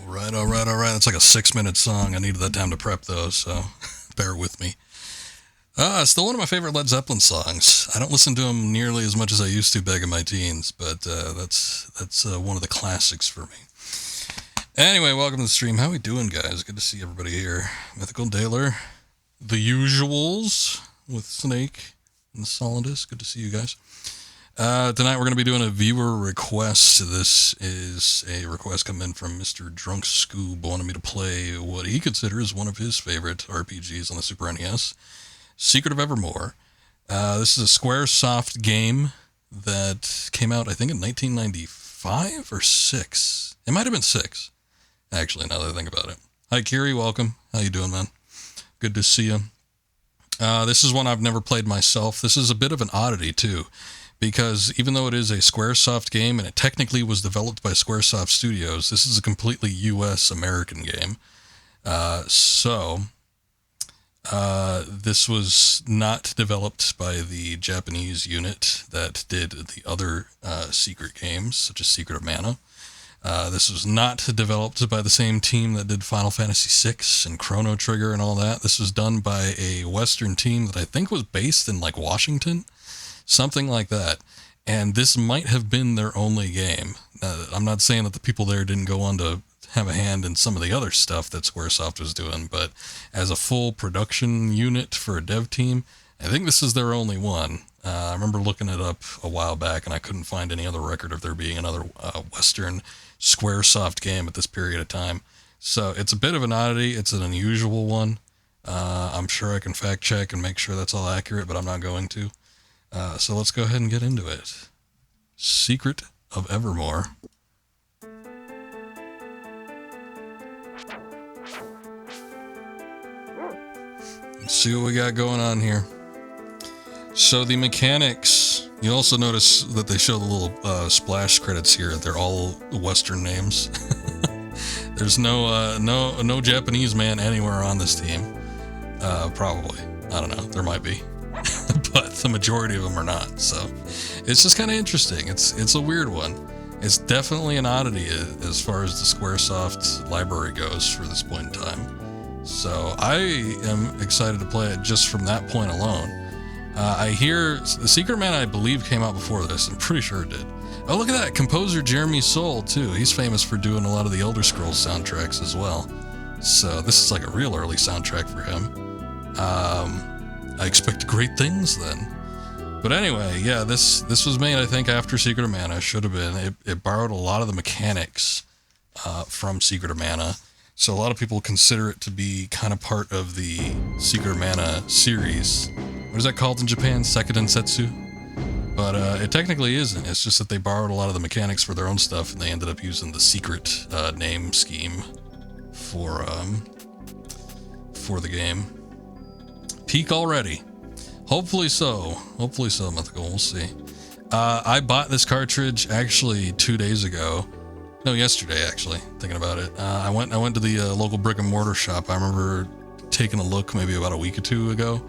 Alright. That's like a 6-minute song. I needed that time to prep though, so bear with me. It's still one of my favorite Led Zeppelin songs. I don't listen to them nearly as much as I used to back in my teens, but that's one of the classics for me. Anyway, welcome to the stream. How we doing, guys? Good to see everybody here. Mythical Daler, the usuals with Snake and the Solidus. Good to see you guys. Tonight we're going to be doing a viewer request. This is a request coming in from Mr. Drunk Scoob, wanting me to play what he considers one of his favorite RPGs on the Super NES, Secret of Evermore. This is a Squaresoft game that came out, I think, in 1995 or 6. It might have been 6, actually, now that I think about it. Hi, Kiri, welcome. How you doing, man? Good to see you. This is one I've never played myself. This is a bit of an oddity, too, because even though it is a Squaresoft game, and it technically was developed by Squaresoft Studios, this is a completely US-American game. This was not developed by the Japanese unit that did the other secret games, such as Secret of Mana. This was not developed by the same team that did Final Fantasy VI and Chrono Trigger and all that. This was done by a Western team that I think was based in, like, Washington, something like that. And this might have been their only game. I'm not saying that the people there didn't go on to have a hand in some of the other stuff that Squaresoft was doing, but as a full production unit for a dev team, I think this is their only one. I remember looking it up a while back, and I couldn't find any other record of there being another Western Squaresoft game at this period of time. So it's a bit of an oddity. It's an unusual one. I'm sure I can fact check and make sure that's all accurate, but I'm not going to. So let's go ahead and get into it. Secret of Evermore. Let's see what we got going on here. So the mechanics, you also notice that they show the little splash credits here. They're all Western names. There's no Japanese man anywhere on this team. Probably. I don't know. There might be. But the majority of them are not. So it's just kind of interesting. It's a weird one. It's definitely an oddity as far as the Squaresoft library goes for this point in time. So I am excited to play it just from that point alone. I hear the Secret Man, I believe, came out before this. I'm pretty sure it did. Oh, look at that. Composer Jeremy Soule, too. He's famous for doing a lot of the Elder Scrolls soundtracks as well. So this is like a real early soundtrack for him. I expect great things then. But anyway, yeah, this was made, I think, after Secret of Mana. Should have been. It borrowed a lot of the mechanics from Secret of Mana. So a lot of people consider it to be kind of part of the Secret of Mana series. What is that called in Japan? Sekiden Setsu? But it technically isn't. It's just that they borrowed a lot of the mechanics for their own stuff, and they ended up using the secret name scheme for the game. Peak already. Hopefully so, Mythical. We'll see. I bought this cartridge actually 2 days ago. No, yesterday, actually, thinking about it. I went to the local brick and mortar shop. I remember taking a look maybe about a week or two ago,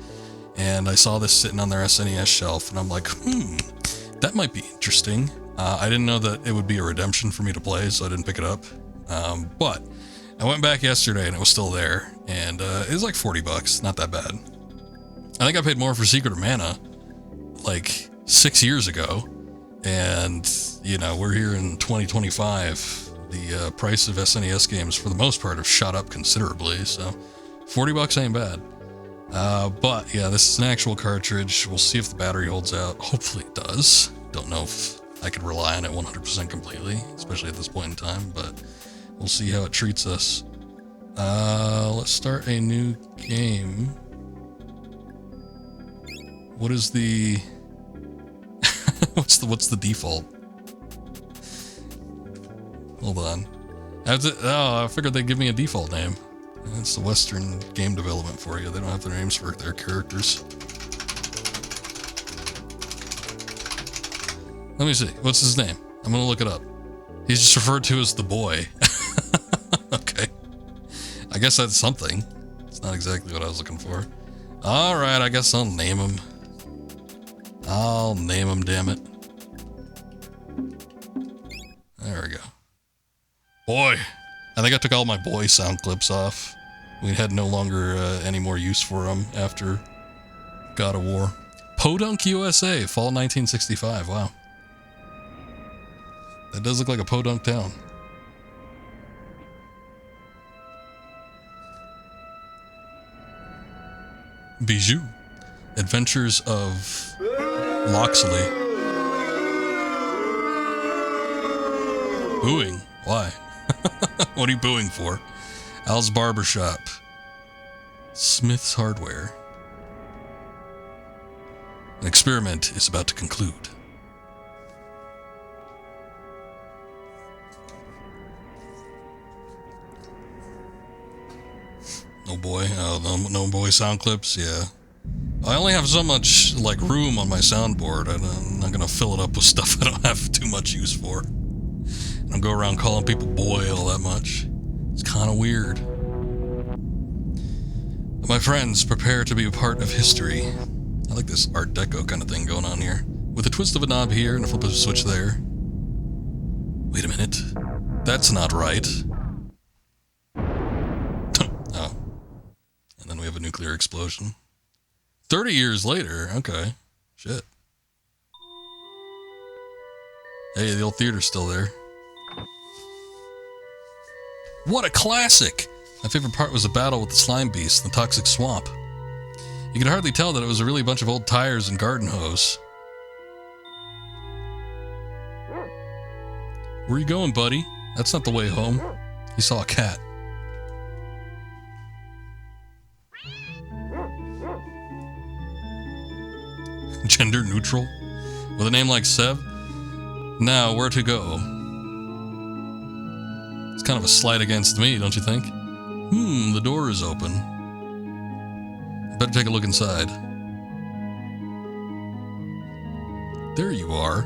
and I saw this sitting on their SNES shelf, and I'm like, that might be interesting. I didn't know that it would be a redemption for me to play, so I didn't pick it up. But I went back yesterday, and it was still there, and it was like $40, not that bad. I think I paid more for Secret of Mana like 6 years ago, and, you know, we're here in 2025. The price of SNES games, for the most part, have shot up considerably, so $40 ain't bad. But, yeah, this is an actual cartridge. We'll see if the battery holds out. Hopefully it does. Don't know if I could rely on it 100% completely, especially at this point in time, but we'll see how it treats us. Let's start a new game. What is the... what's the default? Hold on. I figured they'd give me a default name. That's the Western game development for you. They don't have their names for their characters. Let me see. What's his name? I'm gonna look it up. He's just referred to as the boy. Okay. I guess that's something. It's not exactly what I was looking for. Alright, I guess I'll name him. Damn it. There we go. Boy, I think I took all my boy sound clips off. We had no longer any more use for them after God of War. Podunk, USA, fall 1965. Wow. That does look like a podunk town. Bijou. Adventures of Loxley. Booing? Why? What are you booing for? Al's Barbershop. Smith's Hardware. An experiment is about to conclude. No boy. No boy sound clips. Yeah. I only have so much like room on my soundboard. I'm not gonna fill it up with stuff I don't have too much use for. I don't go around calling people boy all that much. It's kind of weird. My friends, prepare to be a part of history. I like this Art Deco kind of thing going on here. With a twist of a knob here and a flip of a switch there. Wait a minute. That's not right. Oh. And then we have a nuclear explosion. 30 years later. Okay. Shit. Hey, the old theater's still there. What a classic! My favorite part was the battle with the slime beast in the toxic swamp. You could hardly tell that it was really a bunch of old tires and garden hose. Where are you going, buddy? That's not the way home. He saw a cat. Gender neutral? With a name like Sev? Now, where to go? It's kind of a slight against me, don't you think? The door is open. Better take a look inside. There you are.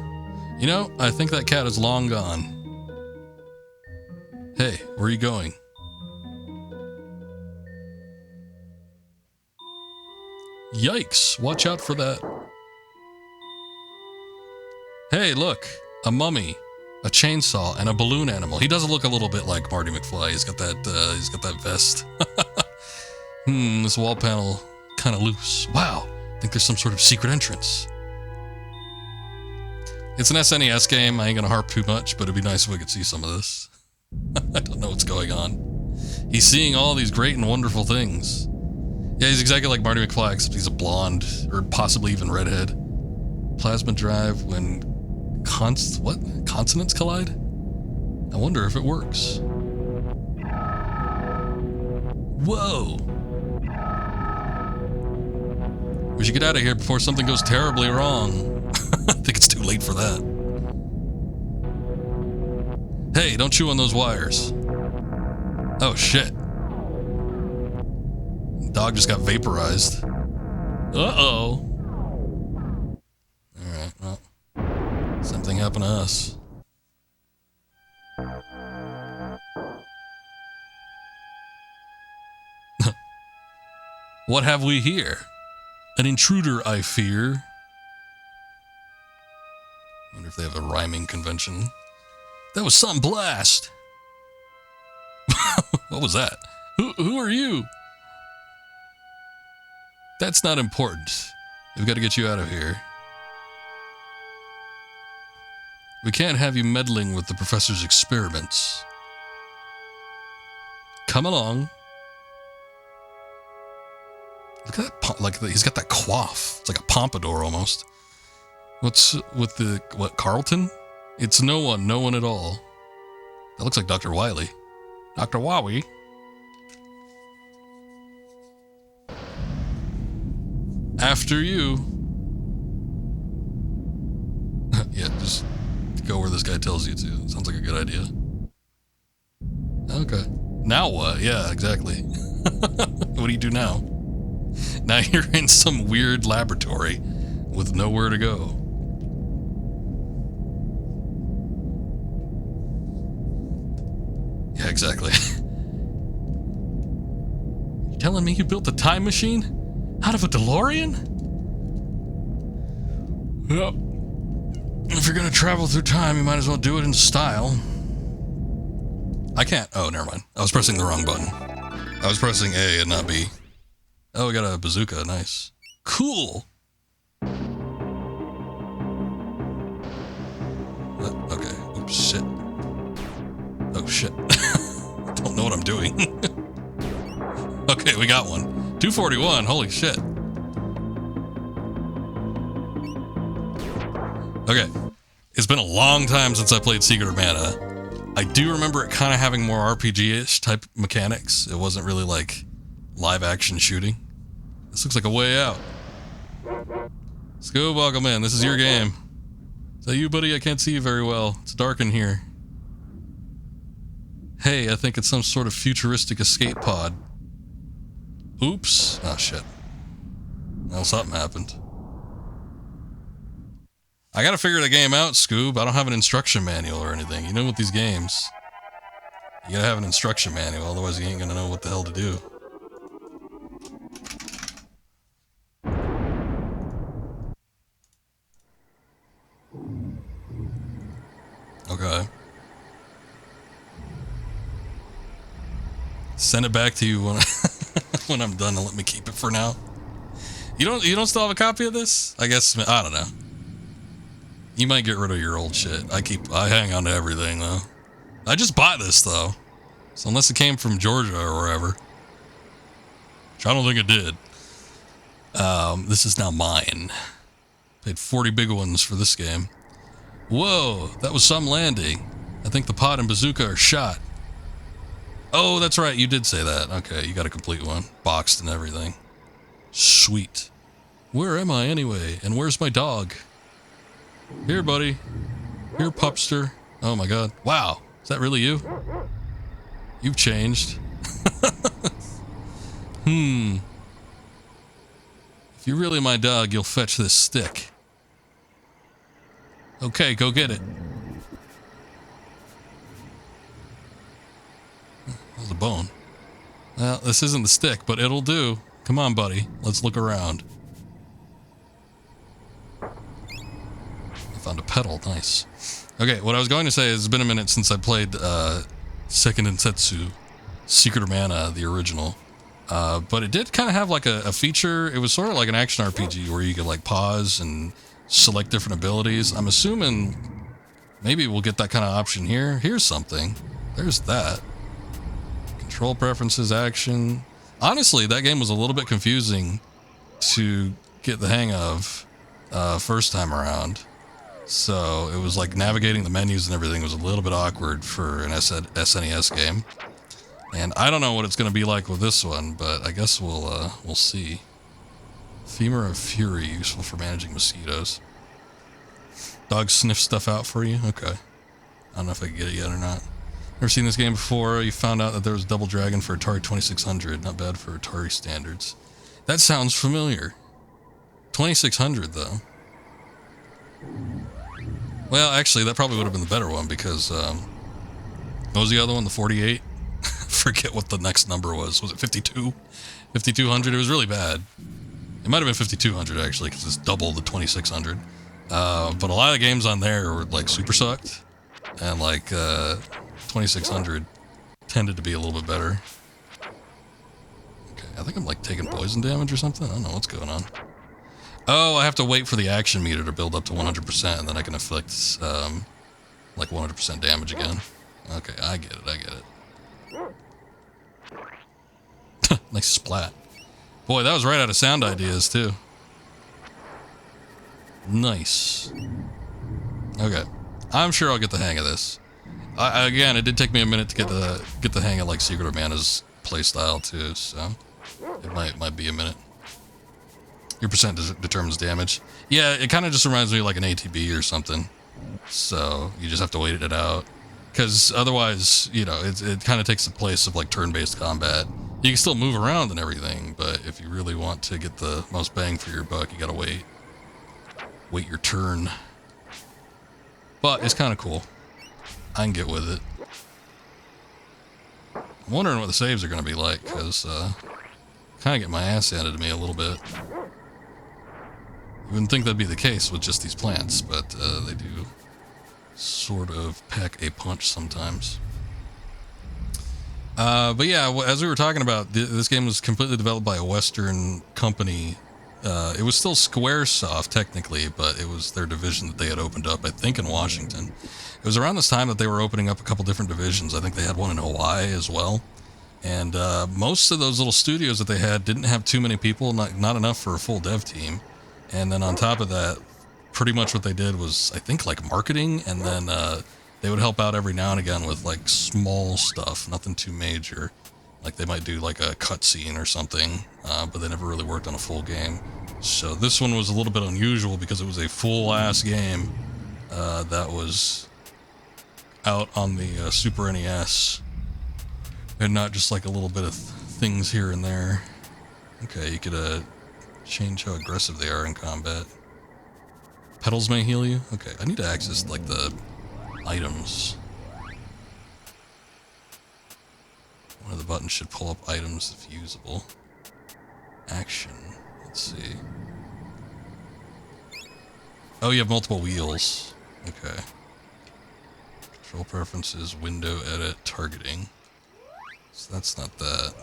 You know, I think that cat is long gone. Hey, where are you going? Yikes, watch out for that. Hey, look, a mummy, a chainsaw, and a balloon animal. He does look a little bit like Marty McFly. He's got that vest. This wall panel kind of loose. Wow, I think there's some sort of secret entrance. It's an SNES game. I ain't gonna harp too much, but it'd be nice if we could see some of this. I don't know what's going on. He's seeing all these great and wonderful things. Yeah, he's exactly like Marty McFly, except he's a blonde, or possibly even redhead. Plasma drive when consonants collide? I wonder if it works. Whoa! We should get out of here before something goes terribly wrong. I think it's too late for that. Hey, don't chew on those wires. Oh shit. Dog just got vaporized. Uh-oh. Alright, well. Something happened to us. What have we here? An intruder, I fear. Wonder if they have a rhyming convention. That was some blast. What was that? Who are you? That's not important. We've got to get you out of here. We can't have you meddling with the professor's experiments. Come along. Look at that, he's got that coif. It's like a pompadour almost. What's with Carlton? It's no one at all. That looks like Dr. Wily. Dr. Wowie. After you. Yeah, just go where this guy tells you to. Sounds like a good idea. Okay. Now what? Yeah, exactly. What do you do now? Now you're in some weird laboratory with nowhere to go. Yeah, exactly. You telling me you built a time machine? Out of a DeLorean? Yep. If you're gonna travel through time, you might as well do it in style. I can't. Oh, never mind. I was pressing the wrong button. I was pressing A and not B. Oh, we got a bazooka. Nice. Cool. Okay. Oops, shit. Oh, shit. Don't know what I'm doing. Okay, we got one. 241. Holy shit. Okay. It's been a long time since I played Secret of Mana. I do remember it kind of having more RPG-ish type mechanics. It wasn't really like live action shooting. This looks like a way out. Let's go, Boggleman. This is your game. Is that you, buddy? I can't see you very well. It's dark in here. Hey, I think it's some sort of futuristic escape pod. Oops. Oh, shit. Well, something happened. I gotta figure the game out, Scoob. I don't have an instruction manual or anything. You know, with these games, you gotta have an instruction manual, otherwise you ain't gonna know what the hell to do. Okay. Send it back to you when, when I'm done and let me keep it for now. You don't still have a copy of this? I guess, I don't know. You might get rid of your old shit. I hang on to everything though. I just bought this though. So unless it came from Georgia or wherever. Which I don't think it did. This is now mine. Paid 40 big ones for this game. Whoa, that was some landing. I think the pod and bazooka are shot. Oh, that's right, you did say that. Okay, you got a complete one. Boxed and everything. Sweet. Where am I anyway? And where's my dog? Here, buddy. Here, pupster. Oh my god. Wow, is that really you? You've changed. If you're really my dog, you'll fetch this stick. Okay, go get it. That was a bone. Well, this isn't the stick, but it'll do. Come on, buddy. Let's look around. I found a pedal. Nice. Okay, what I was going to say is it's been a minute since I played Second Densetsu, Secret of Mana, the original. But it did kind of have like a feature. It was sort of like an action RPG where you could like pause and select different abilities. I'm assuming maybe we'll get that kind of option here. Here's something. There's that. Control preferences, action. Honestly, that game was a little bit confusing to get the hang of first time around. So it was like navigating the menus and everything was a little bit awkward for an SNES game. And I don't know what it's going to be like with this one, but I guess we'll see. Femur of Fury, useful for managing mosquitoes. Dogs sniff stuff out for you? Okay. I don't know if I can get it yet or not. Never seen this game before. You found out that there was Double Dragon for Atari 2600. Not bad for Atari standards. That sounds familiar. 2600 though. Well, actually, that probably would have been the better one because, what was the other one? The 48? Forget what the next number was. Was it 52? 5200? It was really bad. It might have been 5200 actually because it's double the 2600. But a lot of the games on there were like super sucked. And like, 2600 tended to be a little bit better. Okay, I think I'm like taking poison damage or something. I don't know what's going on. Oh, I have to wait for the action meter to build up to 100% and then I can inflict, like 100% damage again. Okay, I get it. Nice splat. Boy, that was right out of Sound Ideas, too. Nice. Okay. I'm sure I'll get the hang of this. Again, it did take me a minute to get the hang of, like, Secret of Mana's playstyle, too, so... It might be a minute. Your percent determines damage. Yeah, it kind of just reminds me of, like, an ATB or something. So, you just have to wait it out. Because otherwise, you know, it kind of takes the place of, like, turn-based combat. You can still move around and everything, but if you really want to get the most bang for your buck, you gotta wait. Wait your turn. But it's kind of cool. I can get with it. I'm wondering what the saves are gonna be like, because, kind of get my ass handed to me a little bit. You wouldn't think that'd be the case with just these plants, but, they do sort of pack a punch sometimes. But yeah, as we were talking about, this game was completely developed by a Western company. It was still Squaresoft technically, but it was their division that they had opened up, I think, in Washington. It was around this time that they were opening up a couple different divisions. I think they had one in Hawaii as well. And most of those little studios that they had didn't have too many people, not enough for a full dev team. And then on top of that, pretty much what they did was, I think, like marketing, and then they would help out every now and again with like small stuff, nothing too major. Like they might do like a cutscene or something, but they never really worked on a full game. So this one was a little bit unusual because it was a full-ass game that was out on the Super NES, and not just like a little bit of things here and there. Okay, you could change how aggressive they are in combat. Pedals may heal you? Okay, I need to access like the items. One of the buttons should pull up items if usable. Action. Let's see. Oh, you have multiple wheels. Okay. Control preferences, window edit, targeting. So that's not that.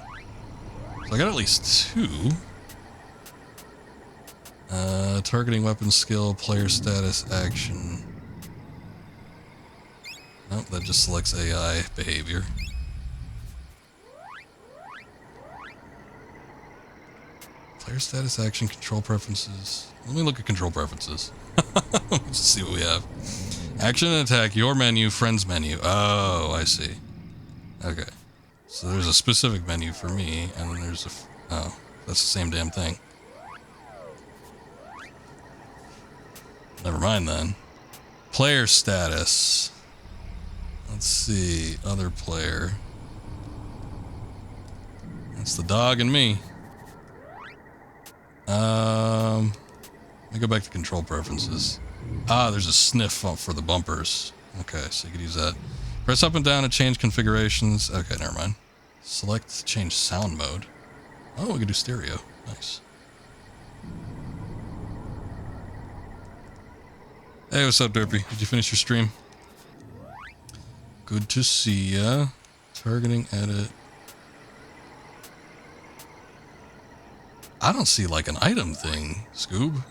So I got at least two. Targeting, weapon skill, player status, action. Nope, that just selects AI behavior. Player status, action, control preferences. Let me look at control preferences. Let's see what we have. Action and attack, your menu, friends menu. Oh, I see. Okay. So there's a specific menu for me, and then there's a... Oh, that's the same damn thing. Never mind then. Player status. Let's see. Other player. That's the dog and me. Let me go back to control preferences. Ah, there's a sniff for the bumpers. Okay, so you could use that. Press up and down to change configurations. Okay, never mind. Select to change sound mode. Oh, we can do stereo. Nice. Hey, what's up, Derpy? Did you finish your stream? Good to see ya. Targeting, edit. I don't see like an item thing, Scoob.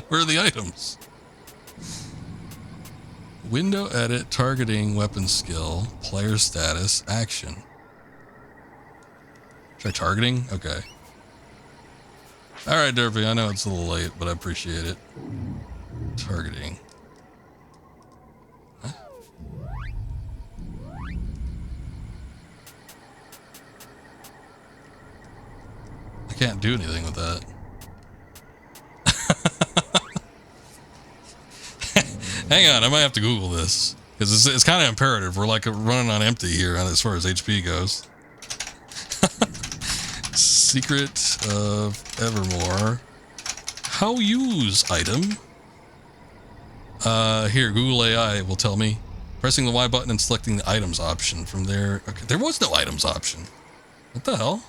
Where are the items? Window edit, targeting, weapon skill, player status, action. Try targeting? Okay. Alright, Derpy, I know it's a little late, but I appreciate it. Targeting. Huh? I can't do anything with that. Hang on, I might have to Google this. Because it's kind of imperative. We're like running on empty here as far as HP goes. Secret of Evermore. How use item? Here, Google AI will tell me. Pressing the Y button and selecting the items option. From there... Okay, there was no items option. What the hell?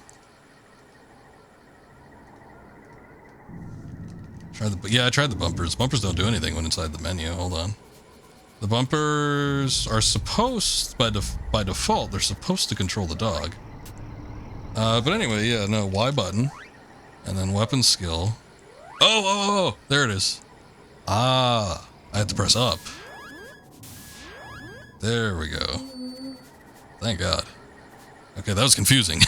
Yeah, I tried the bumpers. Bumpers don't do anything when inside the menu. Hold on. The bumpers are supposed, by default, they're supposed to control the dog. But anyway, yeah, no, Y button. And then weapon skill. Oh, there it is. Ah, I had to press up. There we go. Thank God. Okay, that was confusing.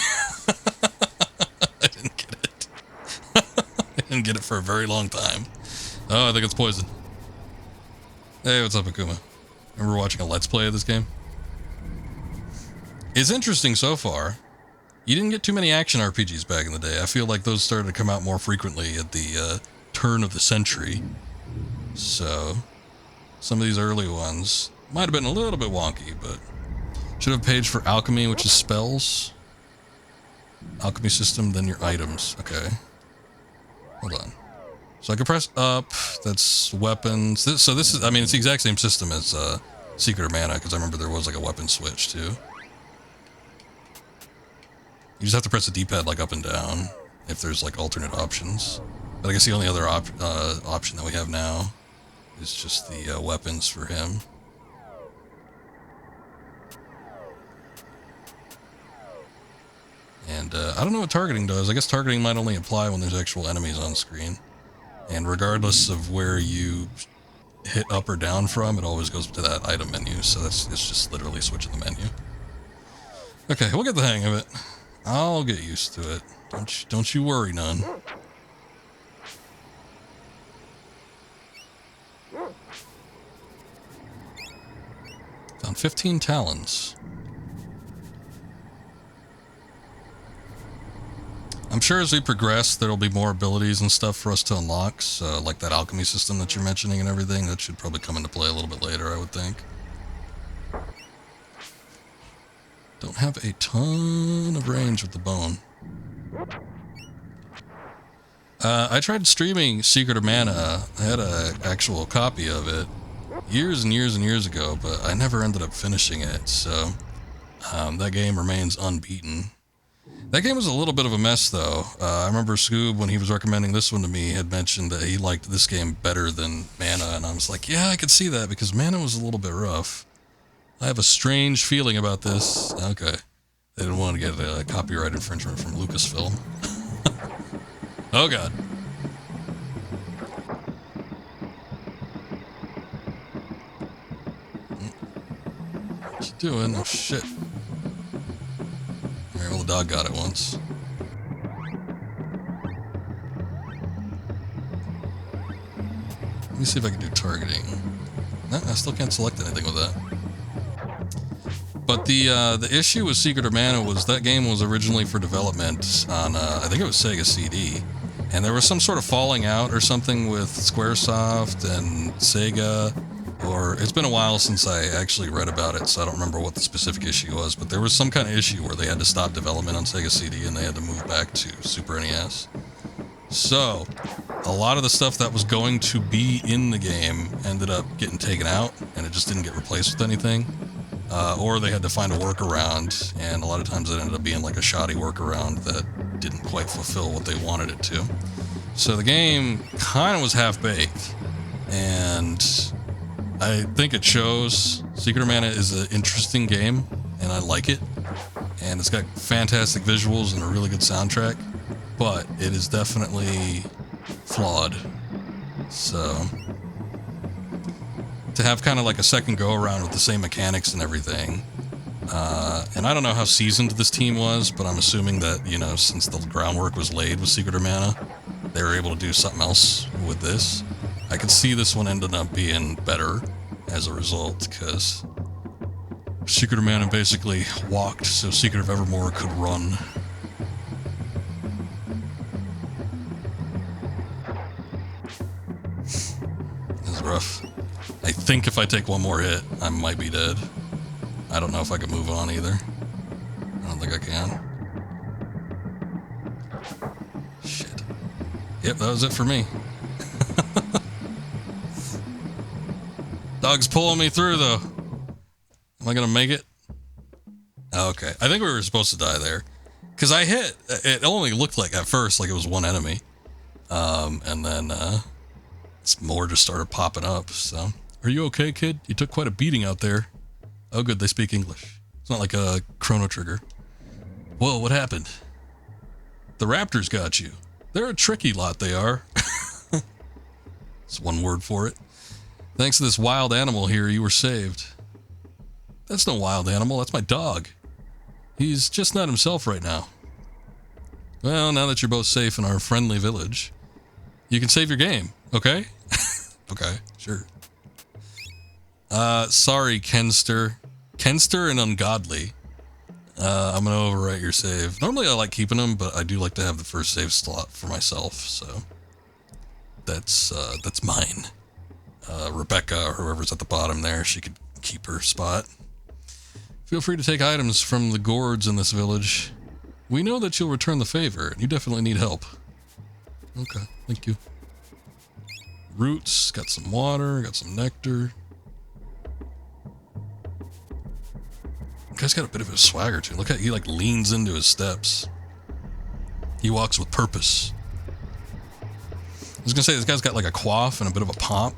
I didn't get it. I didn't get it for a very long time. Oh, I think it's poison. Hey, what's up, Akuma? Remember watching a Let's Play of this game? It's interesting so far. You didn't get too many action RPGs back in the day. I feel like those started to come out more frequently at the turn of the century. So, some of these early ones might have been a little bit wonky, but... Should have a page for alchemy, which is spells. Alchemy system, then your items. Okay. Hold on. So I can press up, that's weapons. So this is, I mean, it's the exact same system as Secret of Mana, because I remember there was like a weapon switch too. You just have to press the D-pad like up and down if there's like alternate options. But I guess the only other option that we have now is just the weapons for him. And I don't know what targeting does. I guess targeting might only apply when there's actual enemies on screen. And regardless of where you hit up or down from, it always goes to that item menu. So it's just literally switching the menu. Okay, we'll get the hang of it. I'll get used to it. Don't you worry none. Found 15 talons. I'm sure as we progress, there'll be more abilities and stuff for us to unlock. So, like that alchemy system that you're mentioning and everything, that should probably come into play a little bit later, I would think. Don't have a ton of range with the bone. I tried streaming Secret of Mana. I had an actual copy of it years and years and years ago, but I never ended up finishing it. So, that game remains unbeaten. That game was a little bit of a mess, though. I remember Scoob, when he was recommending this one to me, had mentioned that he liked this game better than Mana, and I was like, yeah, I could see that, because Mana was a little bit rough. I have a strange feeling about this. Okay. They didn't want to get a copyright infringement from Lucasfilm. Oh, God. What you doing? Oh, shit. Alright, well, the dog got it once. Let me see if I can do targeting. No, I still can't select anything with that. But the issue with Secret of Mana was that game was originally for development on, I think it was Sega CD. And there was some sort of falling out or something with Squaresoft and Sega. Or it's been a while since I actually read about it, so I don't remember what the specific issue was. But there was some kind of issue where they had to stop development on Sega CD and they had to move back to Super NES. So, a lot of the stuff that was going to be in the game ended up getting taken out, and it just didn't get replaced with anything. Or they had to find a workaround, and a lot of times it ended up being like a shoddy workaround that didn't quite fulfill what they wanted it to. So the game kind of was half-baked, and I think it shows. Secret of Mana is an interesting game, and I like it. And it's got fantastic visuals and a really good soundtrack, but it is definitely flawed. So, to have kind of like a second go-around with the same mechanics and everything. And I don't know how seasoned this team was, but I'm assuming that, you know, since the groundwork was laid with Secret of Mana, they were able to do something else with this. I could see this one ended up being better as a result, because Secret of Mana basically walked so Secret of Evermore could run. This is rough. I think if I take one more hit, I might be dead. I don't know if I can move on either. I don't think I can. Shit. Yep, that was it for me. Dog's pulling me through, though. Am I gonna make it? Okay. I think we were supposed to die there. Because I hit... It only looked like, at first, like it was one enemy. And then, more just started popping up, so... Are you okay, kid? You took quite a beating out there. Oh, good, they speak English. It's not like a Chrono Trigger. Whoa, what happened? The raptors got you. They're a tricky lot, they are. That's one word for it. Thanks to this wild animal here, you were saved. That's no wild animal, that's my dog. He's just not himself right now. Well, now that you're both safe in our friendly village, you can save your game, okay? Okay, sure. Sorry, Kenster. Kenster and Ungodly. I'm gonna overwrite your save. Normally I like keeping them, but I do like to have the first save slot for myself, so... That's mine. Rebecca, or whoever's at the bottom there, she could keep her spot. Feel free to take items from the gourds in this village. We know that you'll return the favor, and you definitely need help. Okay, thank you. Roots, got some water, got some nectar. Guy's got a bit of a swagger to him. Look how he like leans into his steps. He walks with purpose. I was gonna say this guy's got like a coif and a bit of a pomp.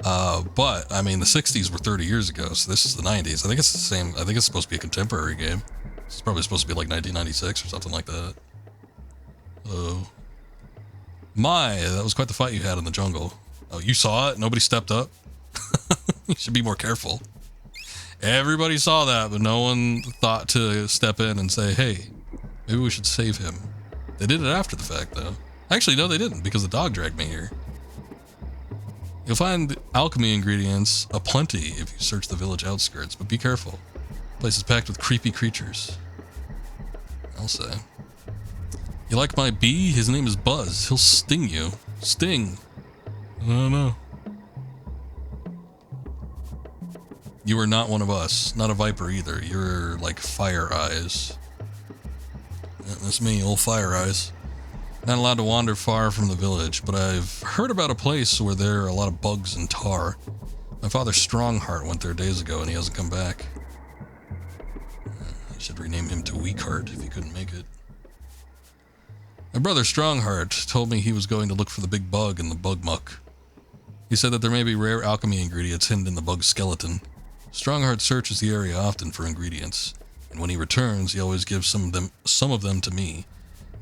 But I mean the 60s were 30 years ago, so this is the 90s. I think it's the same. I think it's supposed to be a contemporary game. It's probably supposed to be like 1996 or something like that. Oh. My, that was quite the fight you had in the jungle. Oh, you saw it? Nobody stepped up? You should be more careful. Everybody saw that, but no one thought to step in and say, hey, maybe we should save him. They did it after the fact, though. Actually, no, they didn't, because the dog dragged me here. You'll find alchemy ingredients aplenty if you search the village outskirts, but be careful. The place is packed with creepy creatures. I'll say. You like my bee? His name is Buzz. He'll sting you. Sting. I don't know. You are not one of us. Not a viper either. You're like Fire Eyes. Yeah, that's me, old Fire Eyes. Not allowed to wander far from the village, but I've heard about a place where there are a lot of bugs and tar. My father Strongheart went there days ago and he hasn't come back. I should rename him to Weakheart if he couldn't make it. My brother Strongheart told me he was going to look for the big bug in the bug muck. He said that there may be rare alchemy ingredients hidden in the bug's skeleton. Strongheart searches the area often for ingredients, and when he returns, he always gives some of them to me.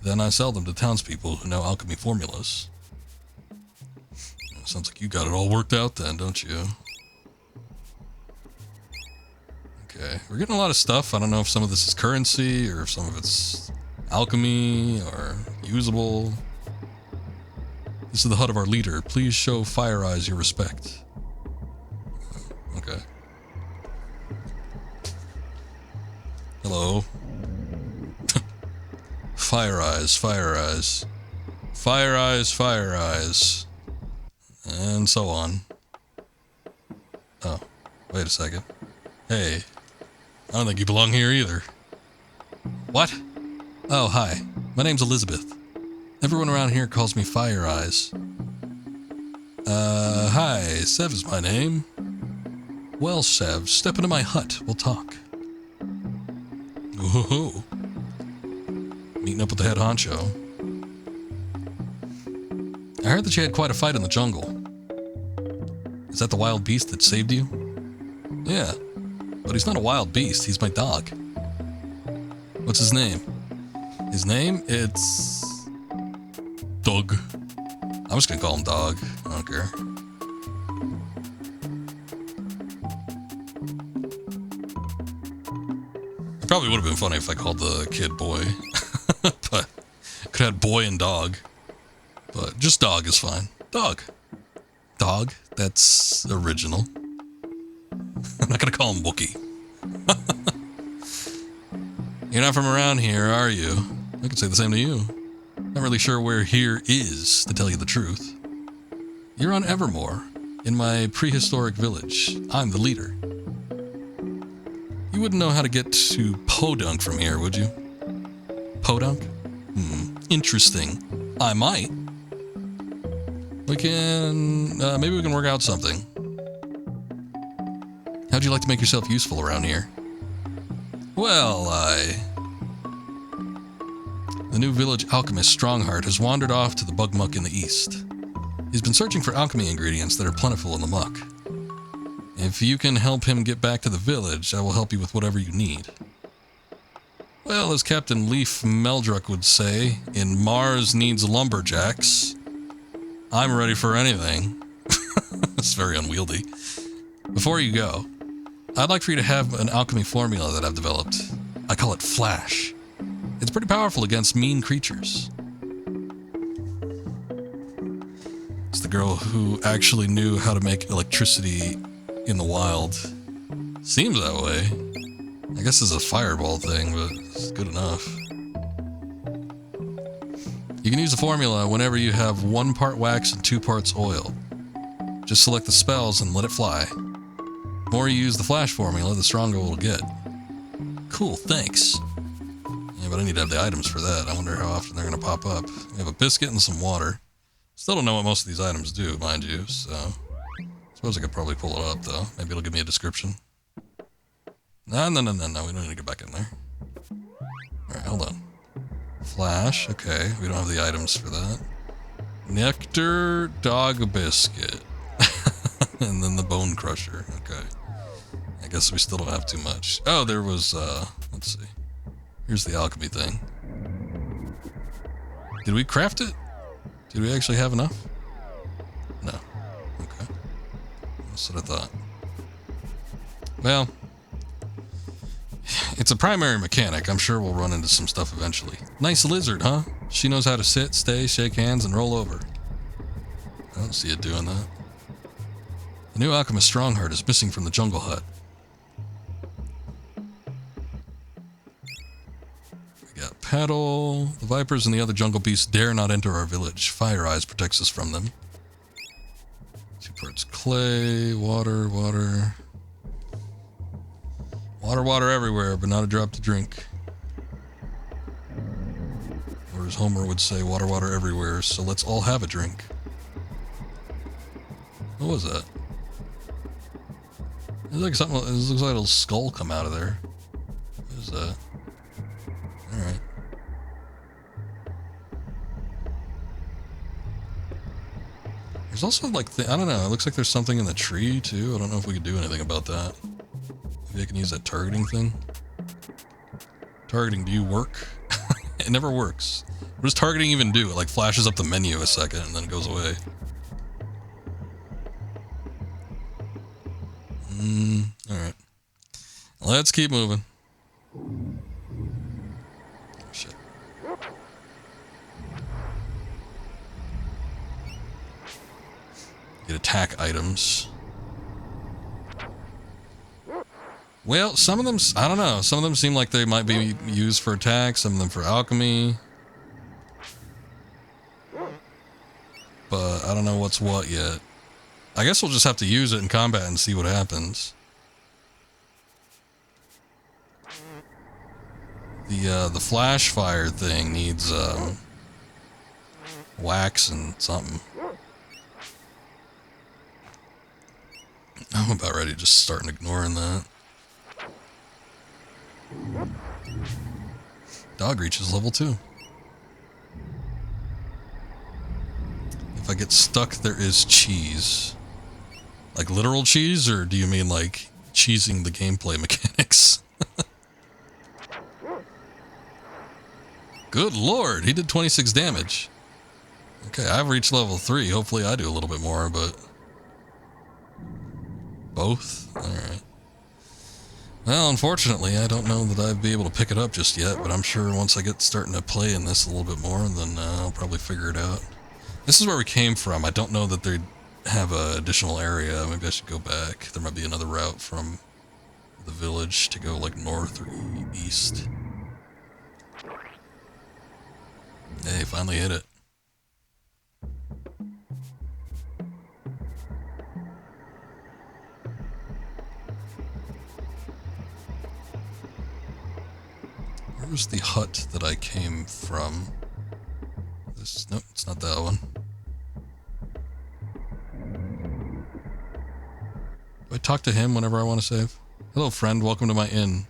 Then I sell them to townspeople who know alchemy formulas. Sounds like you got it all worked out then, don't you? Okay, we're getting a lot of stuff. I don't know if some of this is currency, or if some of it's alchemy, or usable. This is the hut of our leader. Please show Fire Eyes your respect. Okay. Hello. Fire Eyes, Fire Eyes. Fire Eyes, Fire Eyes. And so on. Oh, wait a second. Hey, I don't think you belong here either. What? Oh, hi. My name's Elizabeth. Everyone around here calls me Fire Eyes. Hi, Sev is my name. Well, Sev, step into my hut. We'll talk. Woohoo. Meeting up with the head honcho. I heard that you had quite a fight in the jungle. Is that the wild beast that saved you? Yeah, but he's not a wild beast. He's my dog. What's his name? His name? It's... Doug. I'm just gonna call him Dog. I don't care. It probably would have been funny if I called the kid Boy. But could have had Boy and Dog. But just Dog is fine. Dog. Dog. That's original. I'm not gonna call him Wookie. You're not from around here, are you? I could say the same to you. Not really sure where here is, to tell you the truth. You're on Evermore, in my prehistoric village. I'm the leader. You wouldn't know how to get to Podunk from here, would you? Podunk? Interesting. I might. We can... maybe we can work out something. How'd you like to make yourself useful around here? Well, The new village alchemist Strongheart has wandered off to the bug muck in the east. He's been searching for alchemy ingredients that are plentiful in the muck. If you can help him get back to the village, I will help you with whatever you need. Well, as Captain Leaf Meldruck would say, in Mars needs lumberjacks, I'm ready for anything. It's very unwieldy. Before you go, I'd like for you to have an alchemy formula that I've developed. I call it Flash. It's pretty powerful against mean creatures. It's the girl who actually knew how to make electricity in the wild. Seems that way. I guess it's a fireball thing, but it's good enough. You can use the formula whenever you have 1 part wax and 2 parts oil. Just select the spells and let it fly. The more you use the Flash formula, the stronger it'll get. Cool, thanks. Yeah, but I need to have the items for that. I wonder how often they're going to pop up. We have a biscuit and some water. Still don't know what most of these items do, mind you, so... Suppose I could probably pull it up, though. Maybe it'll give me a description. No, we don't need to get back in there. Alright, hold on. Flash, okay, we don't have the items for that. Nectar, dog biscuit. And then the bone crusher, okay. I guess we still don't have too much. Oh, there was, let's see. Here's the alchemy thing. Did we craft it? Did we actually have enough? No. Okay. That's what I thought. Well, it's a primary mechanic. I'm sure we'll run into some stuff eventually. Nice lizard, huh? She knows how to sit, stay, shake hands, and roll over. I don't see it doing that. The new alchemist Strongheart is missing from the jungle hut. We got Petal. The vipers and the other jungle beasts dare not enter our village. Fire Eyes protects us from them. 2 parts clay, water, water. Water everywhere, but not a drop to drink. Or as Homer would say, water everywhere, so let's all have a drink. What was that? It's like something. It looks like a little skull come out of there. What is that? Alright. There's also like, I don't know, it looks like there's something in the tree too. I don't know if we could do anything about that. Maybe I can use that targeting thing. Targeting, do you work? It never works. What does targeting even do? It like flashes up the menu a second and then it goes away. Alright. Let's keep moving. Shit. Get attack items. Well, some of them, I don't know. Some of them seem like they might be used for attack, some of them for alchemy. But I don't know what's what yet. I guess we'll just have to use it in combat and see what happens. The flash fire thing needs wax and something. I'm about ready to just start ignoring that. Dog reaches level 2. If I get stuck, there is cheese. Like literal cheese, or do you mean like cheesing the gameplay mechanics? Good lord, he did 26 damage. Okay, I've reached level 3. Hopefully I do a little bit more, but... Both? Alright. Well, unfortunately, I don't know that I'd be able to pick it up just yet, but I'm sure once I get starting to play in this a little bit more, then I'll probably figure it out. This is where we came from. I don't know that they'd have an additional area. Maybe I should go back. There might be another route from the village to go like north or east. Hey, finally hit it. Where was the hut that I came from? This, nope, it's not that one. Do I talk to him whenever I want to save? Hello, friend. Welcome to my inn.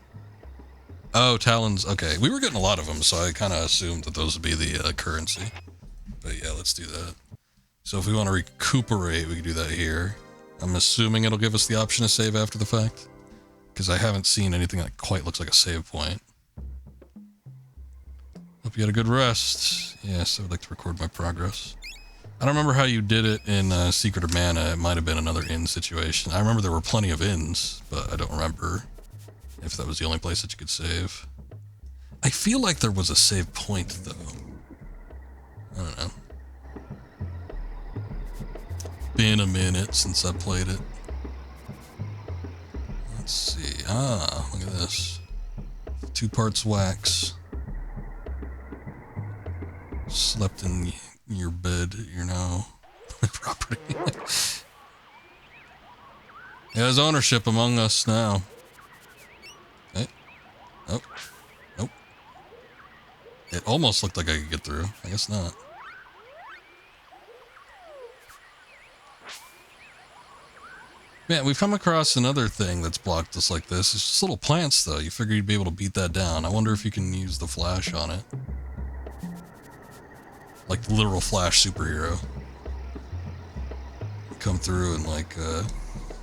Oh, talons. Okay, we were getting a lot of them, so I kind of assumed that those would be the currency. But yeah, let's do that. So if we want to recuperate, we can do that here. I'm assuming it'll give us the option to save after the fact, because I haven't seen anything that quite looks like a save point. Hope you had a good rest. Yes, I would like to record my progress. I don't remember how you did it in Secret of Mana. It might have been another inn situation. I remember there were plenty of inns, but I don't remember if that was the only place that you could save. I feel like there was a save point, though. I don't know. Been a minute since I played it. Let's see. Ah, look at this. 2 parts wax. Slept in your bed, you know. Property. There's ownership among us now. Okay. Nope. Nope. It almost looked like I could get through. I guess not. Man, we've come across another thing that's blocked us like this. It's just little plants, though. You figure you'd be able to beat that down. I wonder if you can use the flash on it. Like the literal Flash superhero. Come through and like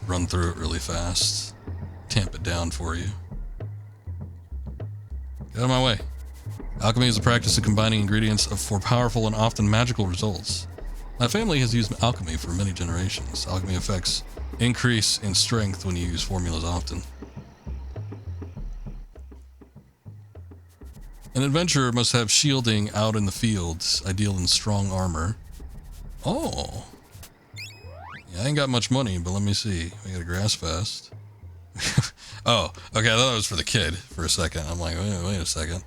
run through it really fast. Tamp it down for you. Get out of my way. Alchemy is the practice of combining ingredients for powerful and often magical results. My family has used alchemy for many generations. Alchemy effects increase in strength when you use formulas often. An adventurer must have shielding out in the fields, ideal in strong armor. Oh. Yeah, I ain't got much money, but let me see. We got a grass vest. Oh, okay, I thought it was for the kid for a second. I'm like, wait a second.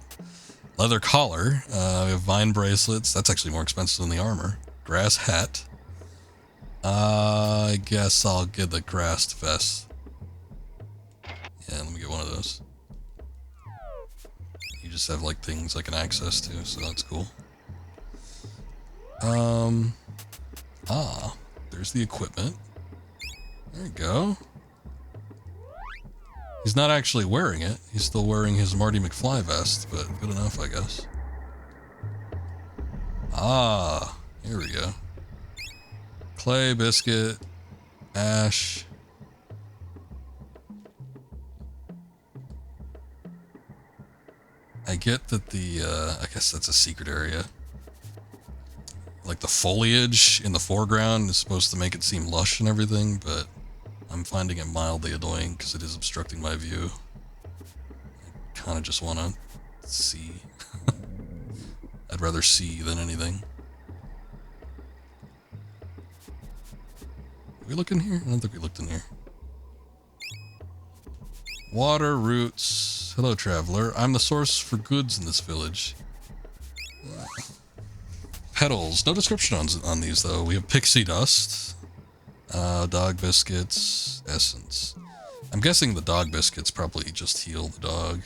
Leather collar. We have vine bracelets. That's actually more expensive than the armor. Grass hat. I guess I'll get the grass vest. Yeah, let me get one of those. You just have like things I can access to, so that's cool. There's the equipment. There you go. He's not actually wearing it. He's still wearing his Marty McFly vest, but good enough, I guess. Ah, here we go. Clay, biscuit, ash. I get that I guess that's a secret area. Like the foliage in the foreground is supposed to make it seem lush and everything, but I'm finding it mildly annoying because it is obstructing my view. I kind of just want to see. I'd rather see than anything. Did we look in here? I don't think we looked in here. Water, roots. Hello, traveler. I'm the source for goods in this village. Petals. No description on these, though. We have pixie dust. Dog biscuits. Essence. I'm guessing the dog biscuits probably just heal the dog.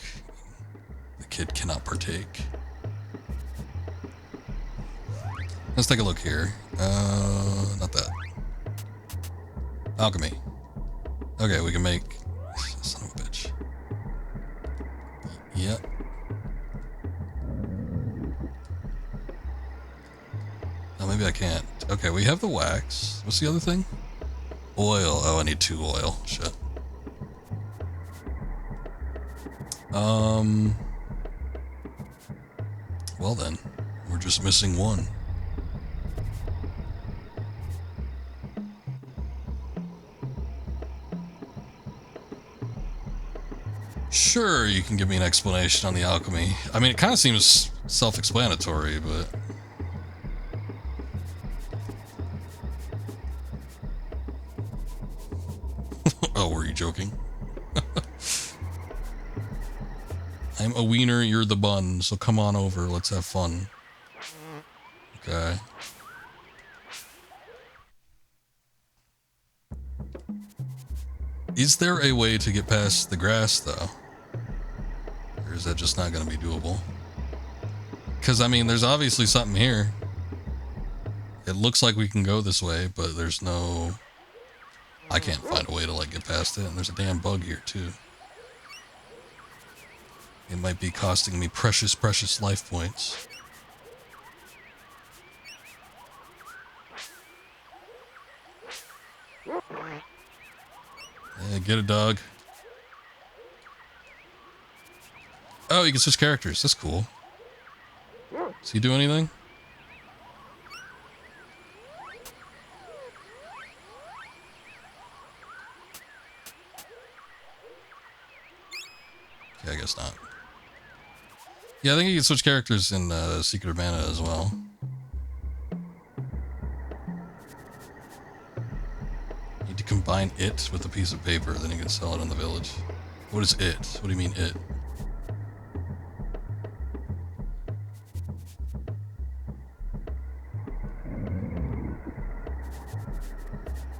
The kid cannot partake. Let's take a look here. Not that. Alchemy. Okay, we can make... Son of a bitch. Yep. Oh, maybe I can't. Okay, we have the wax. What's the other thing? Oil. Oh, I need 2 oil. Shit. Well then, we're just missing 1. Sure, you can give me an explanation on the alchemy. I mean, it kind of seems self-explanatory, but... Oh, were you joking? I'm a wiener, you're the bun, so come on over, let's have fun. Okay. Is there a way to get past the grass, though? Or is that just not going to be doable? Because, I mean, there's obviously something here. It looks like we can go this way, but there's no... I can't find a way to, like, get past it, and there's a damn bug here, too. It might be costing me precious, precious life points. Yeah, get a dog. Oh, you can switch characters. That's cool. Does he do anything? Okay, I guess not. Yeah, I think you can switch characters in Secret of Mana as well. Need to combine it with a piece of paper, then you can sell it in the village. What is it? What do you mean it?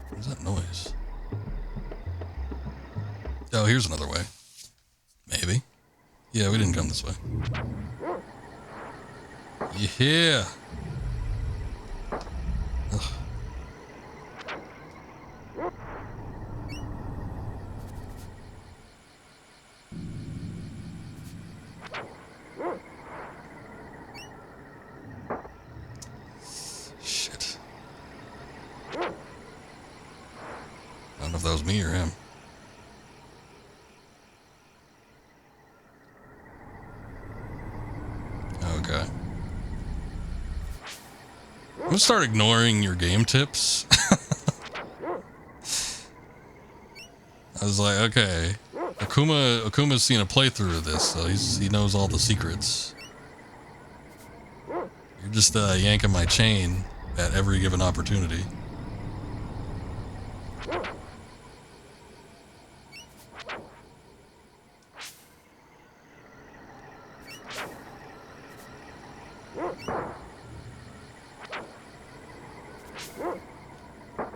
What is that noise? Oh, here's another way. Maybe. Yeah, we didn't come this way. Yeah. Ugh. Shit. I don't know if that was me or him. okay. I'm gonna start ignoring your game tips. I was like, okay, Akuma's seen a playthrough of this, so he knows all the secrets. You're just yanking my chain at every given opportunity.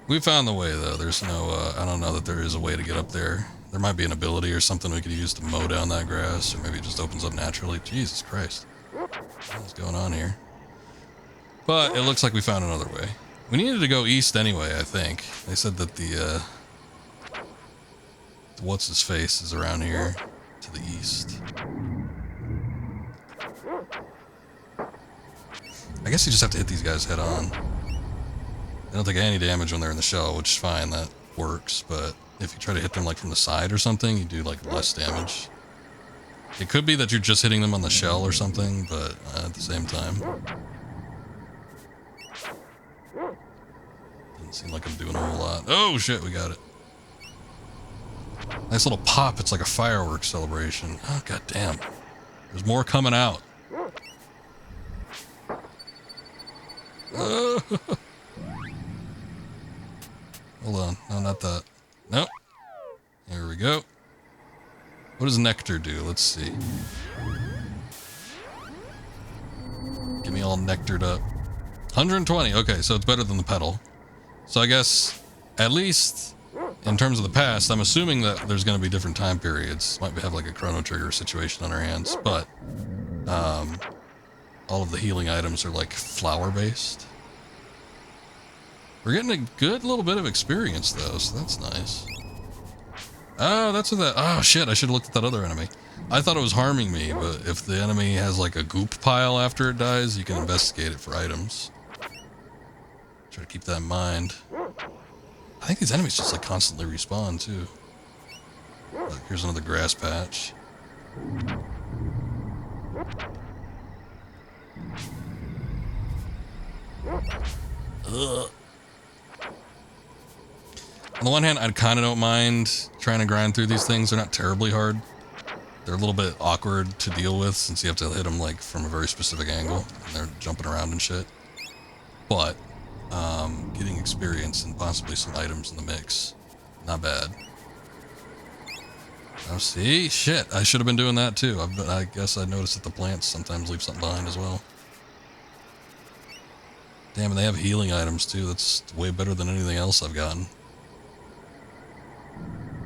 We found the way, though. There's no, I don't know that there is a way to get up there. There might be an ability or something we could use to mow down that grass, or maybe it just opens up naturally. Jesus Christ. What's going on here? But it looks like we found another way. We needed to go east anyway, I think. They said that the what's-his-face is around here to the east. I guess you just have to hit these guys head on. They don't take any damage when they're in the shell, which is fine, that works, but if you try to hit them like from the side or something, you do like less damage. It could be that you're just hitting them on the shell or something, but at the same time. Doesn't seem like I'm doing a whole lot. Oh shit, we got it. Nice little pop, it's like a fireworks celebration. Oh god damn. There's more coming out. Hold on. No, not that. Nope. Here we go. What does nectar do? Let's see. Get me all nectared up. 120. Okay, so it's better than the pedal. So I guess, at least in terms of the past, I'm assuming that there's going to be different time periods. Might have like a chrono trigger situation on our hands, but all of the healing items are like flower based. We're getting a good little bit of experience though, so that's nice. Oh, that's what that... Oh shit, I should have looked at that other enemy. I thought it was harming me, but if the enemy has like a goop pile after it dies, you can investigate it for items. Try to keep that in mind. I think these enemies just like constantly respawn too. Look, here's another grass patch. Ugh. On the one hand, I kind of don't mind trying to grind through these things. They're not terribly hard. They're a little bit awkward to deal with since you have to hit them like from a very specific angle and they're jumping around and shit. But getting experience and possibly some items in the mix, not bad. Oh, see? Shit, I should have been doing that too. I guess I noticed that the plants sometimes leave something behind as well. Damn, and they have healing items too. That's way better than anything else I've gotten.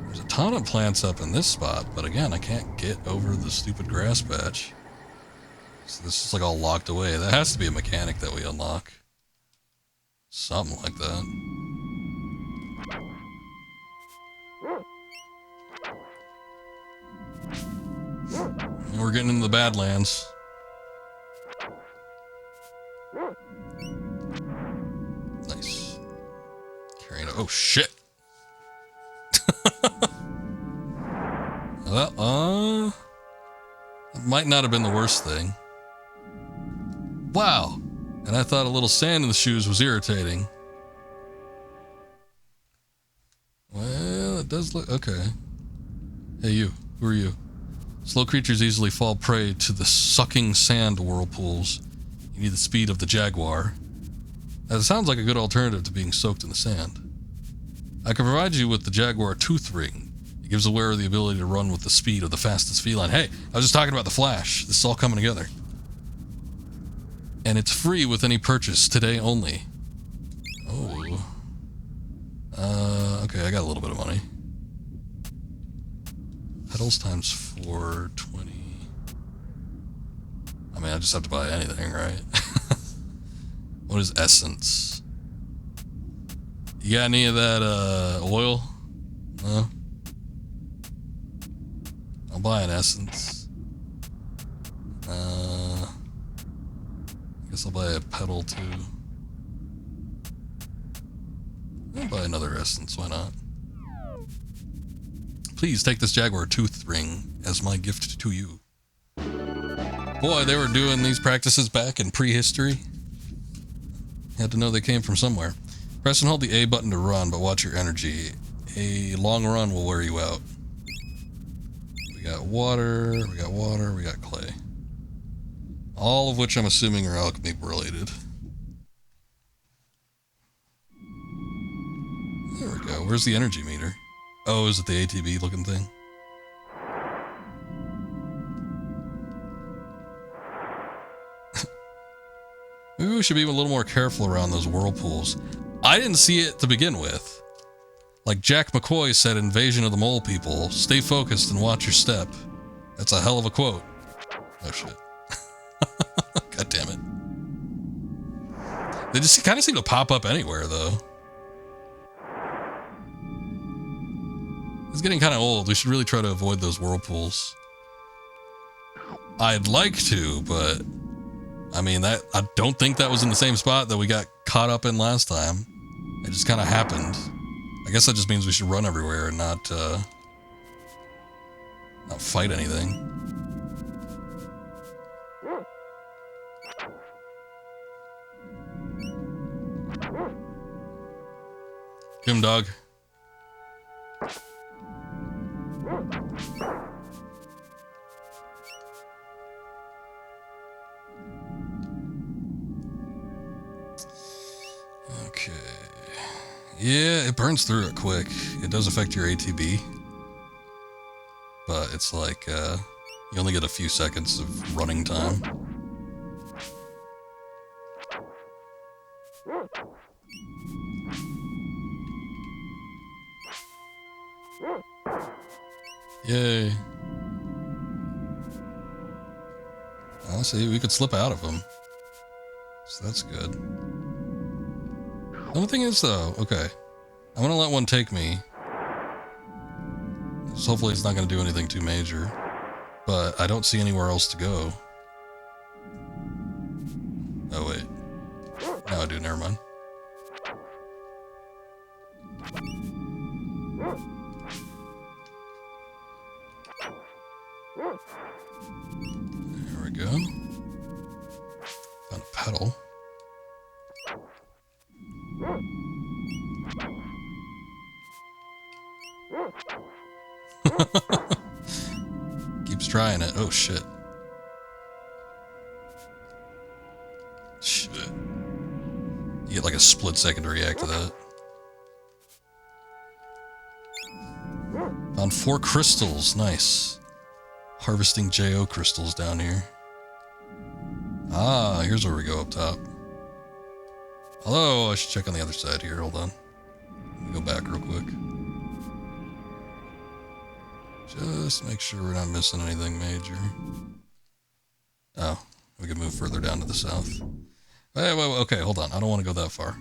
There's a ton of plants up in this spot, but again, I can't get over the stupid grass patch. So this is like all locked away. That has to be a mechanic that we unlock. Something like that. And we're getting into the Badlands. Nice. Carrying. Oh shit. Well, it might not have been the worst thing. Wow. And I thought a little sand in the shoes was irritating. Well, it does look... Okay. Hey, you. Who are you? Slow creatures easily fall prey to the sucking sand whirlpools. You need the speed of the jaguar. That sounds like a good alternative to being soaked in the sand. I can provide you with the jaguar tooth ring. It gives the wearer the ability to run with the speed of the fastest feline. Hey, I was just talking about the Flash. This is all coming together. And it's free with any purchase today only. Oh. Okay, I got a little bit of money. Petals times 420. I mean, I just have to buy anything, right? What is essence? You got any of that, oil? No? I'll buy an essence. I guess I'll buy a petal too. I'll buy another essence, why not? Please take this jaguar tooth ring as my gift to you. Boy, they were doing these practices back in prehistory. Had to know they came from somewhere. Press and hold the A button to run, but watch your energy. A long run will wear you out. We got water, we got clay. All of which I'm assuming are alchemy related. There we go. Where's the energy meter? Oh, is it the ATB looking thing? Maybe we should be a little more careful around those whirlpools. I didn't see it to begin with. Like Jack McCoy said in Invasion of the Mole People, stay focused and watch your step. That's a hell of a quote. Oh shit. God damn it. They just kind of seem to pop up anywhere though. It's getting kind of old. We should really try to avoid those whirlpools. I'd like to, but I mean, I don't think that was in the same spot that we got caught up in last time. It just kind of happened. I guess that just means we should run everywhere and not fight anything. Come, dog. Okay. Yeah, it burns through it quick. It does affect your ATB. But it's like, you only get a few seconds of running time. Yay. Well, let's see, we could slip out of them. So that's good. The only thing is though, okay, I'm gonna let one take me. So hopefully it's not gonna do anything too major. But I don't see anywhere else to go. Oh wait. No, I do, never mind. There we go. Found a pedal. Keeps trying it. Oh shit. Shit. You get like a split second to react to that. Found 4 crystals. Nice. Harvesting JO crystals down here. Ah, here's where we go up top. Although, I should check on the other side here. Hold on. Let me go back real quick. Just make sure we're not missing anything major. Oh, we can move further down to the south. Wait, okay, hold on. I don't want to go that far.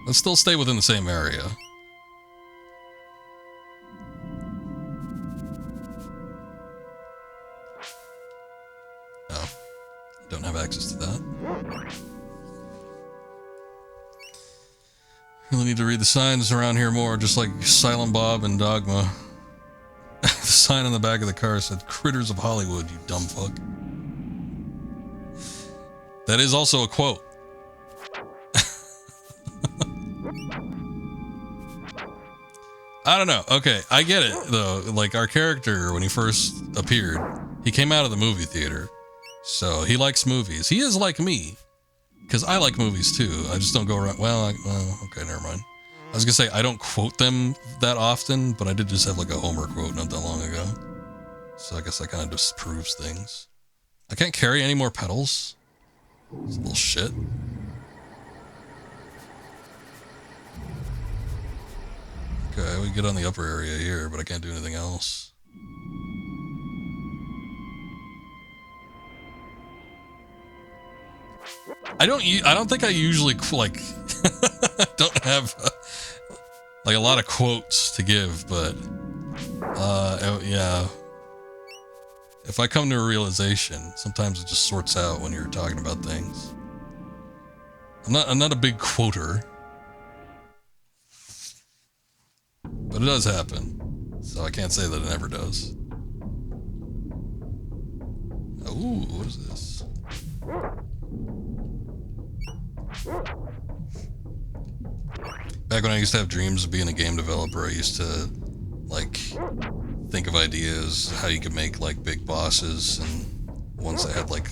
Let's still stay within the same area. Oh, don't have access to that. Really need to read the signs around here more, just like Silent Bob and Dogma. The sign on the back of the car said, "Critters of Hollywood, you dumb fuck." That is also a quote. I don't know. Okay, I get it, though. Like, our character, when he first appeared, he came out of the movie theater. So, he likes movies. He is like me. Because I like movies too. I just don't go around. Well, okay, never mind. I was gonna say I don't quote them that often, but I did just have like a Homer quote not that long ago. So I guess that kind of disproves things. I can't carry any more pedals. It's a little shit. Okay, we get on the upper area here, but I can't do anything else. I don't think I usually like don't have like a lot of quotes to give, but yeah. If I come to a realization, sometimes it just sorts out when you're talking about things. I'm not a big quoter, but it does happen. So I can't say that it never does. Ooh, what is this? Back when I used to have dreams of being a game developer, I used to, like, think of ideas, how you could make, like, big bosses, and ones that had, like,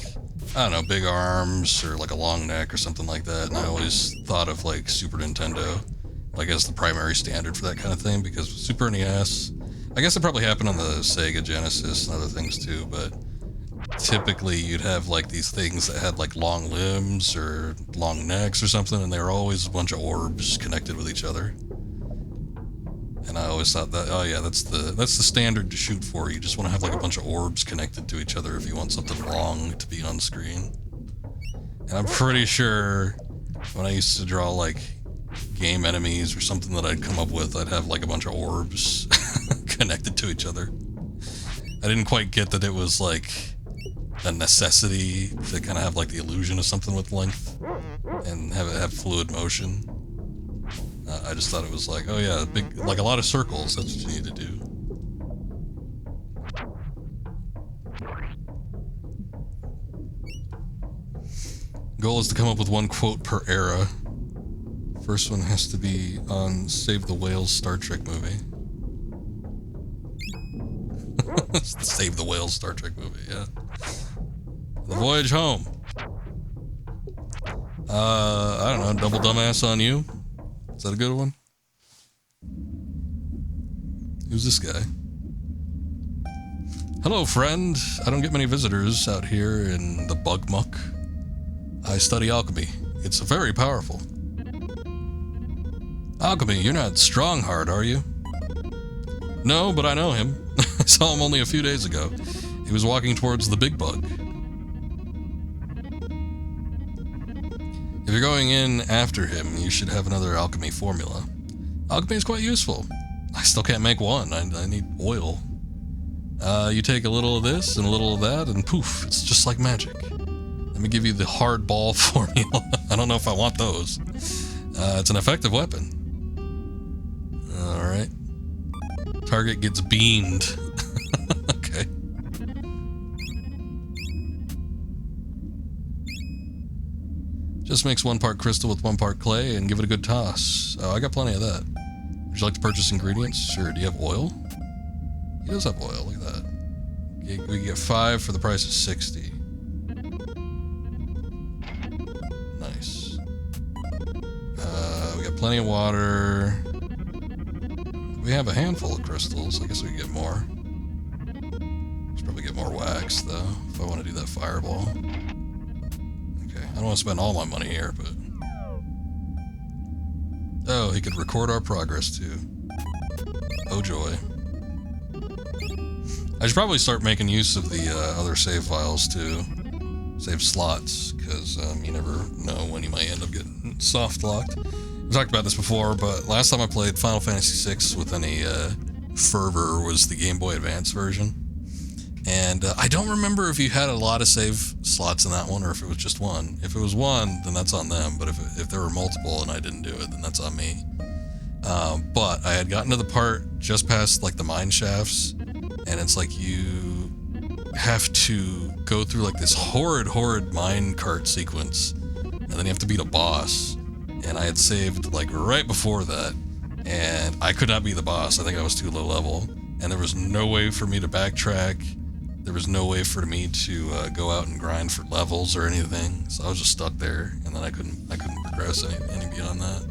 I don't know, big arms, or, like, a long neck, or something like that, and I always thought of, like, Super Nintendo, like, as the primary standard for that kind of thing, because Super NES, I guess it probably happened on the Sega Genesis and other things, too, but typically you'd have like these things that had like long limbs or long necks or something, and they were always a bunch of orbs connected with each other. And I always thought that, oh yeah, that's the standard to shoot for. You just want to have like a bunch of orbs connected to each other if you want something long to be on screen. And I'm pretty sure when I used to draw like game enemies or something that I'd come up with, I'd have like a bunch of orbs connected to each other. I didn't quite get that it was like a necessity to kind of have like the illusion of something with length and have it have fluid motion. I just thought it was like, oh yeah, big, like a lot of circles, that's what you need to do. Goal is to come up with one quote per era. First one has to be on Save the Whales Star Trek movie. Save the Whales Star Trek movie, yeah. The Voyage Home. I don't know, Double Dumbass on You? Is that a good one? Who's this guy? Hello, friend. I don't get many visitors out here in the bug muck. I study alchemy. It's very powerful. Alchemy, you're not Strongheart, are you? No, but I know him. I saw him only a few days ago. He was walking towards the big bug. If you're going in after him, you should have another alchemy formula. Alchemy is quite useful. I still can't make one. I need oil. You take a little of this and a little of that, and poof, it's just like magic. Let me give you the hardball formula. I don't know if I want those. It's an effective weapon. Alright. Target gets beamed. Okay. Just mix 1 part crystal with 1 part clay and give it a good toss. Oh, I got plenty of that. Would you like to purchase ingredients? Sure. Do you have oil? He does have oil. Look at that. We get 5 for the price of 60. Nice. We got plenty of water. We have a handful of crystals. I guess we can get more. Should probably get more wax, though, if I want to do that fireball. Okay, I don't want to spend all my money here, but... Oh, he could record our progress, too. Oh, joy. I should probably start making use of the other save files, too. Save slots, because you never know when you might end up getting soft-locked. We talked about this before, but last time I played Final Fantasy VI with any fervor was the Game Boy Advance version. And I don't remember if you had a lot of save slots in that one or if it was just one. If it was one, then that's on them, but if there were multiple and I didn't do it, then that's on me. But I had gotten to the part just past like the mine shafts, and it's like you have to go through like this horrid mine cart sequence, and then you have to beat a boss. And I had saved like right before that, and I could not be the boss. I think I was too low level, and there was no way for me to backtrack. There was no way for me to go out and grind for levels or anything. So I was just stuck there, and then I couldn't progress any beyond that.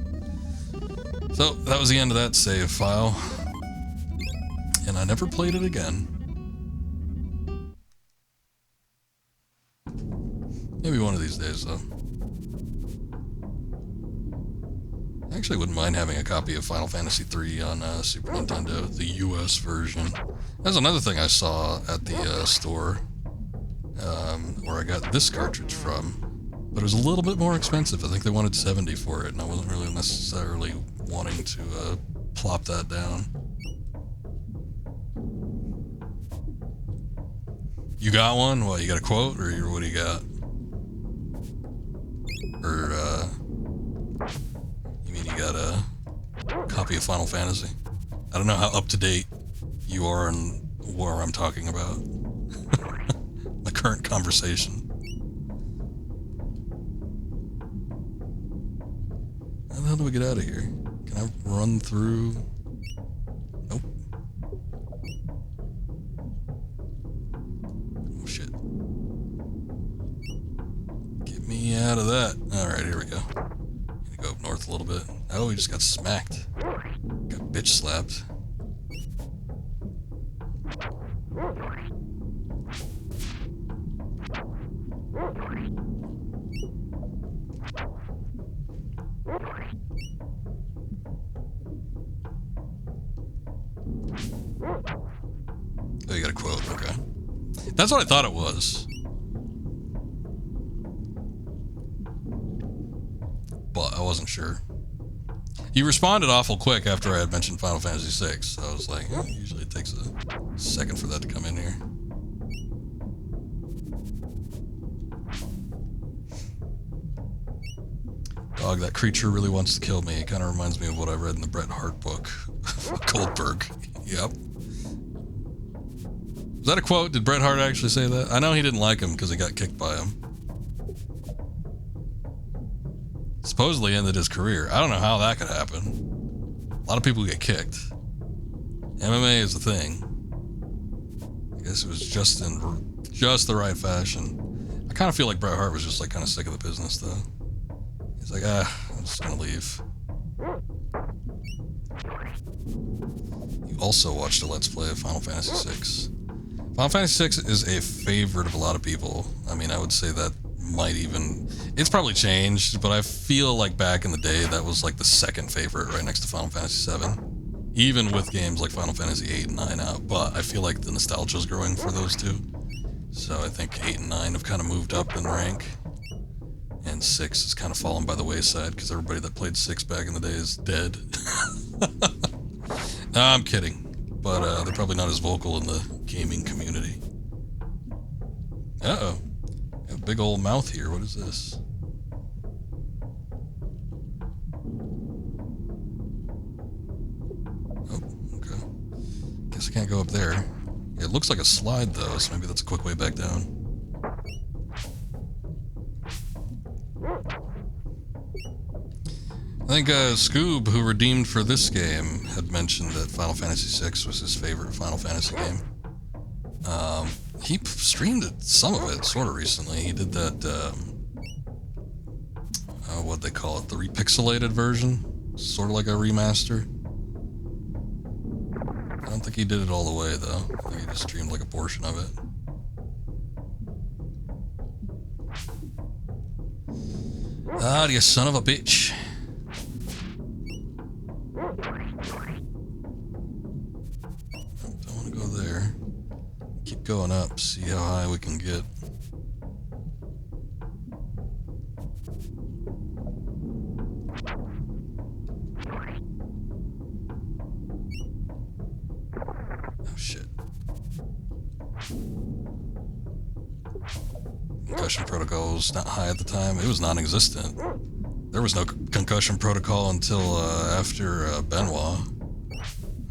So that was the end of that save file, and I never played it again. Maybe one of these days, though. I actually wouldn't mind having a copy of Final Fantasy III on Super Nintendo, the US version. That's another thing I saw at the store, where I got this cartridge from, but it was a little bit more expensive. I think they wanted $70 for it, and I wasn't really necessarily wanting to plop that down. You got one? What, you got a quote, or what do you got? Or, you mean you got a copy of Final Fantasy? I don't know how up to date you are on what I'm talking about. My current conversation. How the hell do we get out of here? Can I run through? Nope. Oh shit. Get me out of that. Alright, here we go. Gonna go up north a little bit. Oh, we just got smacked. Got bitch slapped. Oh, you got a quote, okay. That's what I thought it was. But I wasn't sure. He responded awful quick after I had mentioned Final Fantasy VI, so I was like, oh, usually it takes a second for that to come in here. Dog, that creature really wants to kill me. It kind of reminds me of what I read in the Bret Hart book. Goldberg. Yep. Was that a quote? Did Bret Hart actually say that? I know he didn't like him because he got kicked by him. Supposedly ended his career. I don't know how that could happen. A lot of people get kicked. MMA is a thing. I guess it was just in just the right fashion. I kind of feel like Bret Hart was just like kind of sick of the business though. He's like, I'm just gonna leave. You also watched a Let's Play of Final Fantasy VI. Final Fantasy VI is a favorite of a lot of people. I mean, I would say that might even... It's probably changed, but I feel like back in the day that was like the second favorite right next to Final Fantasy VII. Even with games like Final Fantasy 8 and 9 out, but I feel like the nostalgia is growing for those two. So I think 8 and 9 have kind of moved up in rank. And 6 has kind of fallen by the wayside because everybody that played 6 back in the day is dead. No, I'm kidding. But they're probably not as vocal in the gaming community. Uh-oh. A big old mouth here. What is this? Oh, okay. Guess I can't go up there. It looks like a slide, though, so maybe that's a quick way back down. I think Scoob, who redeemed for this game, had mentioned that Final Fantasy VI was his favorite Final Fantasy game. He streamed some of it sort of recently. He did that, what'd they call it? The repixelated version? Sort of like a remaster. I don't think he did it all the way, though. I think he just streamed like a portion of it. Ah, you son of a bitch. Don't want to go there. Keep going up, see how high we can get. Oh shit. Concussion protocol was not high at the time. It was non-existent. There was no concussion protocol until after Benoit.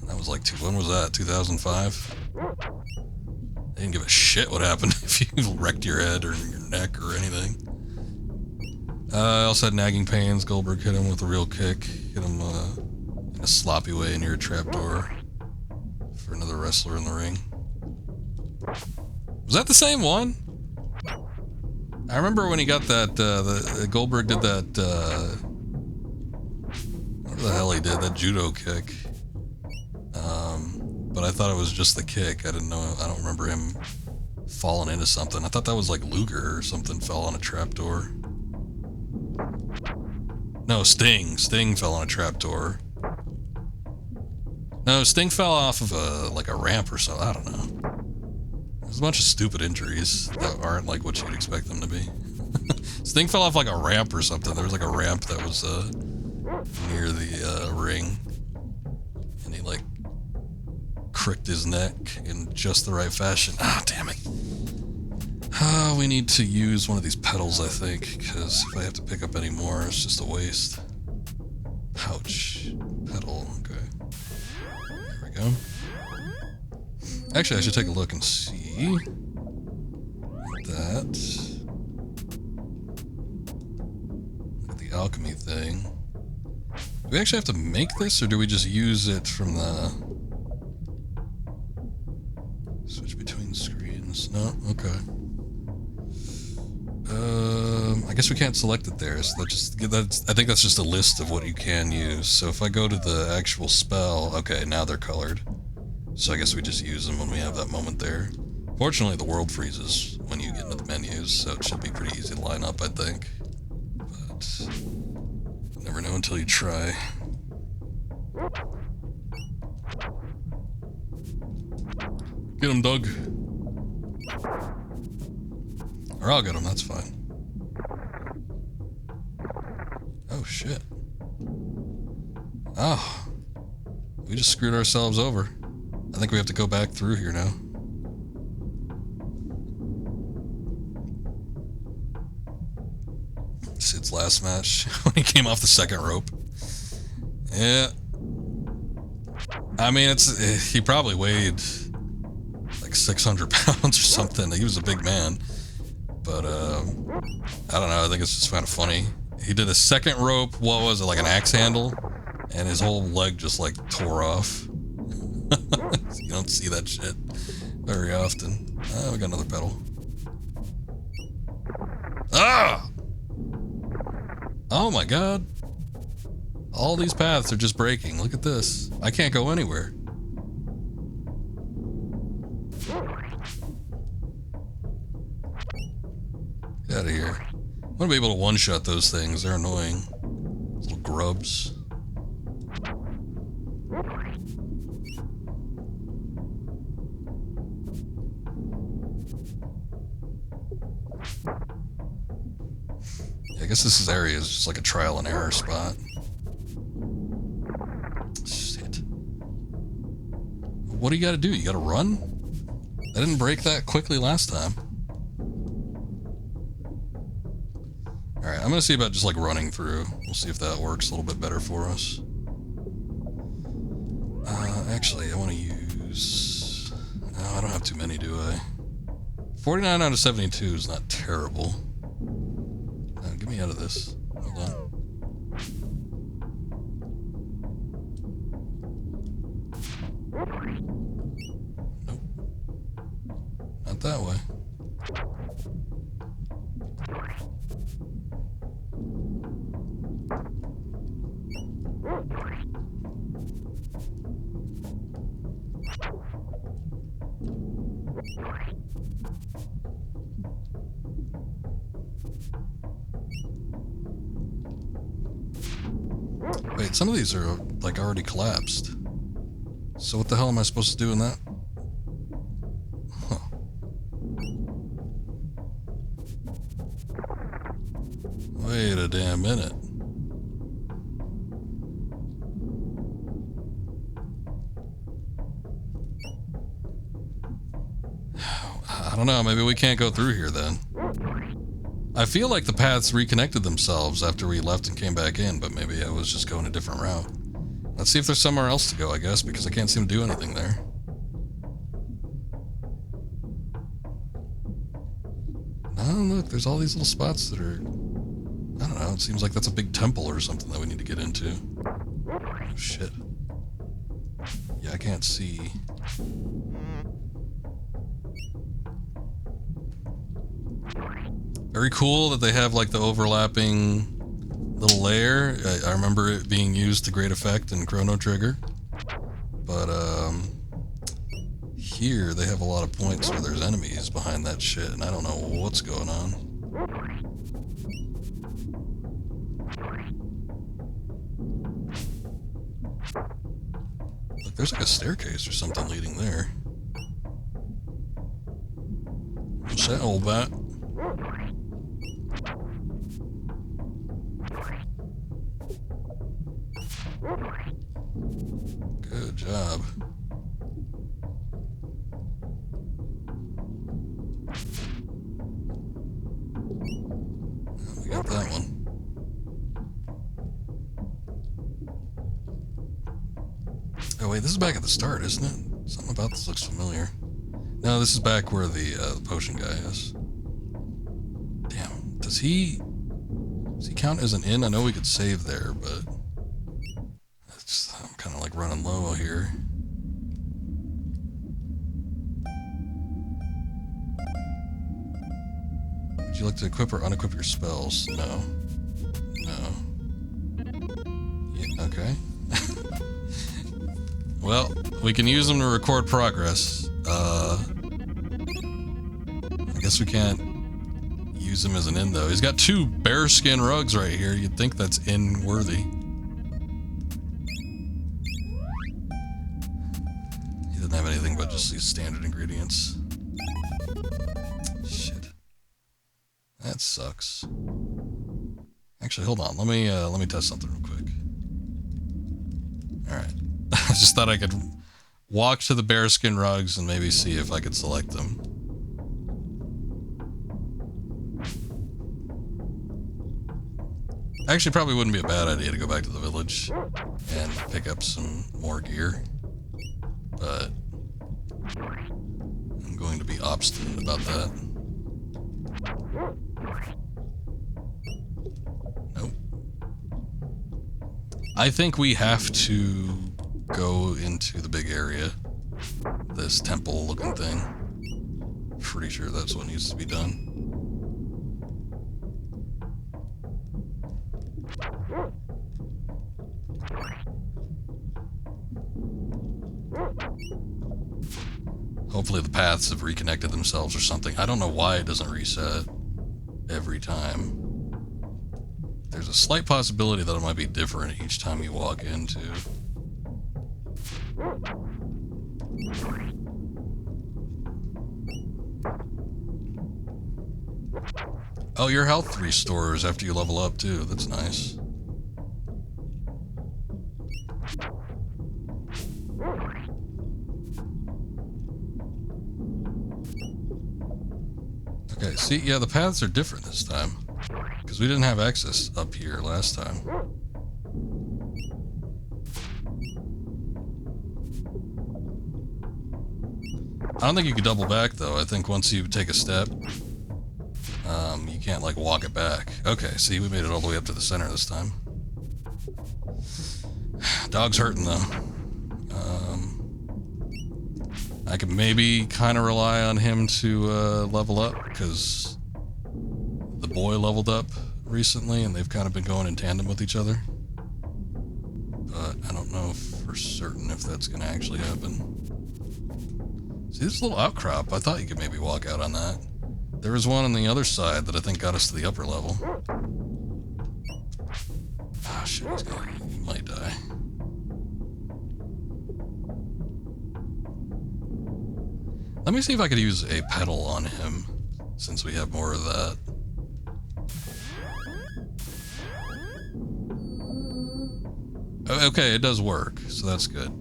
That was like, when was that? 2005? They didn't give a shit what happened if you wrecked your head or your neck or anything. I also had nagging pains. Goldberg hit him with a real kick. Hit him in a sloppy way near a trapdoor for another wrestler in the ring. Was that the same one? I remember when he got that, the Goldberg did that, what the hell he did, that judo kick. But I thought it was just the kick. I didn't know, I don't remember him falling into something. I thought that was like Luger or something fell on a trapdoor. No, Sting. Sting fell on a trapdoor. No, Sting fell off of like a ramp or so. I don't know. There's a bunch of stupid injuries that aren't like what you'd expect them to be. Sting fell off like a ramp or something. There was like a ramp that was near the ring. And he like cricked his neck in just the right fashion. Ah, damn it. We need to use one of these pedals, I think, because if I have to pick up any more, it's just a waste. Ouch. Pedal, okay. There we go. Actually, I should take a look and see what the that. Look at the alchemy thing. Do we actually have to make this, or do we just use it from the... Switch between screens? No? Okay. I guess we can't select it there, so I think that's just a list of what you can use. So if I go to the actual spell, okay, now they're colored. So I guess we just use them when we have that moment there. Fortunately, the world freezes when you get into the menus, so it should be pretty easy to line up, I think. But you never know until you try. Get him, Doug. Or I'll get him, that's fine. Oh, shit. Oh. We just screwed ourselves over. I think we have to go back through here now. Sid's last match, when he came off the second rope. Yeah. I mean, he probably weighed like 600 pounds or something. He was a big man. But, I don't know, I think it's just kind of funny. He did a second rope, what was it, like an axe handle? And his whole leg just, like, tore off. You don't see that shit very often. Ah, we got another pedal. Ah! Oh my god. All these paths are just breaking. Look at this. I can't go anywhere. Get out of here. I want to be able to one-shot those things. They're annoying. Little grubs. I guess this area is just like a trial and error spot. Shit. What do you gotta do? You gotta run? I didn't break that quickly last time. Alright, I'm gonna see about just like running through. We'll see if that works a little bit better for us. Actually, I want to use... No, I don't have too many, do I? 49 out of 72 is not terrible. Get me out of this. Hold on. Nope. Not that way. Wait, some of these are, like, already collapsed. So what the hell am I supposed to do in that? Huh. Wait a damn minute. I don't know, maybe we can't go through here then. I feel like the paths reconnected themselves after we left and came back in, but maybe I was just going a different route. Let's see if there's somewhere else to go, I guess, because I can't seem to do anything there. Oh, look, there's all these little spots that are... I don't know, it seems like that's a big temple or something that we need to get into. Oh, shit. Yeah, I can't see. Very cool that they have like the overlapping little layer. I remember it being used to great effect in Chrono Trigger. But here they have a lot of points where there's enemies behind that shit, and I don't know what's going on. Look, there's like a staircase or something leading there. What's that, old bat? Good job. Oh, we got that one. Oh wait, this is back at the start, isn't it? Something about this looks familiar. No, this is back where the potion guy is. Does he count as an inn? I know we could save there, but I'm kind of like running low here. Would you like to equip or unequip your spells? No. Yeah, okay. Well, we can use them to record progress. I guess we can't use him as an inn, though. He's got 2 bearskin rugs right here. You'd think that's inn-worthy. He doesn't have anything but just these standard ingredients. Shit. That sucks. Actually, hold on. Let me test something real quick. Alright. I just thought I could walk to the bearskin rugs and maybe see if I could select them. Actually, probably wouldn't be a bad idea to go back to the village and pick up some more gear. But I'm going to be obstinate about that. Nope. I think we have to go into the big area. This temple-looking thing. Pretty sure that's what needs to be done. Hopefully the paths have reconnected themselves or something. I don't know why it doesn't reset every time. There's a slight possibility that it might be different each time you walk into. Oh, your health restores after you level up too. That's nice. Okay, see, yeah, the paths are different this time. Because we didn't have access up here last time. I don't think you could double back, though. I think once you take a step, you can't, like, walk it back. Okay, see, we made it all the way up to the center this time. Dog's hurting, though. I could maybe kind of rely on him to level up, because the boy leveled up recently, and they've kind of been going in tandem with each other. But I don't know for certain if that's going to actually happen. See, this little outcrop, I thought you could maybe walk out on that. There was one on the other side that I think got us to the upper level. Ah, shit, he might die. Let me see if I could use a pedal on him, since we have more of that. Okay, it does work, so that's good.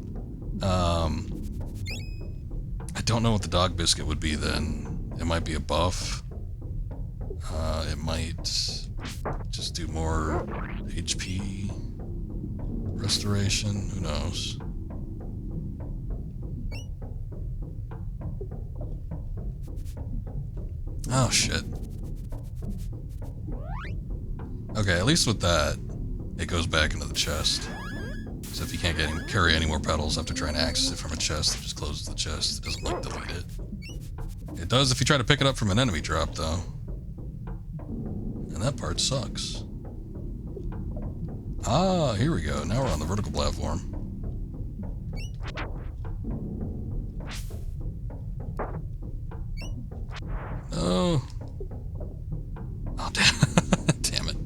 I don't know what the dog biscuit would be then. It might be a buff. It might just do more HP restoration. Who knows? Oh, shit. Okay, at least with that, it goes back into the chest. So if you can't carry any more pedals after trying to access it from a chest, it just closes the chest. It doesn't, like, delete it. It does if you try to pick it up from an enemy drop, though. And that part sucks. Ah, here we go. Now we're on the vertical platform. No. Oh, damn it.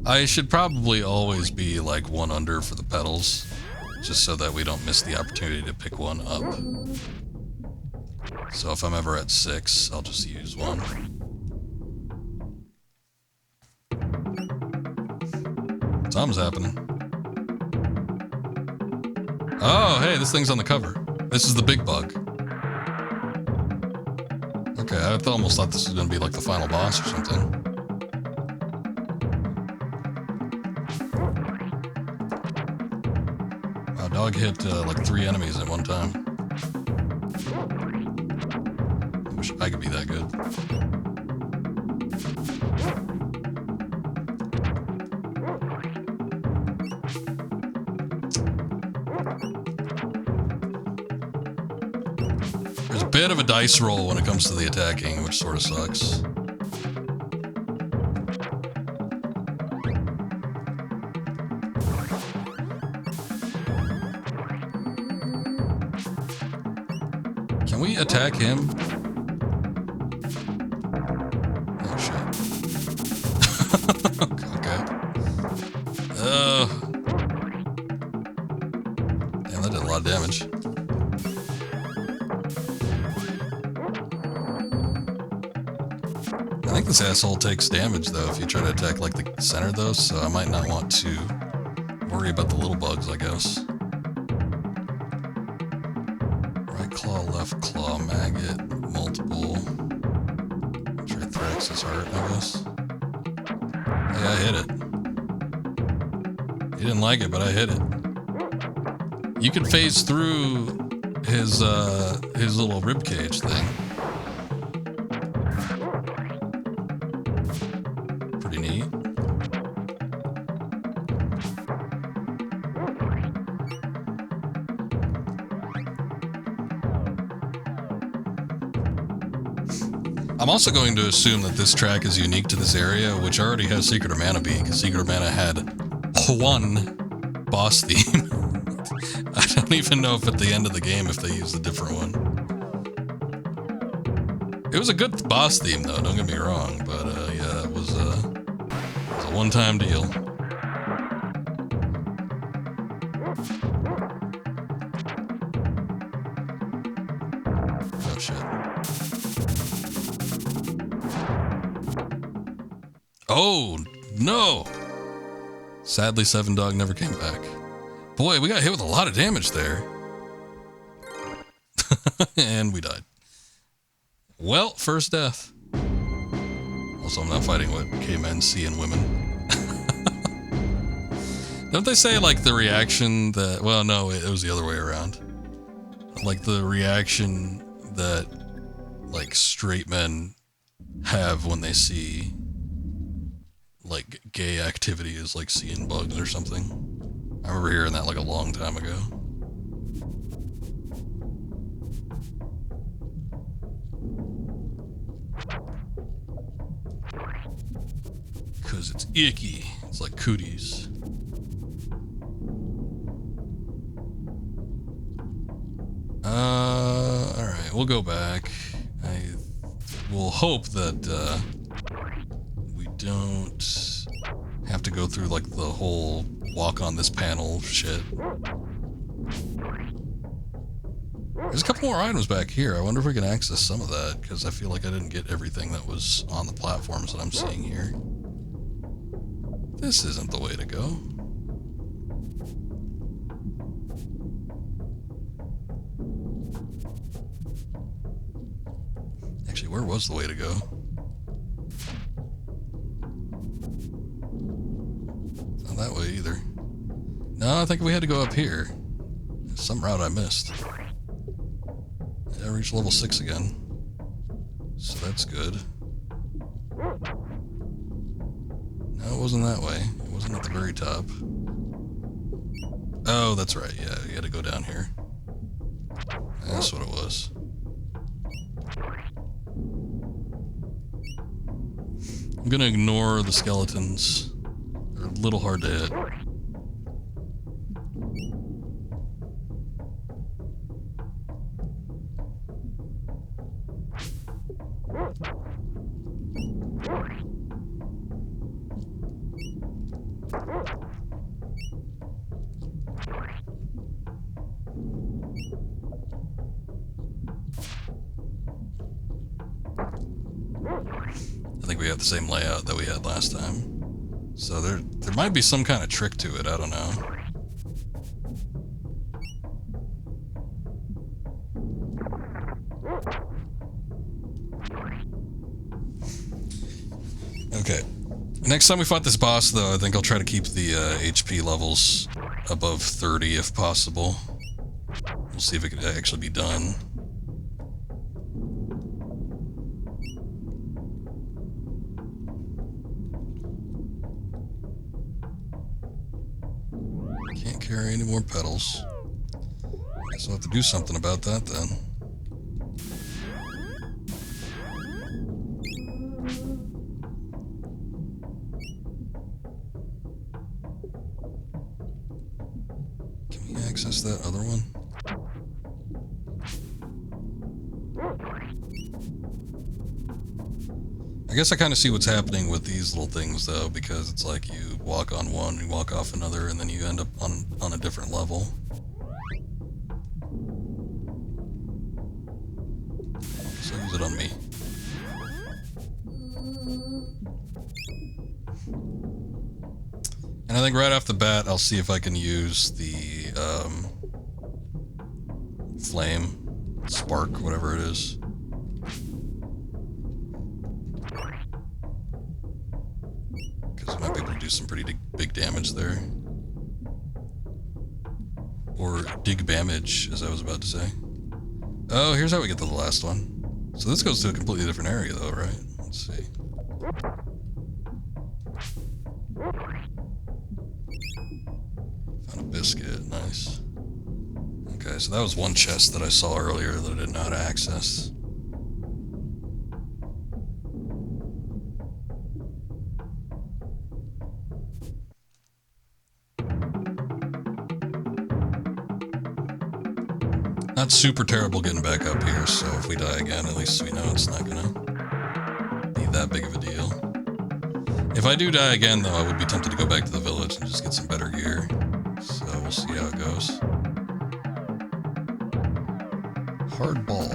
I should probably always be like one under for the pedals, just so that we don't miss the opportunity to pick one up. So if I'm ever at 6, I'll just use one. Something's happening. Oh, hey, this thing's on the cover. This is the big bug. Okay, I almost thought this was going to be like the final boss or something. Wow, dog hit like 3 enemies at one time. I wish I could be that good. bit of a dice roll when it comes to the attacking, which sort of sucks. Can we attack him? Oh, shit. Okay. Damn, that did a lot of damage. I think this asshole takes damage, though, if you try to attack, like, the center, though, so I might not want to worry about the little bugs, I guess. Right claw, left claw, maggot, multiple. Trithrax's heart, I guess. Hey, I hit it. He didn't like it, but I hit it. You can phase through his little ribcage thing. Pretty neat. I'm also going to assume that this track is unique to this area, which already has Secret of Mana Beat, because Secret of Mana had one boss theme. I don't even know if at the end of the game if they used a different one. It was a good boss theme, though, don't get me wrong, but yeah, it was a one-time deal. Oh, shit. Oh, no! Sadly, Seven Dog never came back. Boy, we got hit with a lot of damage there. And we died. Well, first death. Also, I'm not fighting what K-men see in women. Don't they say, like, the reaction that... Well, no, it was the other way around. Like, the reaction that, like, straight men have when they see, like, gay activity is like seeing bugs or something. I remember hearing that like a long time ago. Cause it's icky. It's like cooties. Alright, we'll go back. I will hope that we don't have to go through like the whole walk on this panel shit. There's a couple more items back here. I wonder if we can access some of that, because I feel like I didn't get everything that was on the platforms that I'm seeing here. This isn't the way to go. Actually, where was the way to go? Not that way either. No, I think we had to go up here. There's some route I missed. I reached level 6 again. So that's good. No, it wasn't that way. It wasn't at the very top. Oh, that's right. Yeah, you had to go down here. That's what it was. I'm gonna ignore the skeletons. They're a little hard to hit. I think we have the same layout that we had last time. So there might be some kind of trick to it, I don't know. Okay. Next time we fight this boss, though, I think I'll try to keep the HP levels above 30 if possible. We'll see if it can actually be done. Can't carry any more pedals. Guess I'll have to do something about that then. access that other one? I guess I kind of see what's happening with these little things though, because it's like you walk on one, you walk off another, and then you end up on a different level. So use it on me. And I think right off the bat, I'll see if I can use the flame, spark, whatever it is. Because I might be able to do some pretty big damage there. Or dig damage, as I was about to say. Oh, here's how we get to the last one. So this goes to a completely different area though, right? Let's see. Found a biscuit, nice. Okay, so that was one chest that I saw earlier that I didn't know how to access. Not super terrible getting back up here, so if we die again, at least we know it's not gonna be that big of a deal. If I do die again, though, I would be tempted to go back to the village and just get some better gear. So we'll see how it goes. Hard ball.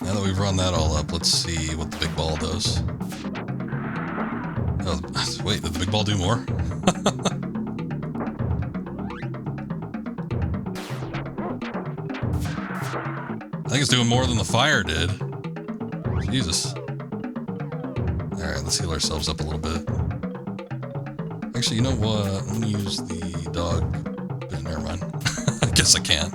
Now that we've run that all up, let's see what the big ball does. Oh, wait, did the big ball do more? I think it's doing more than the fire did. Jesus. Alright, let's heal ourselves up a little bit. Actually, you know what? I'm gonna use the dog. Never mind. I guess I can't.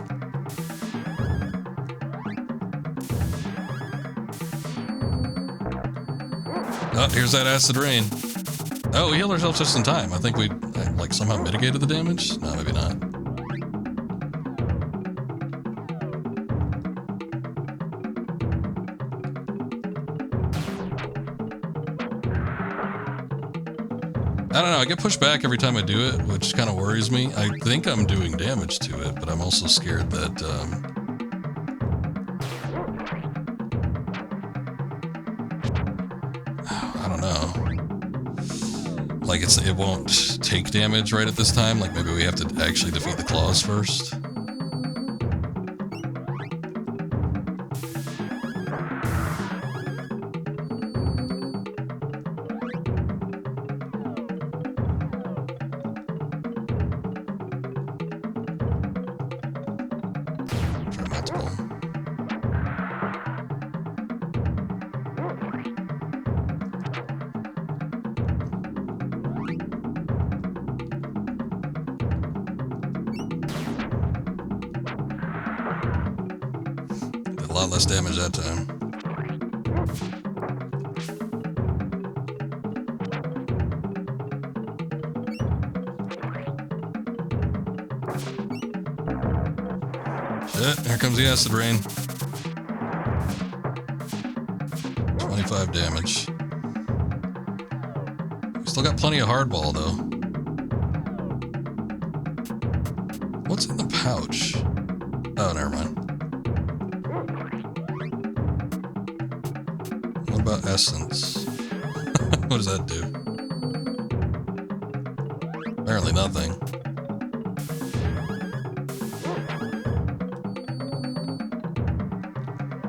Oh, here's that acid rain. Oh, we healed ourselves just in time. I think we, like, somehow mitigated the damage? No, maybe not. I don't know, I get pushed back every time I do it, which kind of worries me. I think I'm doing damage to it, but I'm also scared that, I don't know. Like, it won't take damage right at this time. Like, maybe we have to actually defeat the claws first. Try multiple. A lot less damage that time. Shit, here comes the acid rain. 25 damage. We still got plenty of hardball though. What's in the pouch? Oh, never mind. What about essence? What does that do? Apparently nothing.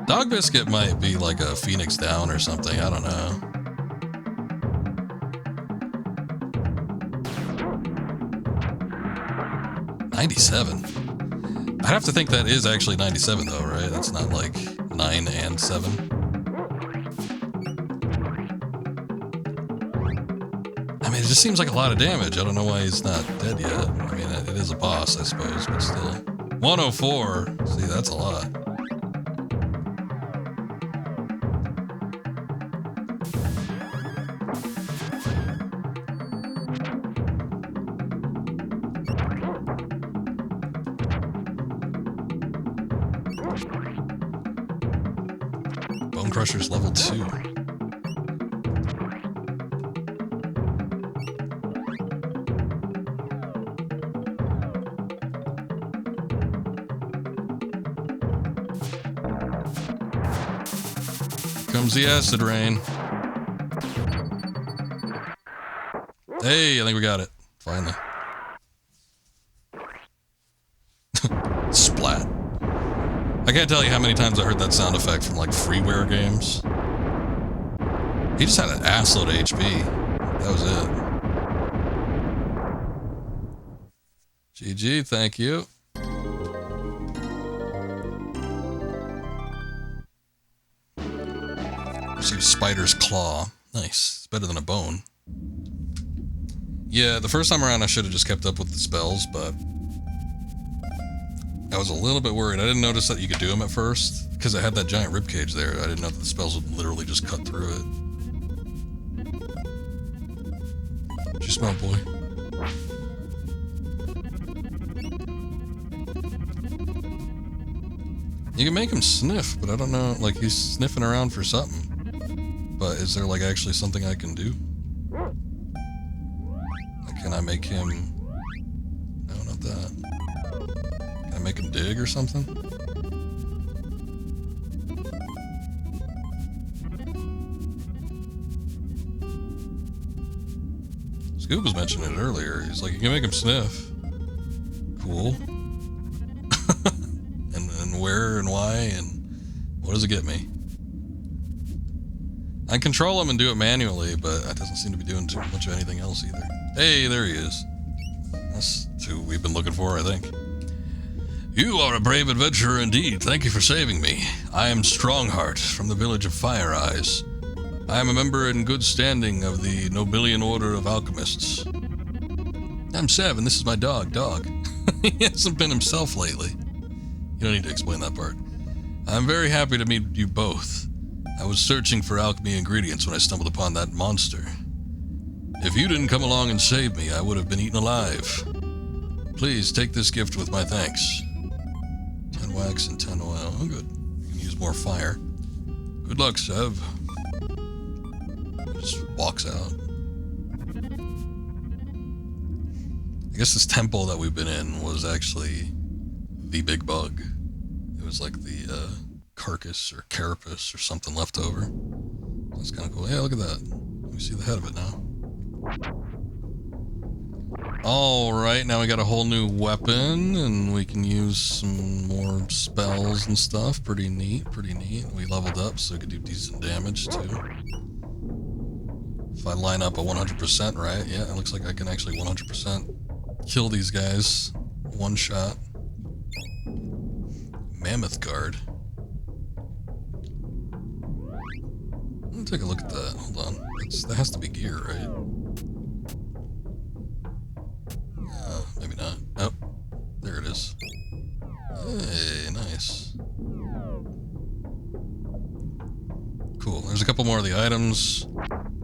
Dog biscuit might be like a Phoenix down or something, I don't know. $97. I'd have to think that is actually 97 though, right? That's not like 9 and 7. I mean, it just seems like a lot of damage. I don't know why he's not dead yet. I mean, it is a boss, I suppose, but still. 104. See, that's a lot. Bone Crusher's level 2. Comes the acid rain. Hey, I think we got it. Finally. Splat. I can't tell you how many times I heard that sound effect from like freeware games. He just had an assload of HP. That was it. GG, thank you. Received Spider's Claw. Nice. It's better than a bone. Yeah, the first time around I should have just kept up with the spells, but I was a little bit worried. I didn't notice that you could do them at first, because I had that giant ribcage there. I didn't know that the spells would literally just cut through it. What you smell, boy? You can make him sniff, but I don't know, like he's sniffing around for something. But is there like actually something I can do? Like, can I make him... No, not that. Can I make him dig or something? Scoop was mentioning it earlier. He's like, you can make him sniff. Cool. and where and why and what does it get me? I can control him and do it manually, but that doesn't seem to be doing too much of anything else either. Hey, there he is. That's who we've been looking for, I think. You are a brave adventurer indeed. Thank you for saving me. I am Strongheart from the village of Fire Eyes. I am a member in good standing of the Nobilian Order of Alchemists. I'm Sev, and this is my dog, Dog. He hasn't been himself lately. You don't need to explain that part. I'm very happy to meet you both. I was searching for alchemy ingredients when I stumbled upon that monster. If you didn't come along and save me, I would have been eaten alive. Please take this gift with my thanks. 10 wax and 10 oil. Oh, good. You can use more fire. Good luck, Sev. Just walks out. I guess this temple that we've been in was actually the big bug. It was like the carcass or carapace or something left over. That's kind of cool. Yeah, look at that. We see the head of it now. Alright, now we got a whole new weapon, and we can use some more spells and stuff. Pretty neat, pretty neat. We leveled up, so we could do decent damage, too. If I line up a 100%, right? Yeah, it looks like I can actually 100% kill these guys. One shot. Mammoth Guard. Let me take a look at that. Hold on. That has to be gear, right? Maybe not. Oh, there it is. Hey, nice. Cool. There's a couple more of the items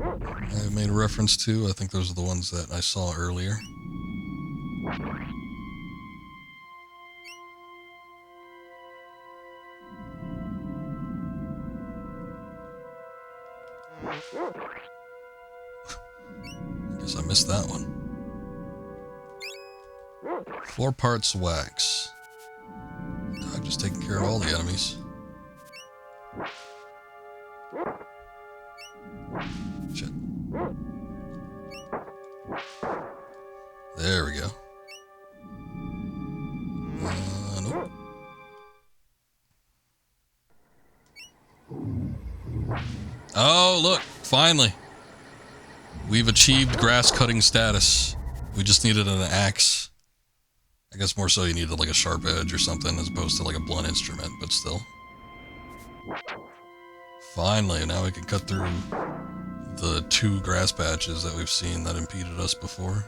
I made a reference to. I think those are the ones that I saw earlier. I guess I missed that one. 4 parts wax. Dog just taking care of all the enemies. Shit. There we go. Nope. Oh, look, finally. We've achieved grass cutting status. We just needed an axe. I guess more so you needed like a sharp edge or something as opposed to like a blunt instrument, but still. Finally, now we can cut through the 2 grass patches that we've seen that impeded us before.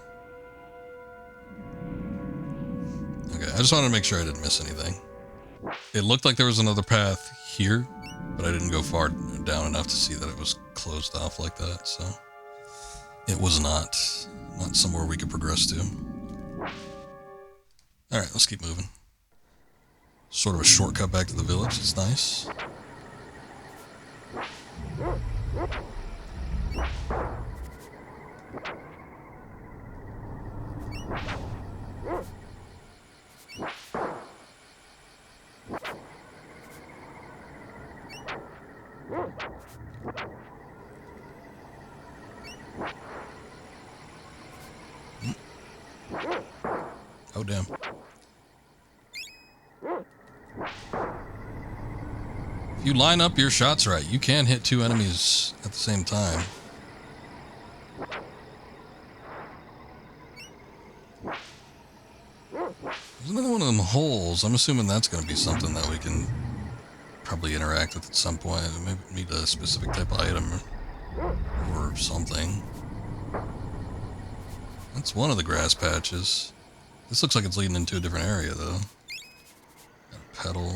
Okay, I just wanted to make sure I didn't miss anything. It looked like there was another path here, but I didn't go far down enough to see that it was closed off like that, so... It was not somewhere we could progress to. Alright, let's keep moving. Sort of a shortcut back to the village, it's nice. Oh, damn. If you line up your shots right, you can hit two enemies at the same time. There's another one of them holes. I'm assuming that's going to be something that we can probably interact with at some point. Maybe need a specific type of item or something. That's one of the grass patches. This looks like it's leading into a different area, though. Got a pedal.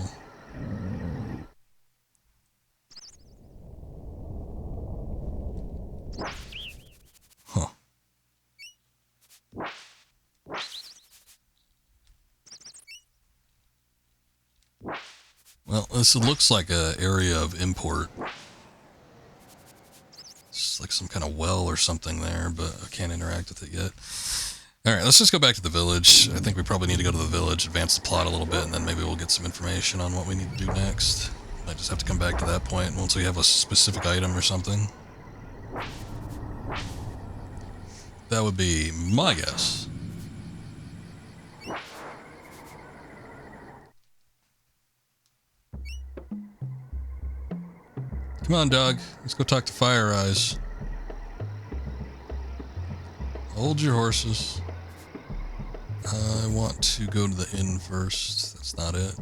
Huh. Well, this looks like an area of import. It's like some kind of well or something there, but I can't interact with it yet. Alright, let's just go back to the village. I think we probably need to go to the village, advance the plot a little bit, and then maybe we'll get some information on what we need to do next. Might just have to come back to that point once we have a specific item or something. That would be my guess. Come on, dog. Let's go talk to Fire Eyes. Hold your horses. I want to go to the inn first. That's not it.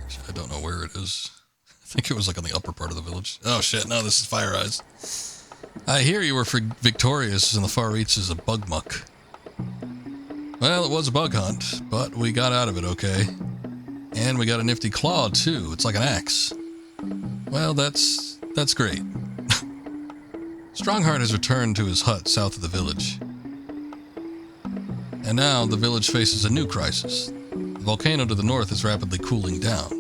Actually, I don't know where it is. I think it was like on the upper part of the village. Oh shit, no, this is Fire Eyes. I hear you were victorious in the far reaches of Bugmuck. Well, it was a bug hunt, but we got out of it okay. And we got a nifty claw, too. It's like an axe. Well, that's great. Strongheart has returned to his hut south of the village. And now the village faces a new crisis. The volcano to the north is rapidly cooling down.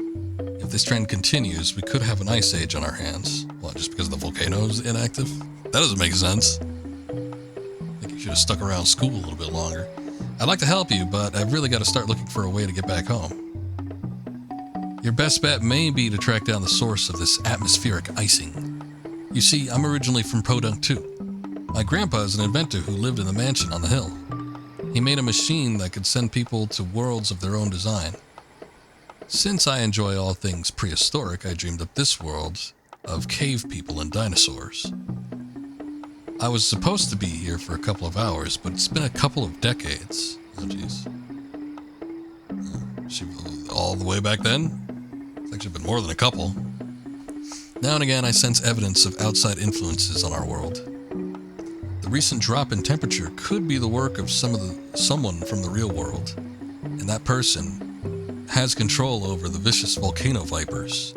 If this trend continues, we could have an ice age on our hands. What, just because the volcano is inactive? That doesn't make sense. I think you should have stuck around school a little bit longer. I'd like to help you, but I've really got to start looking for a way to get back home. Your best bet may be to track down the source of this atmospheric icing. You see, I'm originally from Podunk 2. My grandpa is an inventor who lived in the mansion on the hill. He made a machine that could send people to worlds of their own design. Since I enjoy all things prehistoric, I dreamed up this world of cave people and dinosaurs. I was supposed to be here for a couple of hours, but it's been a couple of decades. Oh, jeez. She all the way back then? It's actually been more than a couple. Now and again, I sense evidence of outside influences on our world. The recent drop in temperature could be the work of someone from the real world, and that person has control over the vicious volcano vipers.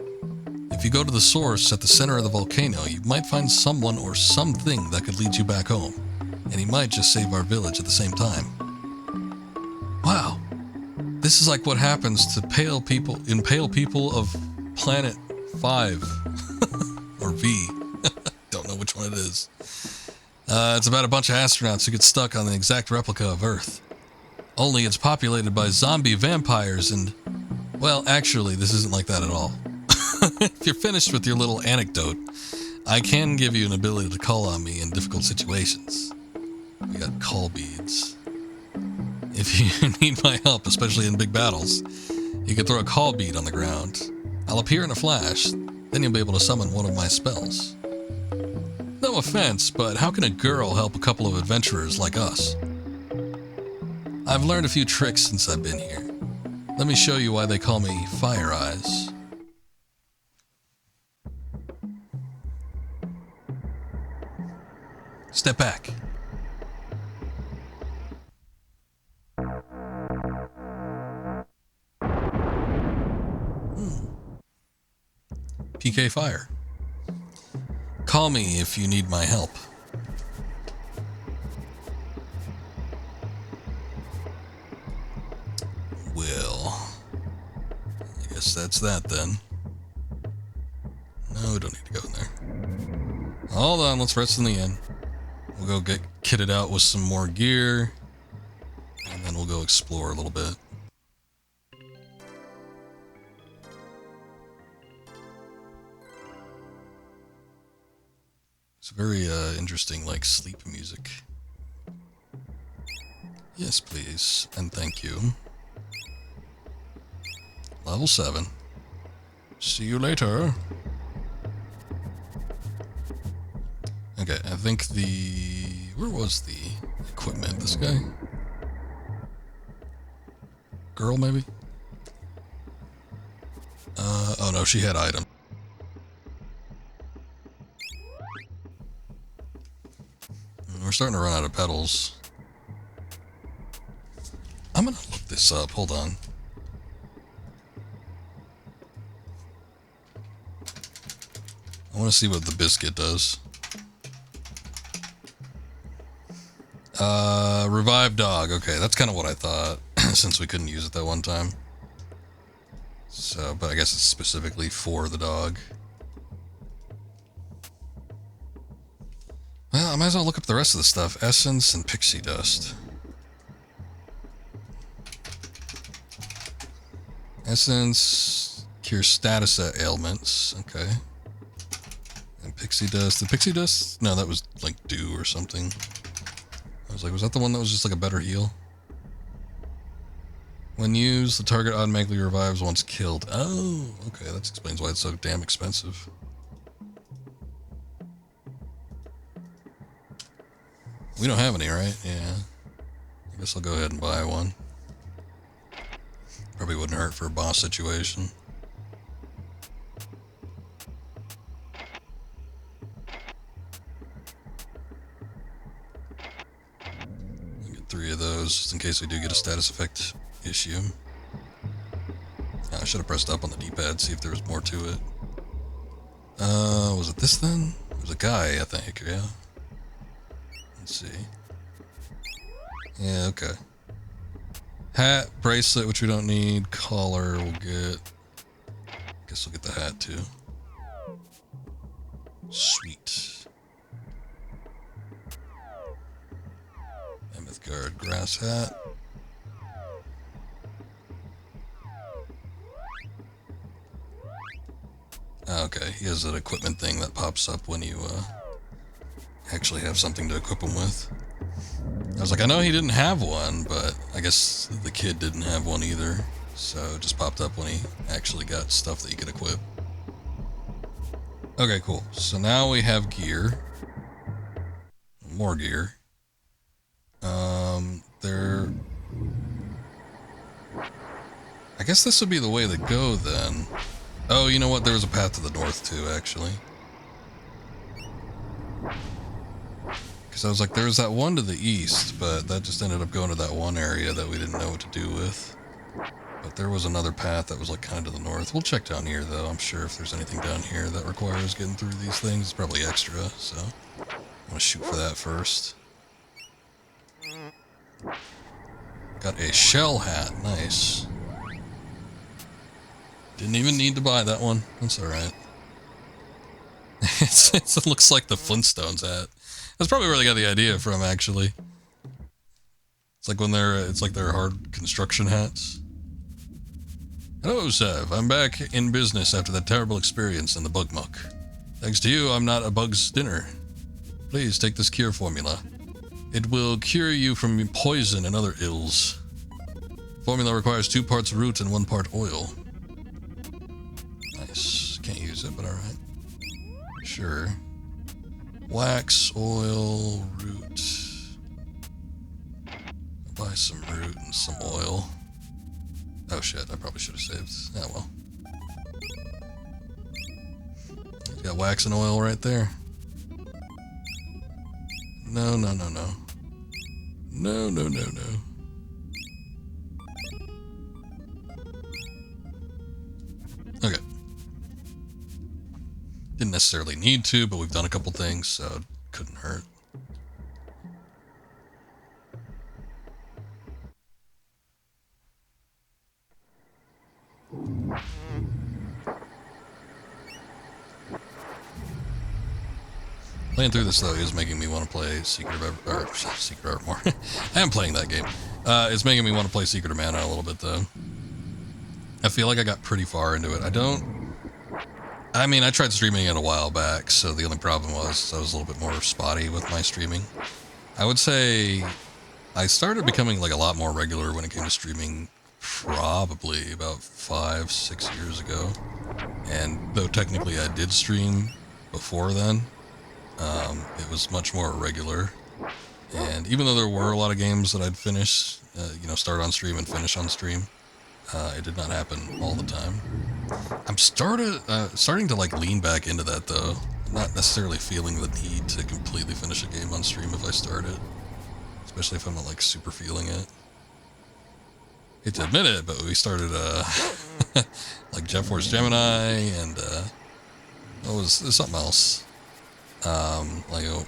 If you go to the source at the center of the volcano, you might find someone or something that could lead you back home, and he might just save our village at the same time. Wow, this is like what happens to pale people of Planet 5, or V. Don't know which one it is. It's about a bunch of astronauts who get stuck on the exact replica of Earth. Only it's populated by zombie vampires and, well, actually, this isn't like that at all. If you're finished with your little anecdote, I can give you an ability to call on me in difficult situations. We got call beads. If you need my help, especially in big battles, you can throw a call bead on the ground. I'll appear in a flash, then you'll be able to summon one of my spells. No offense, but how can a girl help a couple of adventurers like us? I've learned a few tricks since I've been here. Let me show you why they call me Fire Eyes. Step back. PK Fire. Call me if you need my help. Well, I guess that's that then. No, we don't need to go in there. Hold on, let's rest in the inn. We'll go get kitted out with some more gear, and then we'll go explore a little bit. It's very interesting, like, sleep music. Yes, please, and thank you. Level 7. See you later. Okay, I think where was the equipment? This guy? Girl, maybe? Oh no, she had items. We're starting to run out of pedals. I'm gonna look this up, hold on. I want to see what the biscuit does. Revive dog. Okay, that's kind of what I thought, since we couldn't use it that one time. So, but I guess it's specifically for the dog. Well, I might as well look up the rest of the stuff. Essence and pixie dust. Essence cures status ailments. Okay. And pixie dust. The pixie dust? No, that was like dew or something. I was like, was that the one that was just like a better heal? When used, the target automatically revives once killed. Oh, okay, that explains why it's so damn expensive. We don't have any, right? Yeah. I guess I'll go ahead and buy one. Probably wouldn't hurt for a boss situation. I'll get 3 of those, just in case we do get a status effect issue. I should have pressed up on the D-pad, see if there was more to it. Was it this then? It was a guy, I think, yeah. Let's see. Yeah, okay. Hat, bracelet, which we don't need. Collar, we'll get. Guess we'll get the hat too. Sweet. Mammoth guard, grass hat. Okay, he has an equipment thing that pops up when you actually have something to equip him with. I was like, I know he didn't have one, but I guess the kid didn't have one either. So it just popped up when he actually got stuff that you could equip. Okay, cool. So now we have gear. More gear. I guess this would be the way to go then. Oh, you know what? There was a path to the north too, actually. Because I was like, there was that one to the east, but that just ended up going to that one area that we didn't know what to do with. But there was another path that was like kind of to the north. We'll check down here though. I'm sure if there's anything down here that requires getting through these things, it's probably extra, so I want to shoot for that first. Got a shell hat, nice. Didn't even need to buy that one. That's alright. It looks like the Flintstones hat. That's probably where they got the idea from, actually. It's like when it's like their hard construction hats. Hello, Sev. I'm back in business after that terrible experience in the bug muck. Thanks to you, I'm not a bug's dinner. Please take this cure formula. It will cure you from poison and other ills. Formula requires 2 parts root and 1 part oil. Nice. Can't use it, but alright. Sure. Wax, oil, root. I'll buy some root and some oil. Oh shit, I probably should have saved. Yeah, well. Got wax and oil right there. No, no, no, no. No, no, no, no. Okay. Didn't necessarily need to, but we've done a couple things, so it couldn't hurt. Playing through this, though, is making me want to play Secret of Evermore. I am playing that game. It's making me want to play Secret of Mana a little bit, though. I feel like I got pretty far into it. I mean, I tried streaming it a while back, so the only problem was I was a little bit more spotty with my streaming. I would say I started becoming like a lot more regular when it came to streaming probably about 5-6 years ago. And though technically I did stream before then, it was much more regular. And even though there were a lot of games that I'd finish, start on stream and finish on stream, it did not happen all the time. I'm starting to like lean back into that though. Not necessarily feeling the need to completely finish a game on stream if I start it, especially if I'm not like super feeling it. Hate to admit it, but we started like Jet Force Gemini and what was something else like a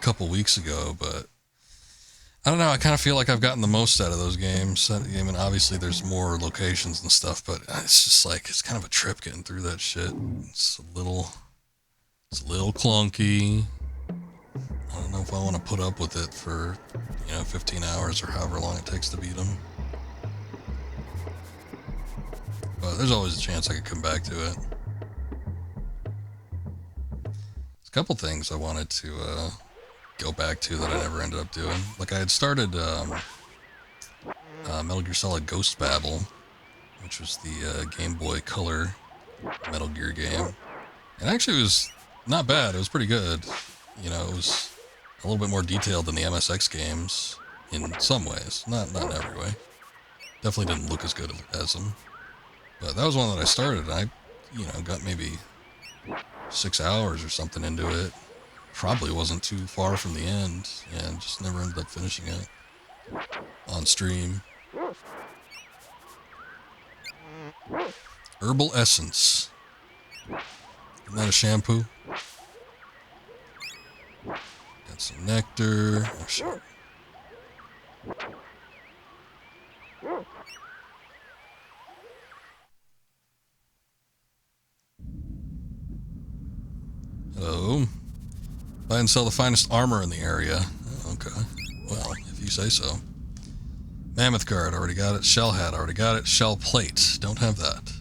couple weeks ago, but I don't know, I kind of feel like I've gotten the most out of those games. I mean, obviously there's more locations and stuff, but it's just like, it's kind of a trip getting through that shit. It's a little clunky. I don't know if I want to put up with it for, 15 hours or however long it takes to beat them. But there's always a chance I could come back to it. There's a couple things I wanted to go back to that I never ended up doing. Like I had started Metal Gear Solid Ghost Babel, which was the Game Boy Color Metal Gear game. And actually it was not bad, it was pretty good. It was a little bit more detailed than the MSX games in some ways, not in every way. Definitely didn't look as good as them. But that was one that I started, and I, got maybe 6 hours or something into it. Probably wasn't too far from the end, and just never ended up finishing it on stream. Herbal Essence. Isn't that a shampoo? Got some nectar. Oh, shit. Hello. Buy and sell the finest armor in the area. Oh, okay. Well, if you say so. Mammoth guard, already got it. Shell hat, already got it. Shell plate, don't have that.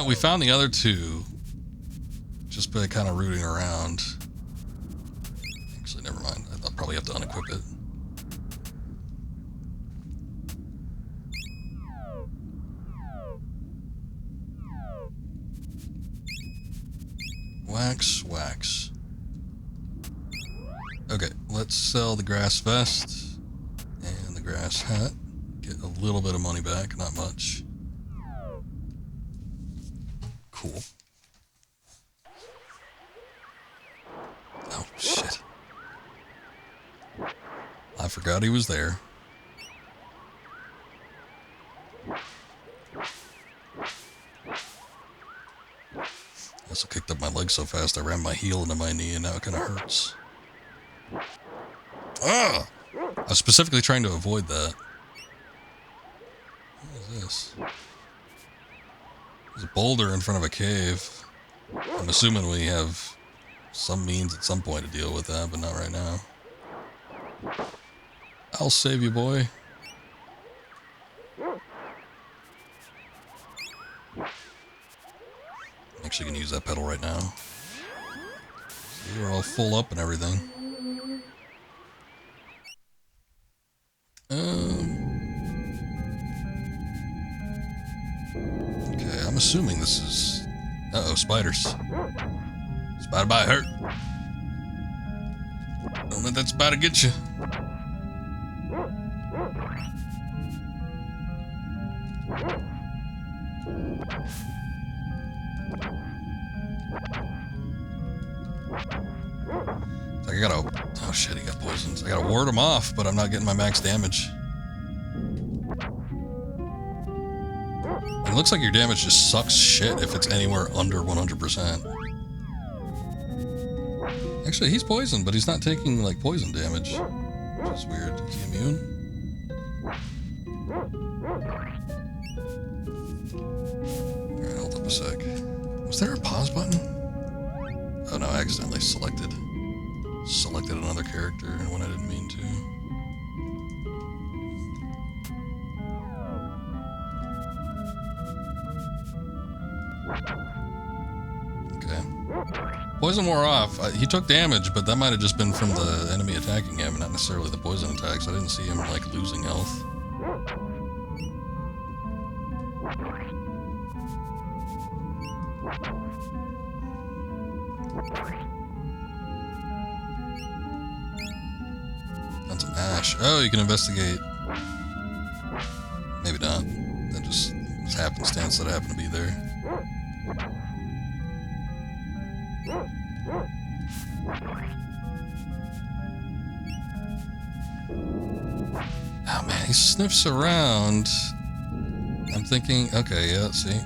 We found the other two just by kind of rooting around. Actually, never mind. I'll probably have to unequip it. Wax. Okay, let's sell the grass vest and the grass hat. Get a little bit of money back, not much. Cool. Oh, shit. I forgot he was there. I also kicked up my leg so fast I rammed my heel into my knee and now it kind of hurts. Ah! I was specifically trying to avoid that. What is this? There's a boulder in front of a cave. I'm assuming we have some means at some point to deal with that, but not right now. I'll save you, boy. I'm actually going to use that pedal right now. See, we're all full up and everything. Okay, I'm assuming this is... Uh-oh, spiders. Spider bite hurt. Don't let that spider get you. So I I gotta... Oh shit, he got poisoned. I gotta ward him off, but I'm not getting my max damage. And it looks like your damage just sucks shit if it's anywhere under 100%. Actually, he's poisoned, but he's not taking, like, poison damage. Which is weird. Is he immune? Alright, hold up a sec. Was there a pause button? Oh no, I accidentally selected another character when I didn't mean to. Okay. Poison wore off. He took damage, but that might have just been from the enemy attacking him, not necessarily the poison attacks. I didn't see him, like, losing health. Found some ash. Oh, you can investigate. Maybe not. That just was happenstance that happened to be there. Oh man, he sniffs around. I'm thinking, okay, yeah, see.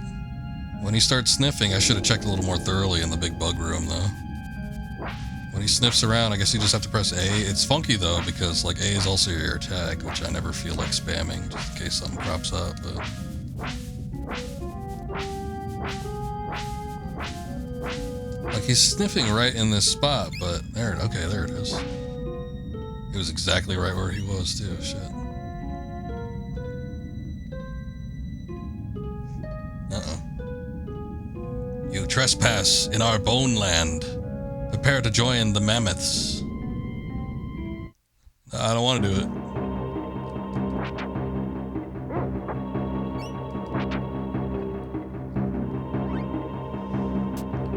When he starts sniffing, I should have checked a little more thoroughly in the big bug room, though. When he sniffs around, I guess you just have to press A. It's funky, though, because, like, A is also your attack, which I never feel like spamming, just in case something crops up, but... Like, he's sniffing right in this spot, but there it is. It was exactly right where he was, too, shit. Uh-oh. You trespass in our bone land. Prepare to join the mammoths. I don't want to do it.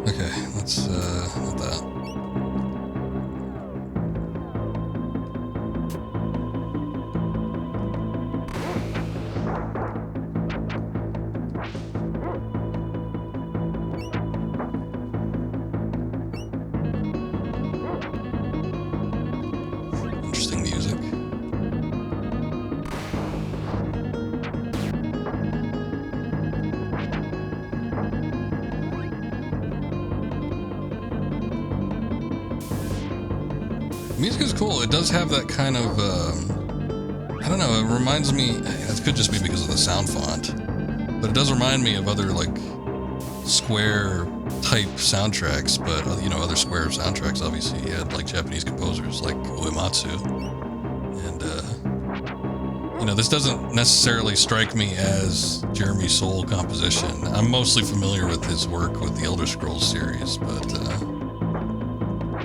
Okay, let's, hit that. Interesting music. Music is cool. It does have that kind of, I don't know, it reminds me, it could just be because of the sound font, but it does remind me of other, like, Square-type soundtracks, but, you know, other Square soundtracks, obviously, you had, like, Japanese composers, like Uematsu, and, you know, this doesn't necessarily strike me as Jeremy Soule composition. I'm mostly familiar with his work with the Elder Scrolls series, but,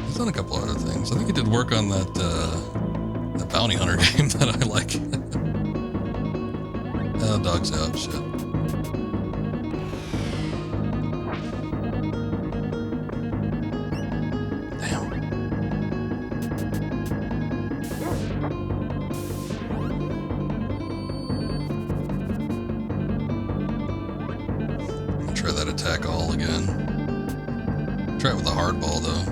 he's done a couple other things. I think he did work on that, that bounty hunter game that I like. Dog's out, shit. Damn. I'll try that attack all again. Try it with a hard ball, though.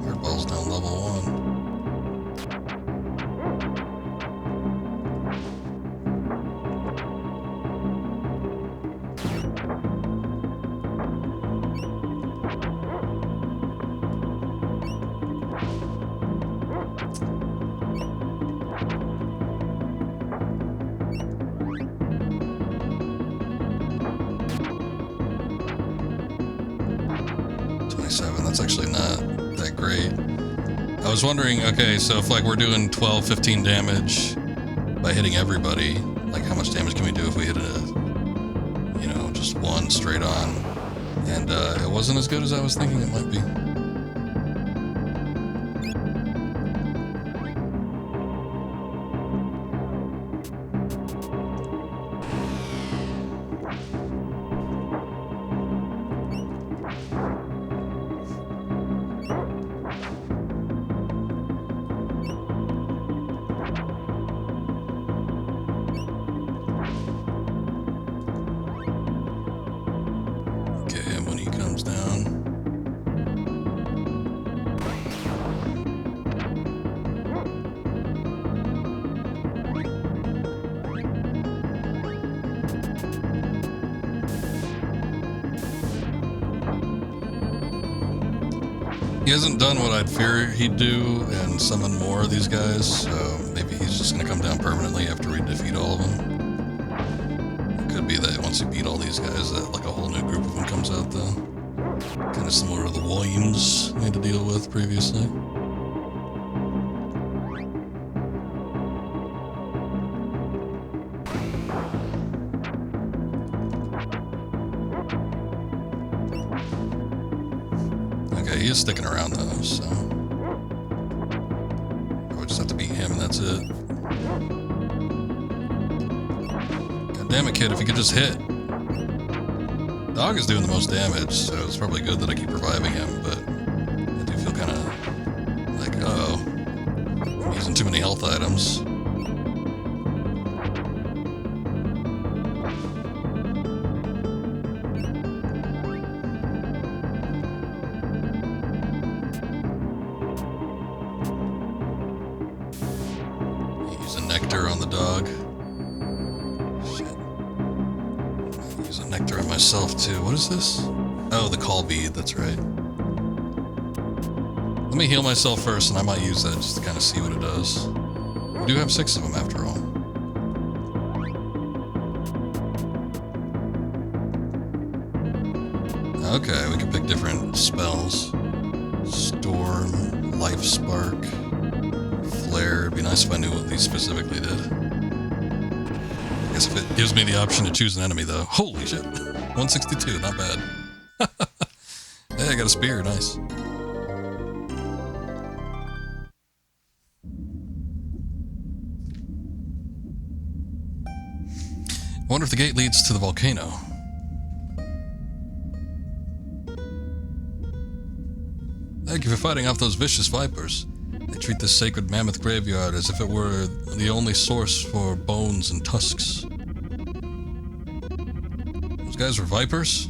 Hardball's down level 1. That's actually not that great. I was wondering, okay, so if like we're doing 12, 15 damage by hitting everybody, like how much damage can we do if we hit a, you know, just one straight on? And it wasn't as good as I was thinking it might be. Comes down. hasn't done what I'd fear he'd do and summon more of these guys, so maybe he's just gonna come down permanently after we defeat all of them. It could be that once you beat all these guys, that like a whole new group of them comes out though. Kind of similar to the Williams we had to deal with previously. Okay, he is sticking around though, so I just have to beat him and that's it. God damn it, kid, if you could just hit. Dog is doing the most damage, so it's probably good that I keep reviving him, but I do feel kind of like, uh-oh, I'm using too many health items. Use a nectar on the dog. Nectar on myself too. What is this? Oh, the call bead, that's right. Let me heal myself first and I might use that just to kind of see what it does. We do have 6 of them after all. Okay, we can pick different spells. Storm, Life Spark, Flare. It'd be nice if I knew what these specifically did. I guess if it gives me the option to choose an enemy, though. Holy shit. 162, not bad. Hey, I got a spear, nice. I wonder if the gate leads to the volcano. Thank you for fighting off those vicious vipers. They treat this sacred mammoth graveyard as if it were the only source for bones and tusks. Those guys were vipers?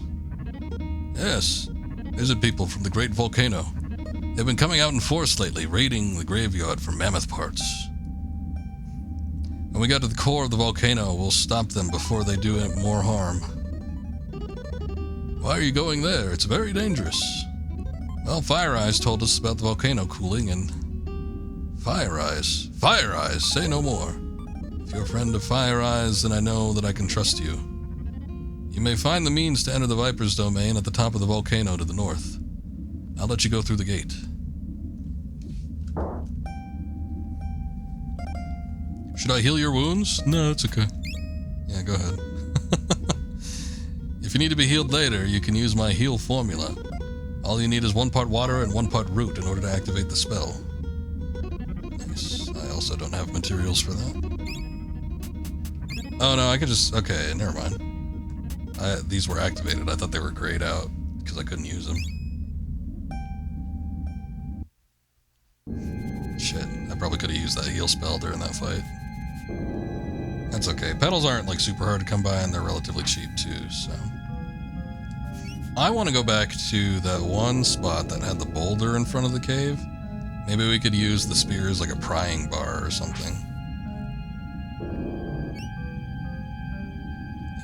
Yes, lizard people from the great volcano. They've been coming out in force lately, raiding the graveyard for mammoth parts. When we get to the core of the volcano, we'll stop them before they do more harm. Why are you going there? It's very dangerous. Well, Fire Eyes told us about the volcano cooling and... Fire Eyes? Fire Eyes? Say no more. If you're a friend of Fire Eyes, then I know that I can trust you. You may find the means to enter the Viper's domain at the top of the volcano to the north. I'll let you go through the gate. Should I heal your wounds? No, it's okay. Yeah, go ahead. If you need to be healed later, you can use my heal formula. All you need is 1 part water and 1 part root in order to activate the spell. Nice. I also don't have materials for that. Oh no, I could just... Okay, never mind. These were activated. I thought they were grayed out because I couldn't use them. Shit, I probably could have used that heal spell during that fight. That's okay. Petals aren't like super hard to come by and they're relatively cheap too, so... I want to go back to that one spot that had the boulder in front of the cave. Maybe we could use the spear as like a prying bar or something.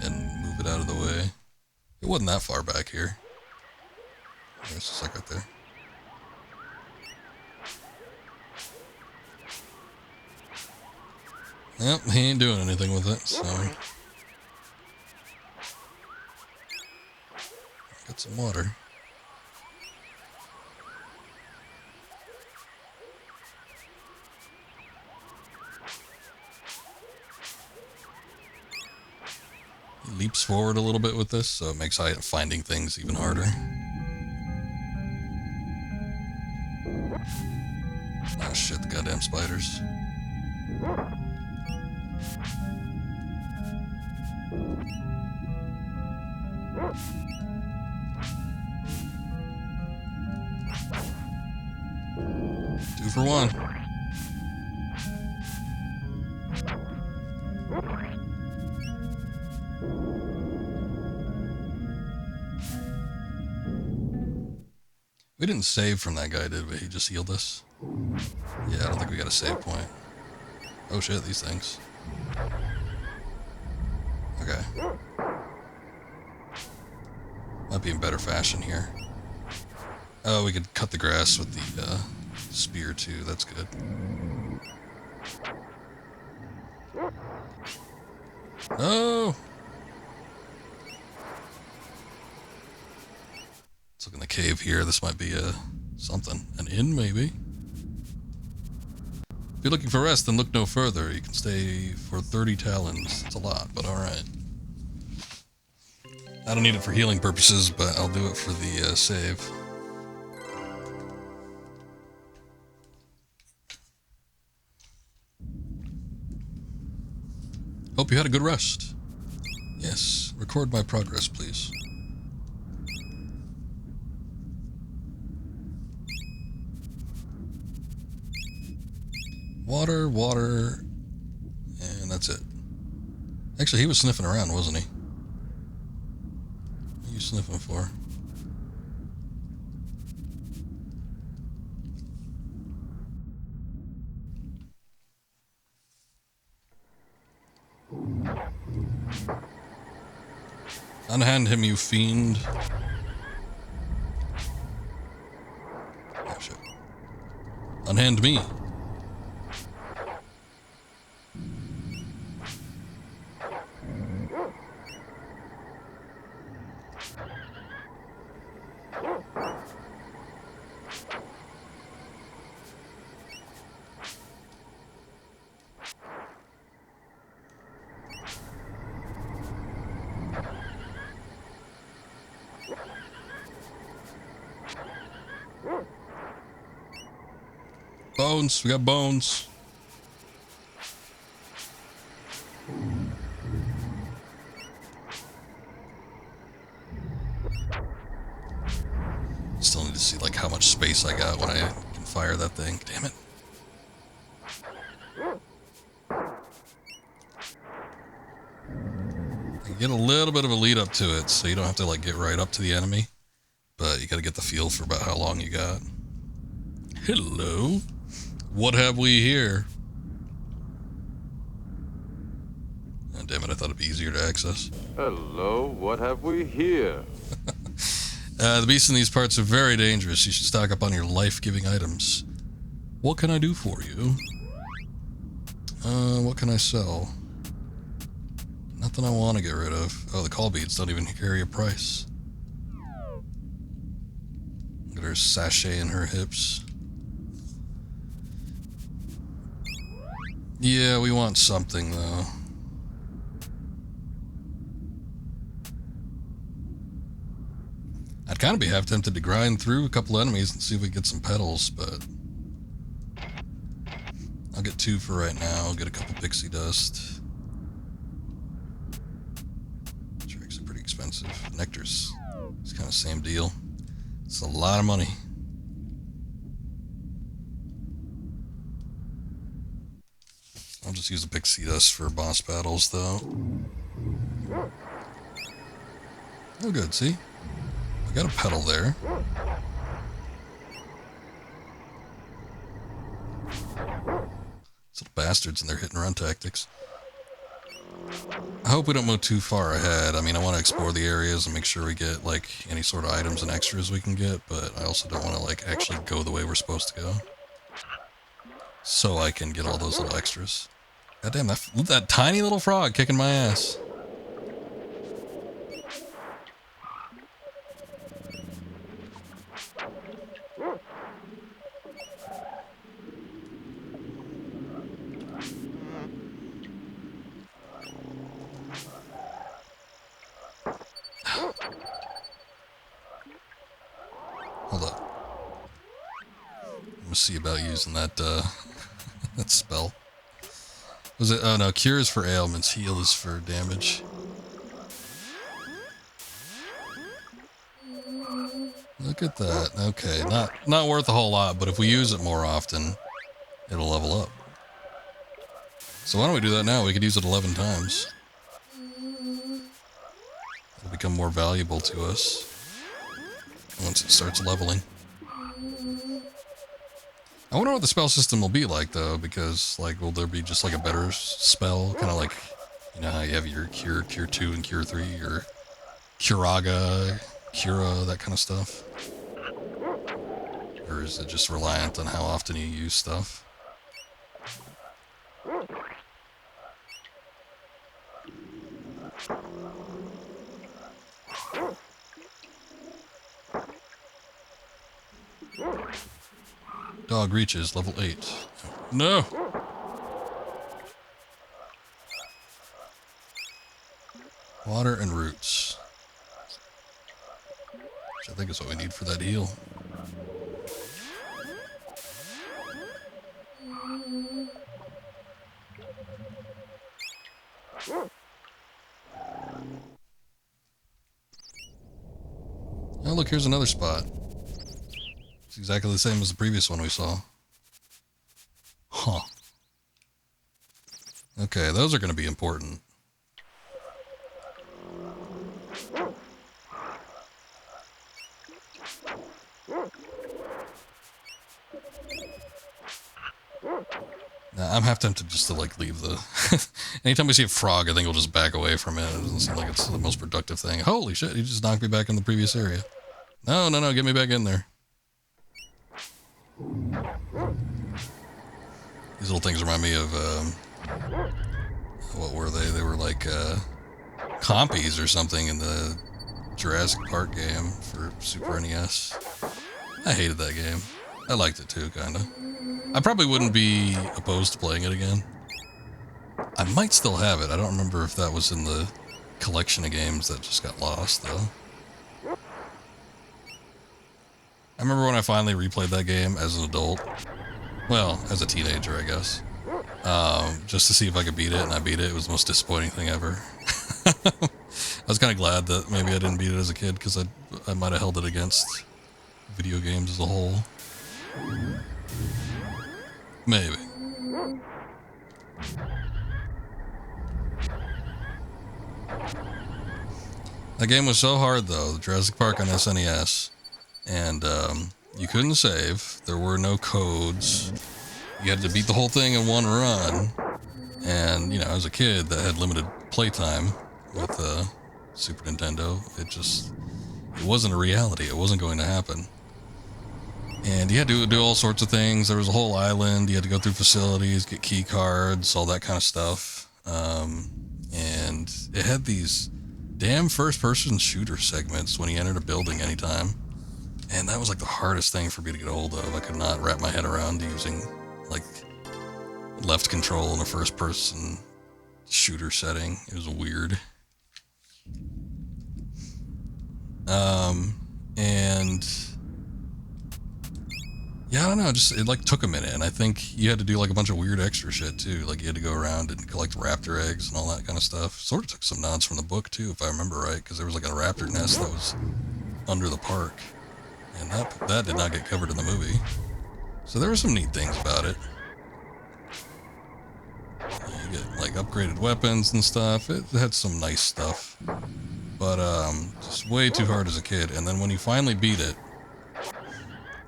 And move it out of the way. It wasn't that far back here. There's just like right there. Yep, he ain't doing anything with it, so... Get some water. He leaps forward a little bit with this, so it makes finding things even harder. Oh shit, the goddamn spiders. Two for one. We didn't save from that guy, did we? He just healed us. Yeah, I don't think we got a save point. Oh shit, these things. Okay. Might be in better fashion here. Oh, we could cut the grass with the spear too. That's good. No! Let's look in the cave here. This might be something. An inn, maybe? If you're looking for rest, then look no further. You can stay for 30 talons. It's a lot, but alright. I don't need it for healing purposes, but I'll do it for the save. Hope you had a good rest. Yes, record my progress, please. Water, water, and that's it. Actually, he was sniffing around, wasn't he? What are you sniffing for? Unhand him, you fiend. Oh, shit. Unhand me. Bones, we got bones. Still need to see like how much space I got when I can fire that thing. Damn it. You get a little bit of a lead up to it, so you don't have to like get right up to the enemy, but you gotta get the feel for about how long you got. Hello. What have we here? Oh, damn it, I thought it'd be easier to access. Hello, what have we here? The beasts in these parts are very dangerous. You should stock up on your life-giving items. What can I do for you? What can I sell? Nothing I want to get rid of. Oh, the call beads don't even carry a price. Look at her sachet in her hips. Yeah, we want something, though. I'd kind of be half tempted to grind through a couple enemies and see if we get some petals, but I'll get 2 for right now. I'll get a couple pixie dust. Tricks are pretty expensive. Nectar's it's kind of same deal. It's a lot of money. I'll just use the pixie dust for boss battles, though. Oh, good. See? I got a petal there. These little bastards and their hit and run tactics. I hope we don't move too far ahead. I mean, I want to explore the areas and make sure we get, like, any sort of items and extras we can get, but I also don't want to, like, actually go the way we're supposed to go. So I can get all those little extras. God damn, that tiny little frog kicking my ass. Hold up. I'm gonna see about using that, that spell. Was it? Oh no, cure is for ailments, heal is for damage. Look at that. Okay, not worth a whole lot, but if we use it more often, it'll level up. So why don't we do that now? We could use it 11 times. It'll become more valuable to us once it starts leveling. I wonder what the spell system will be like, though, because, like, will there be just, like, a better spell? Kind of like, you know how you have your Cure, Cure 2, and Cure 3, or Curaga, Cura, that kind of stuff. Or is it just reliant on how often you use stuff? Dog reaches level 8. No! Water and roots. Which I think is what we need for that heal. Oh, look, here's another spot. It's exactly the same as the previous one we saw. Huh. Okay, those are going to be important. Now, I'm half tempted just to, like, leave the... Anytime we see a frog, I think we'll just back away from it. It doesn't seem like it's the most productive thing. Holy shit, he just knocked me back in the previous area. No, get me back in there. These little things remind me of, what were they? They were like, compies or something in the Jurassic Park game for Super NES. I hated that game. I liked it too, kinda. I probably wouldn't be opposed to playing it again. I might still have it. I don't remember if that was in the collection of games that just got lost, though. I remember when I finally replayed that game as an adult. Well, as a teenager, I guess. Just to see if I could beat it, and I beat it. It was the most disappointing thing ever. I was kind of glad that maybe I didn't beat it as a kid, because I might have held it against video games as a whole. Maybe. That game was so hard, though, Jurassic Park on SNES, and you couldn't save. There were no codes. You had to beat the whole thing in one run. And, you know, as a kid that had limited playtime with Super Nintendo, it wasn't a reality. It wasn't going to happen. And you had to do all sorts of things. There was a whole island. You had to go through facilities, get key cards, all that kind of stuff. And it had these damn first-person shooter segments when you entered a building anytime. And that was like the hardest thing for me to get a hold of. I could not wrap my head around using, like, left control in a first-person shooter setting. It was weird. And yeah, I don't know, it like took a minute, and I think you had to do like a bunch of weird extra shit too. Like you had to go around and collect raptor eggs and all that kind of stuff. Sort of took some nods from the book too, if I remember right, because there was like a raptor nest that was under the park, and that did not get covered in the movie. So there were some neat things about it. You get like upgraded weapons and stuff. It had some nice stuff, but just way too hard as a kid. And then when you finally beat it,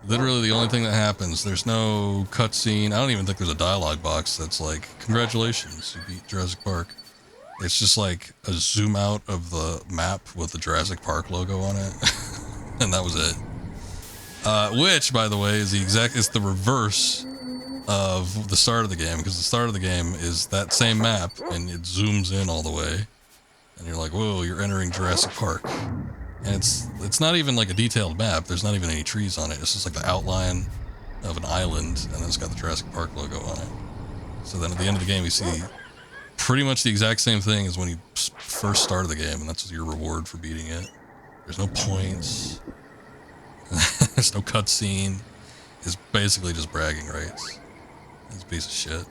literally the only thing that happens, there's no cutscene. I don't even think there's a dialogue box that's like, congratulations, you beat Jurassic Park. It's just like a zoom out of the map with the Jurassic Park logo on it. And that was it. Which, by the way, is it's the reverse of the start of the game, because the start of the game is that same map and it zooms in all the way. And you're like, whoa, you're entering Jurassic Park. And it's not even like a detailed map. There's not even any trees on it. It's just like the outline of an island, and then it's got the Jurassic Park logo on it. So then at the end of the game, you see pretty much the exact same thing as when you first started the game, and that's your reward for beating it. There's no points. There's no cutscene. It's basically just bragging rights. It's a piece of shit.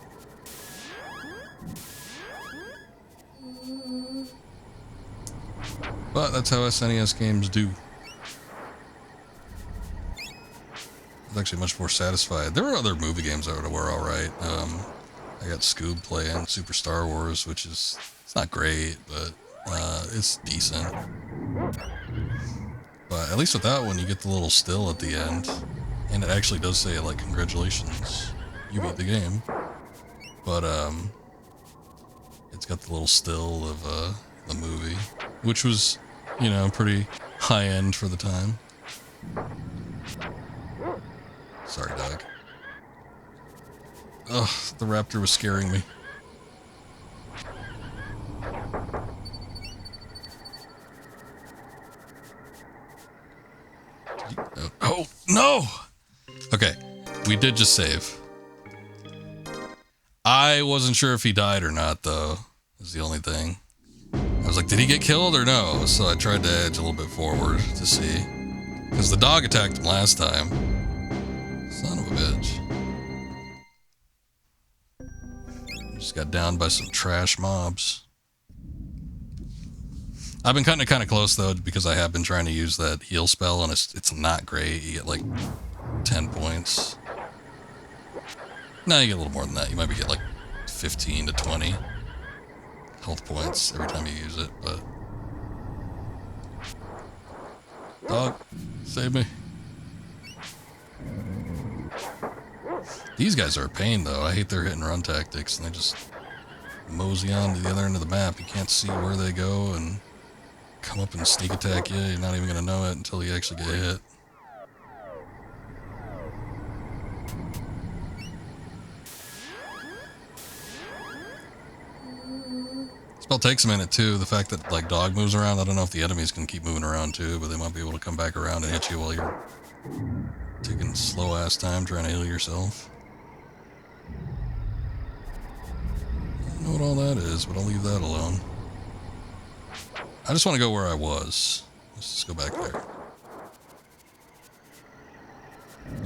But that's how SNES games do. I was actually much more satisfied. There were other movie games that were alright. I got Scoob playing Super Star Wars, which is, it's not great, but it's decent. But at least with that one, you get the little still at the end. And it actually does say, like, congratulations, you beat the game. But it's got the little still of the movie, which was, you know, pretty high end for the time. Sorry, dog. Ugh, the raptor was scaring me. Oh, no! Okay, we did just save. I wasn't sure if he died or not, though, is the only thing. I was like, did he get killed or no? So I tried to edge a little bit forward to see. Because the dog attacked him last time. Son of a bitch. Just got downed by some trash mobs. I've been cutting it kind of close, though, because I have been trying to use that heal spell, and it's not great. You get, like, 10 points. No, you get a little more than that. You might get, like, 15 to 20 health points every time you use it, but... Dog, save me. These guys are a pain, though. I hate their hit and run tactics, and they just mosey on to the other end of the map. You can't see where they go and come up and sneak attack you. You're not even going to know it until you actually get hit. Spell takes a minute, too. The fact that, like, dog moves around, I don't know if the enemies can keep moving around, too, but they might be able to come back around and hit you while you're taking slow-ass time trying to heal yourself. I don't know what all that is, but I'll leave that alone. I just want to go where I was. Let's just go back there.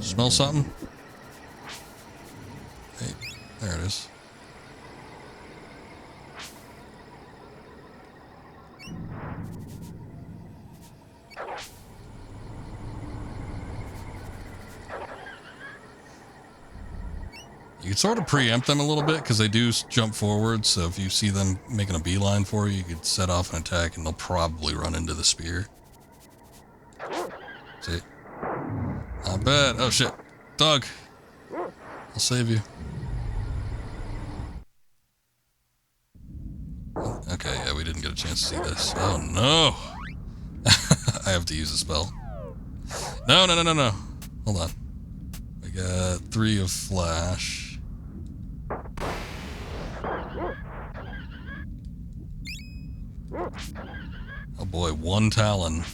Smell something? Hey, there it is. You can sort of preempt them a little bit because they do jump forward, so if you see them making a beeline for you, you could set off an attack and they'll probably run into the spear. See? Not bad. Oh shit. Dog. I'll save you. Okay, yeah, we didn't get a chance to see this. Oh no! I have to use a spell. No. Hold on. We got 3 of flash. Oh boy, 1 talon.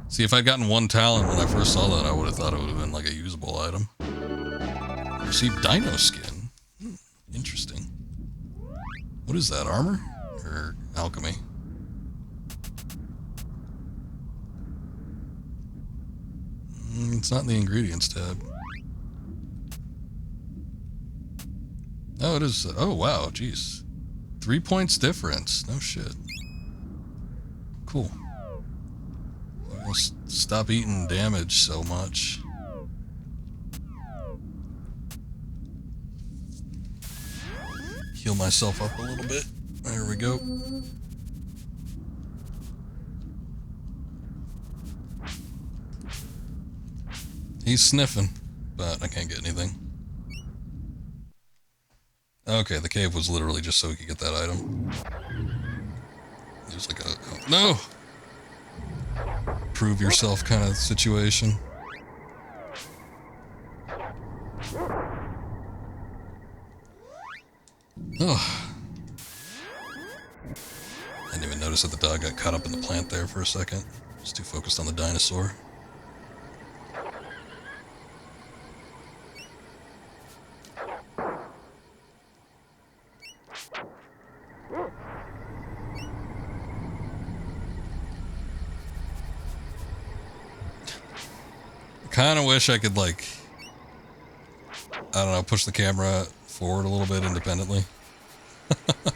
See, if I'd gotten 1 talon when I first saw that, I would have thought it would have been like a usable item. Received dino skin. Interesting. What is that, armor? Or alchemy? It's not in the ingredients tab. Oh, it is. Oh, wow, jeez. 3 points difference. No shit. Cool. We'll stop eating damage so much. Heal myself up a little bit. There we go. He's sniffing, but I can't get anything. Okay, the cave was literally just so we could get that item. There's like a... Oh, no! Prove yourself kind of situation. Oh. I didn't even notice that the dog got caught up in the plant there for a second. Just too focused on the dinosaur. Kind of wish I could, like, I don't know, push the camera forward a little bit independently. What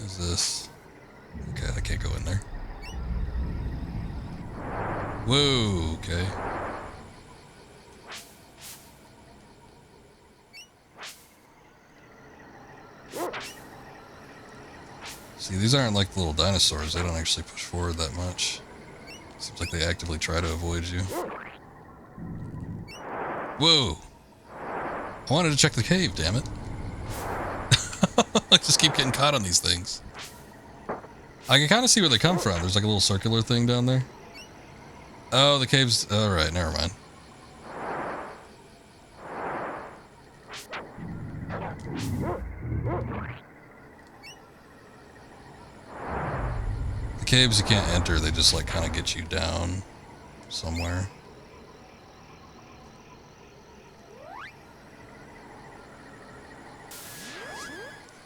is this? Okay, I can't go in there. Whoa, okay. See, these aren't like the little dinosaurs. They don't actually push forward that much. Seems like they actively try to avoid you. Whoa! I wanted to check the cave, damn it. I just keep getting caught on these things. I can kind of see where they come from. There's like a little circular thing down there. Oh, the cave's... Alright, never mind. The caves you can't enter, they just like kind of get you down somewhere.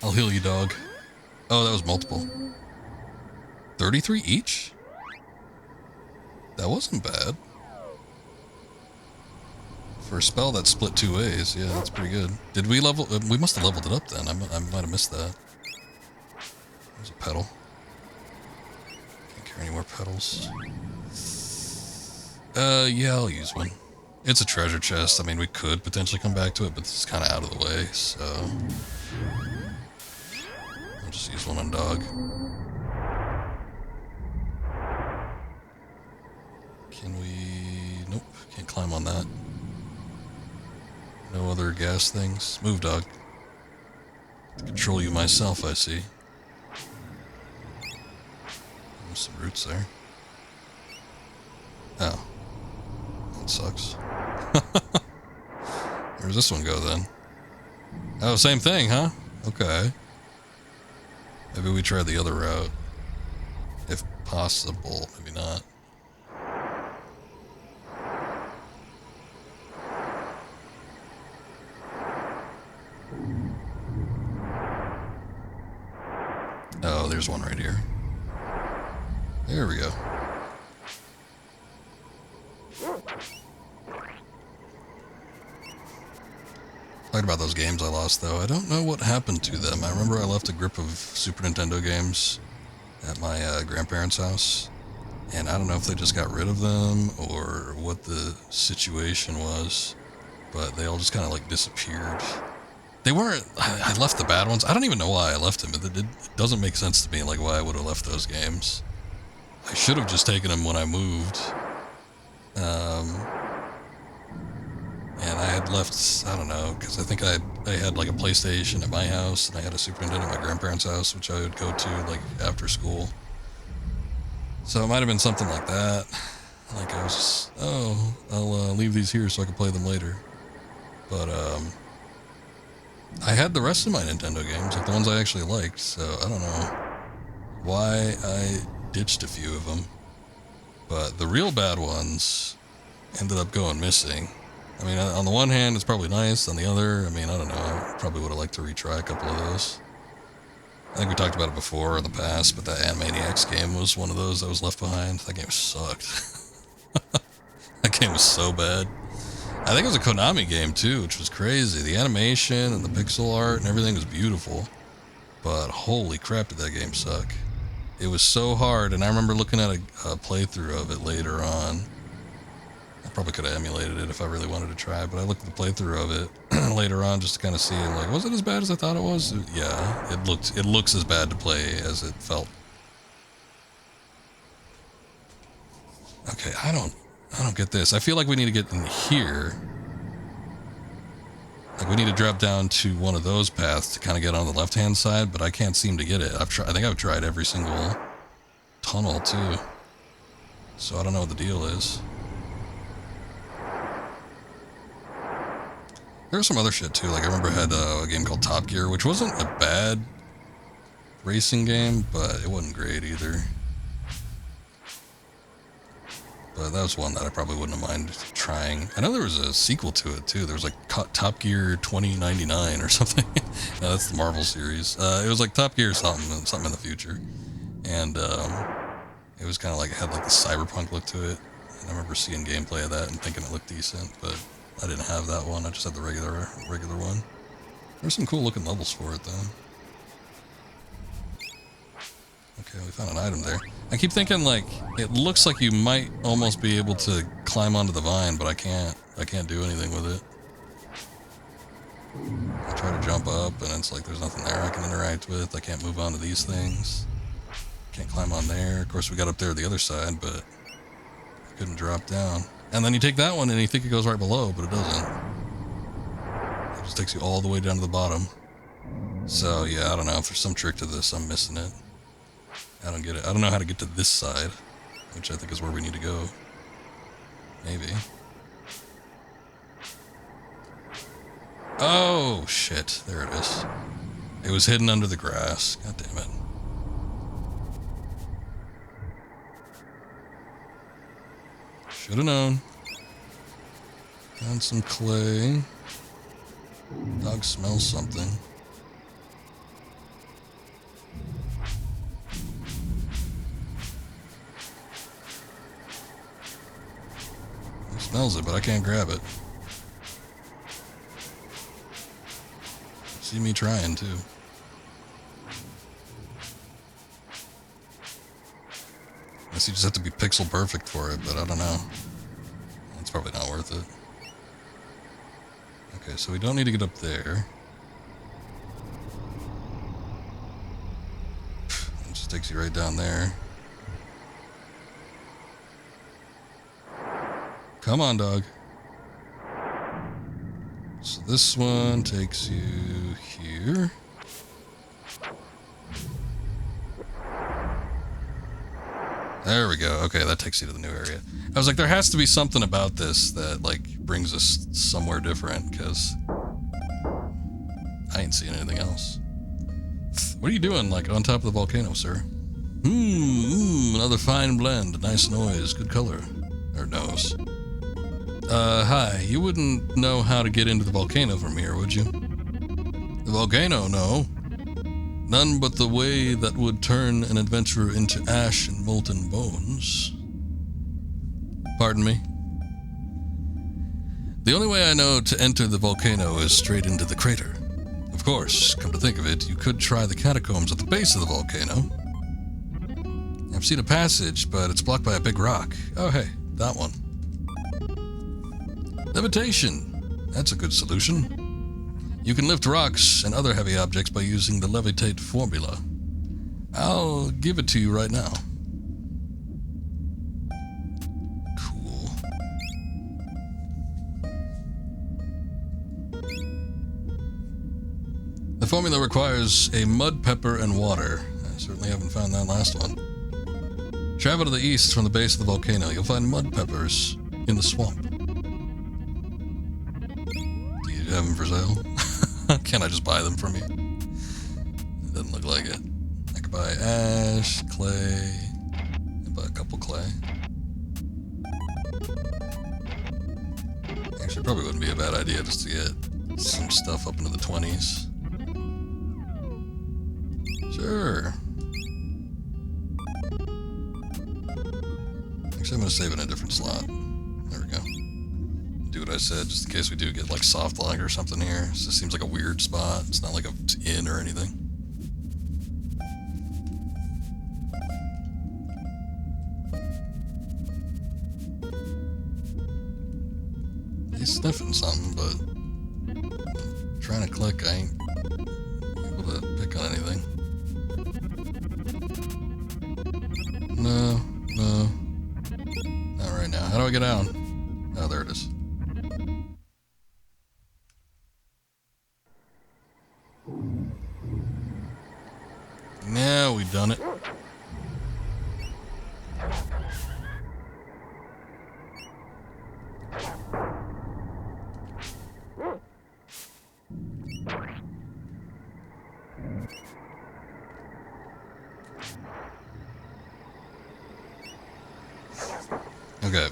I'll heal you, dog. Oh, that was multiple. 33 each? That wasn't bad. For a spell that split 2 ways, yeah, that's pretty good. Did we level... we must have leveled it up then. I might have missed that. There's a pedal. Can't carry any more pedals. Yeah, I'll use one. It's a treasure chest. I mean, we could potentially come back to it, but this is kind of out of the way, so... I'll just use one on dog. Can we... Nope, can't climb on that. No other gas things. Move, dog. Control you myself, I see. There's some roots there. Oh. That sucks. Where's this one go then? Oh, same thing, huh? Okay. Maybe we try the other route. If possible, maybe not. Oh, there's one right here. There we go. Talking about those games I lost, though. I don't know what happened to them. I remember I left a grip of Super Nintendo games at my grandparents' house. And I don't know if they just got rid of them or what the situation was. But they all just kind of like disappeared. They weren't... I left the bad ones. I don't even know why I left them. It doesn't make sense to me, like, why I would have left those games. I should have just taken them when I moved. And I had left, I don't know, because I think I had, like, a PlayStation at my house, and I had a Super Nintendo at my grandparents' house, which I would go to, like, after school. So it might have been something like that. Like, I was just, oh, I'll leave these here so I can play them later. But, I had the rest of my Nintendo games, like the ones I actually liked, so I don't know why I ditched a few of them. But the real bad ones ended up going missing. I mean, on the one hand, it's probably nice. On the other, I mean, I don't know. I probably would have liked to retry a couple of those. I think we talked about it before in the past, but that Animaniacs game was one of those that was left behind. That game sucked. That game was so bad. I think it was a Konami game too, which was crazy. The animation and the pixel art and everything was beautiful. But holy crap, did that game suck. It was so hard, and I remember looking at a playthrough of it later on. I probably could have emulated it if I really wanted to try, but I looked at the playthrough of it later on just to kind of see, like, was it as bad as I thought it was? Yeah, it looks as bad to play as it felt. Okay, I don't get this. I feel like we need to get in here. Like, we need to drop down to one of those paths to kind of get on the left-hand side, but I can't seem to get it. I think I've tried every single tunnel, too. So I don't know what the deal is. There was some other shit, too. Like, I remember I had a game called Top Gear, which wasn't a bad racing game, but it wasn't great either. But that was one that I probably wouldn't have minded trying. I know there was a sequel to it, too. There was like Top Gear 2099 or something. No, that's the Marvel series. It was like Top Gear something in the future. And it was kind of like, it had like the cyberpunk look to it. And I remember seeing gameplay of that and thinking it looked decent, but I didn't have that one. I just had the regular one. There's some cool looking levels for it, though. Okay, we found an item there. I keep thinking, like, it looks like you might almost be able to climb onto the vine, but I can't. I can't do anything with it. I try to jump up, and it's like there's nothing there I can interact with. I can't move onto these things. Can't climb on there. Of course, we got up there the other side, but I couldn't drop down. And then you take that one, and you think it goes right below, but it doesn't. It just takes you all the way down to the bottom. So, yeah, I don't know. If there's some trick to this, I'm missing it. I don't get it. I don't know how to get to this side, which I think is where we need to go. Maybe. Oh, shit. There it is. It was hidden under the grass. God damn it. Should have known. Found some clay. Dog smells something. He smells it, but I can't grab it. See me trying, too. Guess you just have to be pixel perfect for it, but I don't know. It's probably not worth it. Okay, so we don't need to get up there. It just takes you right down there. Come on, dog. So this one takes you here. There we go. Okay, that takes you to the new area. I was like, there has to be something about this that, like, brings us somewhere different, because I ain't seeing anything else. What are you doing, like, on top of the volcano, sir? Another fine blend. Nice noise. Good color. Or nose. Hi. You wouldn't know how to get into the volcano from here, would you? The volcano, no. None but the way that would turn an adventurer into ash and molten bones. Pardon me? The only way I know to enter the volcano is straight into the crater. Of course, come to think of it, you could try the catacombs at the base of the volcano. I've seen a passage, but it's blocked by a big rock. Oh hey, that one. Levitation. That's a good solution. You can lift rocks and other heavy objects by using the levitate formula. I'll give it to you right now. Cool. The formula requires a mud pepper and water. I certainly haven't found that last one. Travel to the east from the base of the volcano. You'll find mud peppers in the swamp. Do you have them for sale? Can't I just buy them from you? It doesn't look like it. I could buy ash, clay, and buy a couple clay. Actually, probably wouldn't be a bad idea just to get some stuff up into the 20s. Sure. Actually, I'm going to save it in a different slot. There we go. Do what I said, just in case we do get like soft lock or something here. It just seems like a weird spot. It's not like an inn or anything. He's sniffing something, but I'm trying to click, I ain't able to pick on anything. No, not right now. How do I get down? Oh, there it is. Now we've done it. Okay.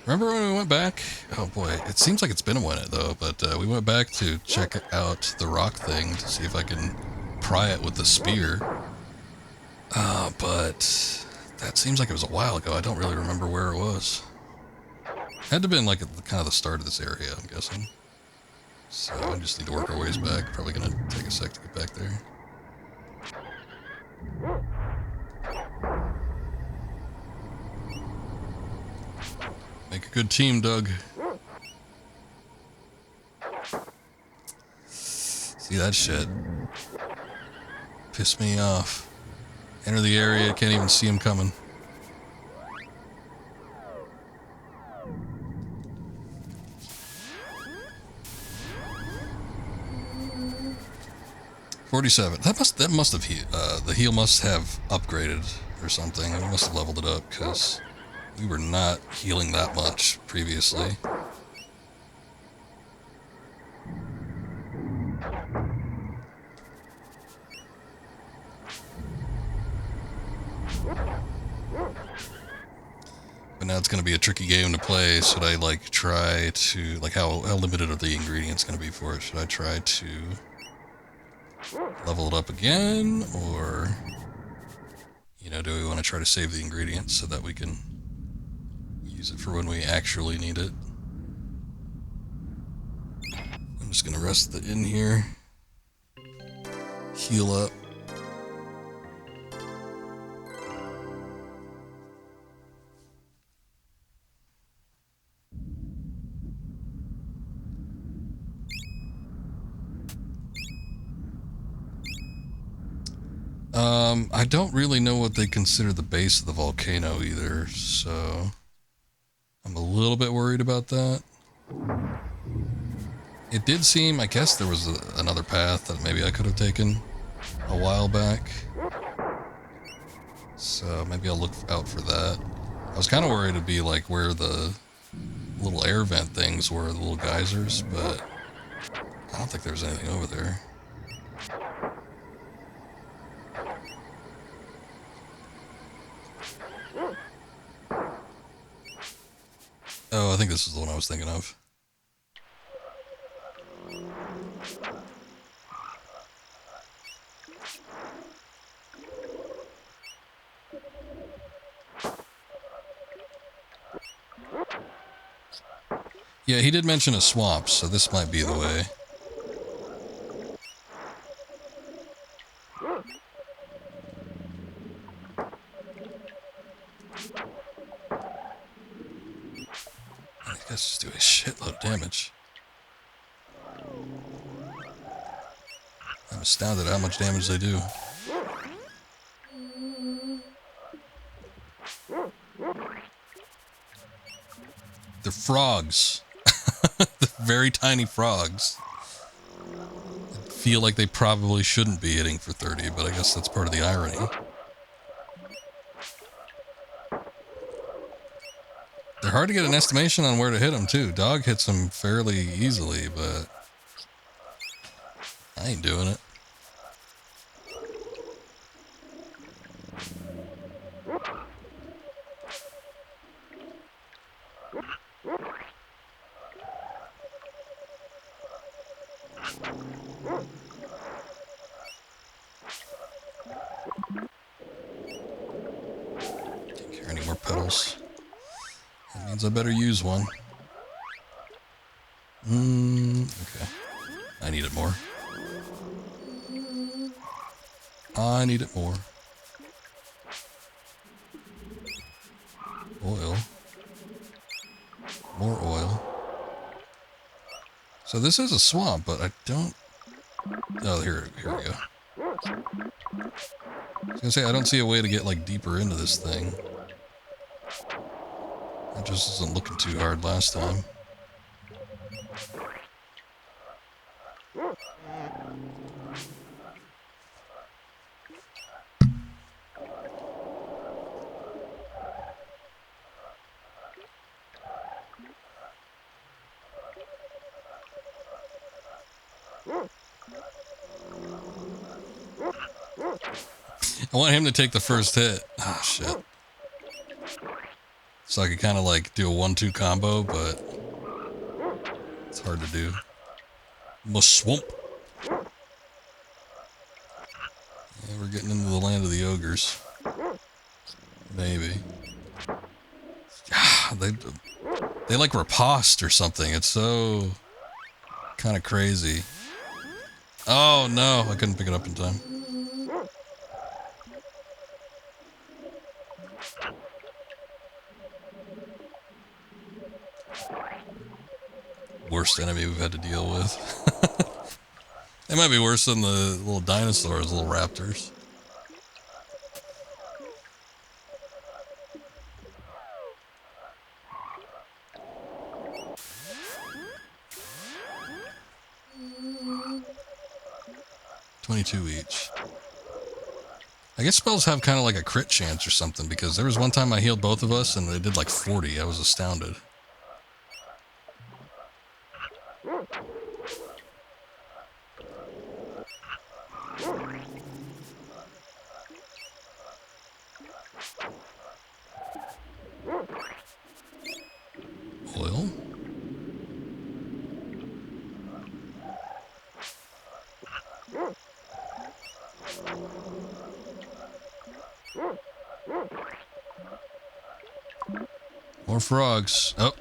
Remember when we went back? Oh boy, it seems like it's been a minute though, but we went back to check out the rock thing to see if I can pry it with the spear. But that seems like it was a while ago. I don't really remember where it was. Had to have been like at the, kind of the start of this area, I'm guessing. So I just need to work our ways back. Probably gonna take a sec to get back there. Make a good team, Doug. See that shit? Piss me off. Enter the area, can't even see him coming. $47. That must have the heal must have upgraded or something. We must have leveled it up because We were not healing that much previously. But now it's going to be a tricky game to play. Should I like try to, like how limited are the ingredients going to be for it? Should I try to level it up again, or, you know, do we want to try to save the ingredients so that we can use it for when we actually need it? I'm just going to rest the inn here, heal up. I don't really know what they consider the base of the volcano either, so I'm a little bit worried about that. It did seem, I guess there was another path that maybe I could have taken a while back, so maybe I'll look out for that. I was kind of worried it'd be like where the little air vent things were, the little geysers, but I don't think there's anything over there. Oh, I think this is the one I was thinking of. Yeah, he did mention a swamp, so this might be the way. These guys just do a shitload of damage. I'm astounded at how much damage they do. They're frogs. They're very tiny frogs. I feel like they probably shouldn't be hitting for 30, but I guess that's part of the irony. They're hard to get an estimation on where to hit them, too. Dog hits them fairly easily, but I ain't doing it. Can't carry any more petals. That means I better use one. Okay. I need it more. I need it more. Oil. More oil. So this is a swamp, but I don't... Oh, here we go. I was gonna say, I don't see a way to get, like, deeper into this thing. It just isn't looking too hard last time. I want him to take the first hit. Oh, shit. So I could kind of like do a 1-2 combo, but it's hard to do. Swamp. Yeah, we're getting into the land of the ogres. Maybe. They like riposte or something. It's so kind of crazy. Oh no, I couldn't pick it up in time. Worst enemy we've had to deal with. They might be worse than the little dinosaurs, little raptors. $22 each. I guess spells have kind of like a crit chance or something, because there was one time I healed both of us and they did like 40. I was astounded. Oil. More frogs. Oh.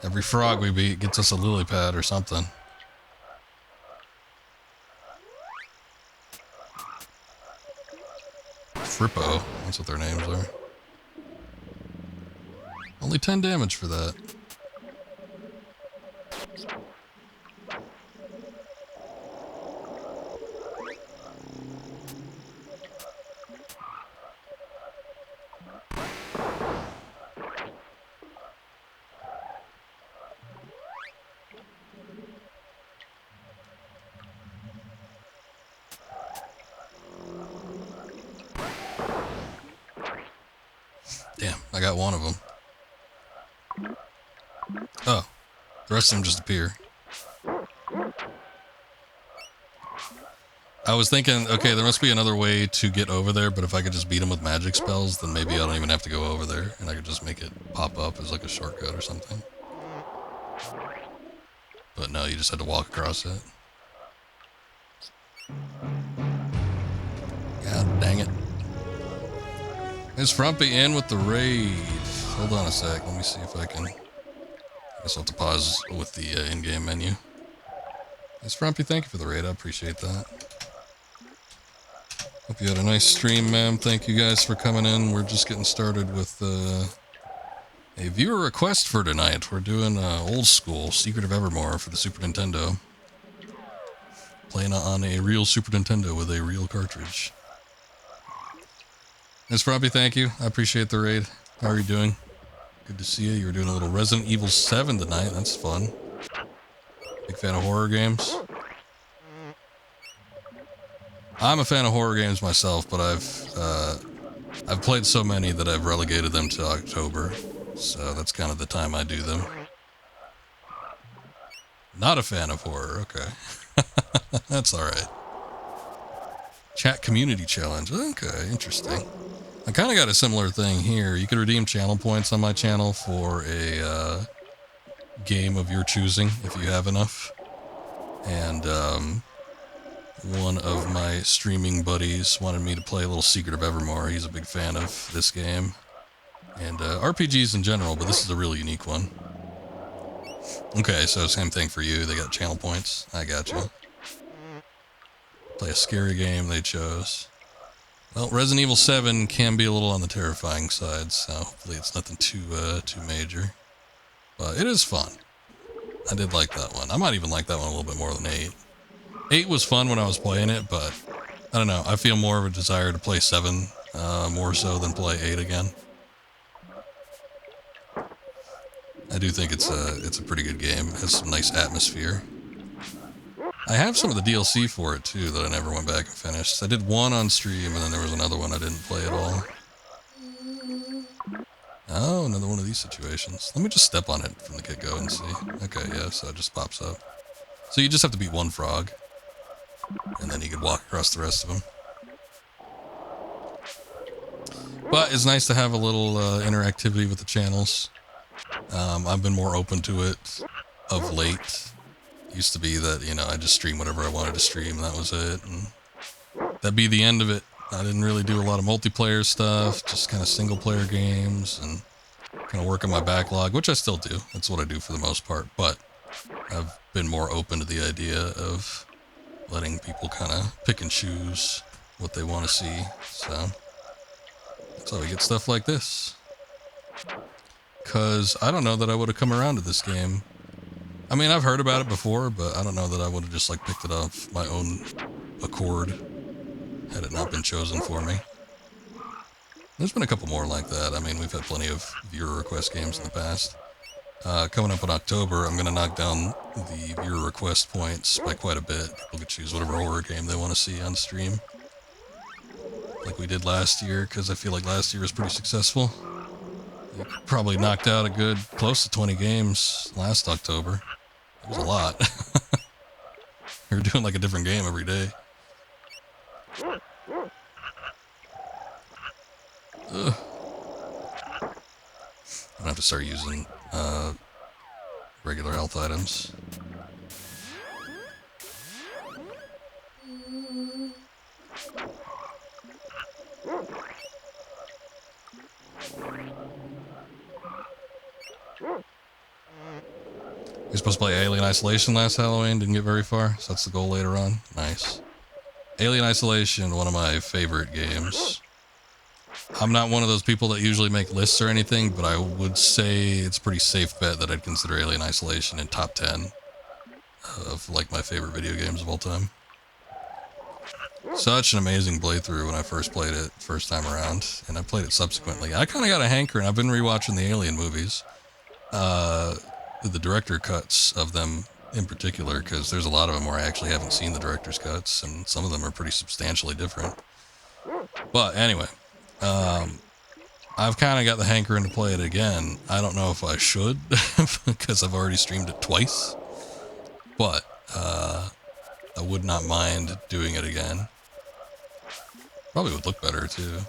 Every frog we beat gets us a lily pad or something. Frippo. That's what their names are. Only 10 damage for that. Damn, I got one of them. Oh, the rest of them just appear. I was thinking, okay, there must be another way to get over there, but if I could just beat them with magic spells, then maybe I don't even have to go over there, and I could just make it pop up as like a shortcut or something. But no, you just had to walk across it. God dang it. Is Frumpy in with the raid? Hold on a sec, let me see if I can... I guess I'll have to pause with the in-game menu. Is Frumpy, thank you for the raid, I appreciate that. Hope you had a nice stream, ma'am. Thank you guys for coming in. We're just getting started with a viewer request for tonight. We're doing old school Secret of Evermore for the Super Nintendo. Playing on a real Super Nintendo with a real cartridge. Miss Frumpy, thank you. I appreciate the raid. How are you doing? Good to see you. You were doing a little Resident Evil 7 tonight. That's fun. Big fan of horror games. I'm a fan of horror games myself, but I've played so many that I've relegated them to October, so that's kind of the time I do them. Not a fan of horror, okay. That's alright. Chat community challenge, okay, interesting. I kind of got a similar thing here. You can redeem channel points on my channel for a game of your choosing, if you have enough. And, one of my streaming buddies wanted me to play a little Secret of Evermore. He's a big fan of this game. And RPGs in general, but this is a really unique one. Okay, so same thing for you. They got channel points. I got you. Play a scary game they chose. Well, Resident Evil 7 can be a little on the terrifying side, so hopefully it's nothing too major. But it is fun. I did like that one. I might even like that one a little bit more than 8. 8 was fun when I was playing it, but I don't know. I feel more of a desire to play 7 more so than play 8 again. I do think it's a pretty good game. It has some nice atmosphere. I have some of the DLC for it too that I never went back and finished. I did one on stream and then there was another one I didn't play at all. Oh, another one of these situations. Let me just step on it from the get-go and see. Okay, yeah, so it just pops up. So you just have to beat one frog. And then you can walk across the rest of them. But it's nice to have a little interactivity with the channels. I've been more open to it of late. Used to be that, you know, I just stream whatever I wanted to stream and that was it. And that'd be the end of it. I didn't really do a lot of multiplayer stuff, just kind of single player games and kind of work on my backlog, which I still do. That's what I do for the most part. But I've been more open to the idea of letting people kind of pick and choose what they want to see. So that's how we get stuff like this. Because I don't know that I would have come around to this game. I mean, I've heard about it before, but I don't know that I would have just like picked it up my own accord had it not been chosen for me. There's been a couple more like that. I mean, we've had plenty of viewer request games in the past. Coming up in October, I'm going to knock down the viewer request points by quite a bit. People can choose whatever horror game they want to see on stream. like we did last year, because I feel like last year was pretty successful. We probably knocked out a good close to 20 games last October. It was a lot. We were doing like a different game every day. Ugh. I'm gonna have to start using regular health items. You're supposed to play Alien Isolation last Halloween, didn't get very far, so that's the goal later on. Nice. Alien Isolation, one of my favorite games. I'm not one of those people that usually make lists or anything, but I would say it's a pretty safe bet that I'd consider Alien Isolation in top 10 of like my favorite video games of all time. Such an amazing playthrough when I first played it first time around, and I played it subsequently. I kind of got a hankering. I've been rewatching the Alien movies, the director cuts of them in particular, because there's a lot of them where I actually haven't seen the director's cuts, and some of them are pretty substantially different. But anyway, I've kind of got the hankering to play it again. I don't know if I should, because I've already streamed it twice, but I would not mind doing it again. Probably would look better too.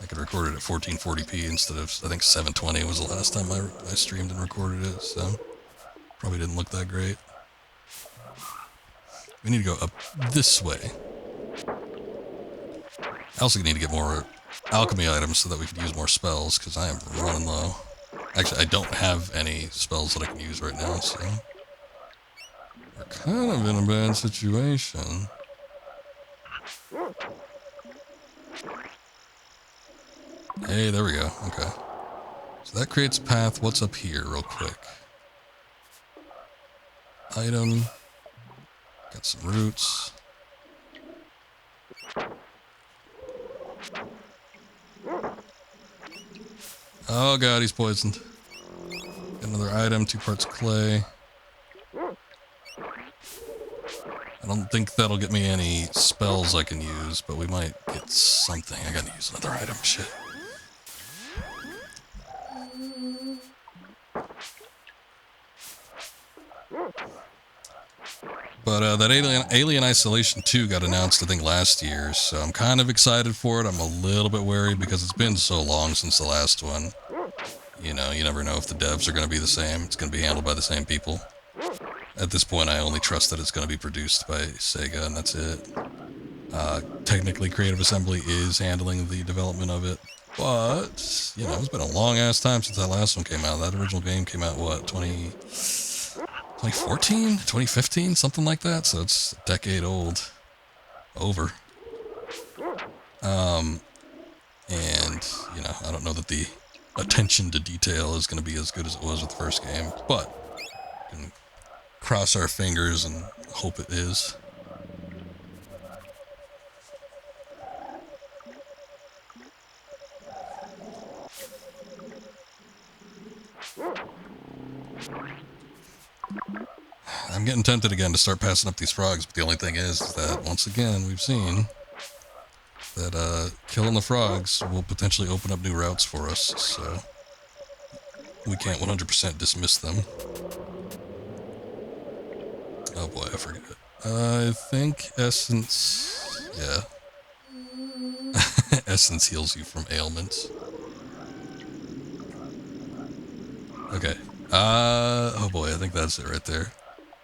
I could record it at 1440p instead of, I think 720 was the last time I streamed and recorded it, so probably didn't look that great. We need to go up this way. I also need to get more alchemy items so that we can use more spells, because I am running low. Actually, I don't have any spells that I can use right now, so we're kind of in a bad situation. Hey, there we go. Okay. So that creates a path. What's up here real quick? Item. Got some roots. Oh god, he's poisoned. Got another item, 2 parts clay. I don't think that'll get me any spells I can use, but we might get something. I gotta use another item. Shit. But that Alien Isolation 2 got announced, I think, last year, so I'm kind of excited for it. I'm a little bit worried because it's been so long since the last one. You know, you never know if the devs are going to be the same. It's going to be handled by the same people. At this point, I only trust that it's going to be produced by Sega, and that's it. Technically, Creative Assembly is handling the development of it, but, you know, it's been a long-ass time since that last one came out. That original game came out, what, 2014? 2015? Something like that, so it's a decade old. Over. And, you know, I don't know that the attention to detail is going to be as good as it was with the first game, but we can cross our fingers and hope it is. I'm getting tempted again to start passing up these frogs, but the only thing is that, once again, we've seen that killing the frogs will potentially open up new routes for us, so we can't 100% dismiss them. Oh boy, I forget it. I think Essence... yeah. Essence heals you from ailments. Okay. Oh boy, I think that's it right there.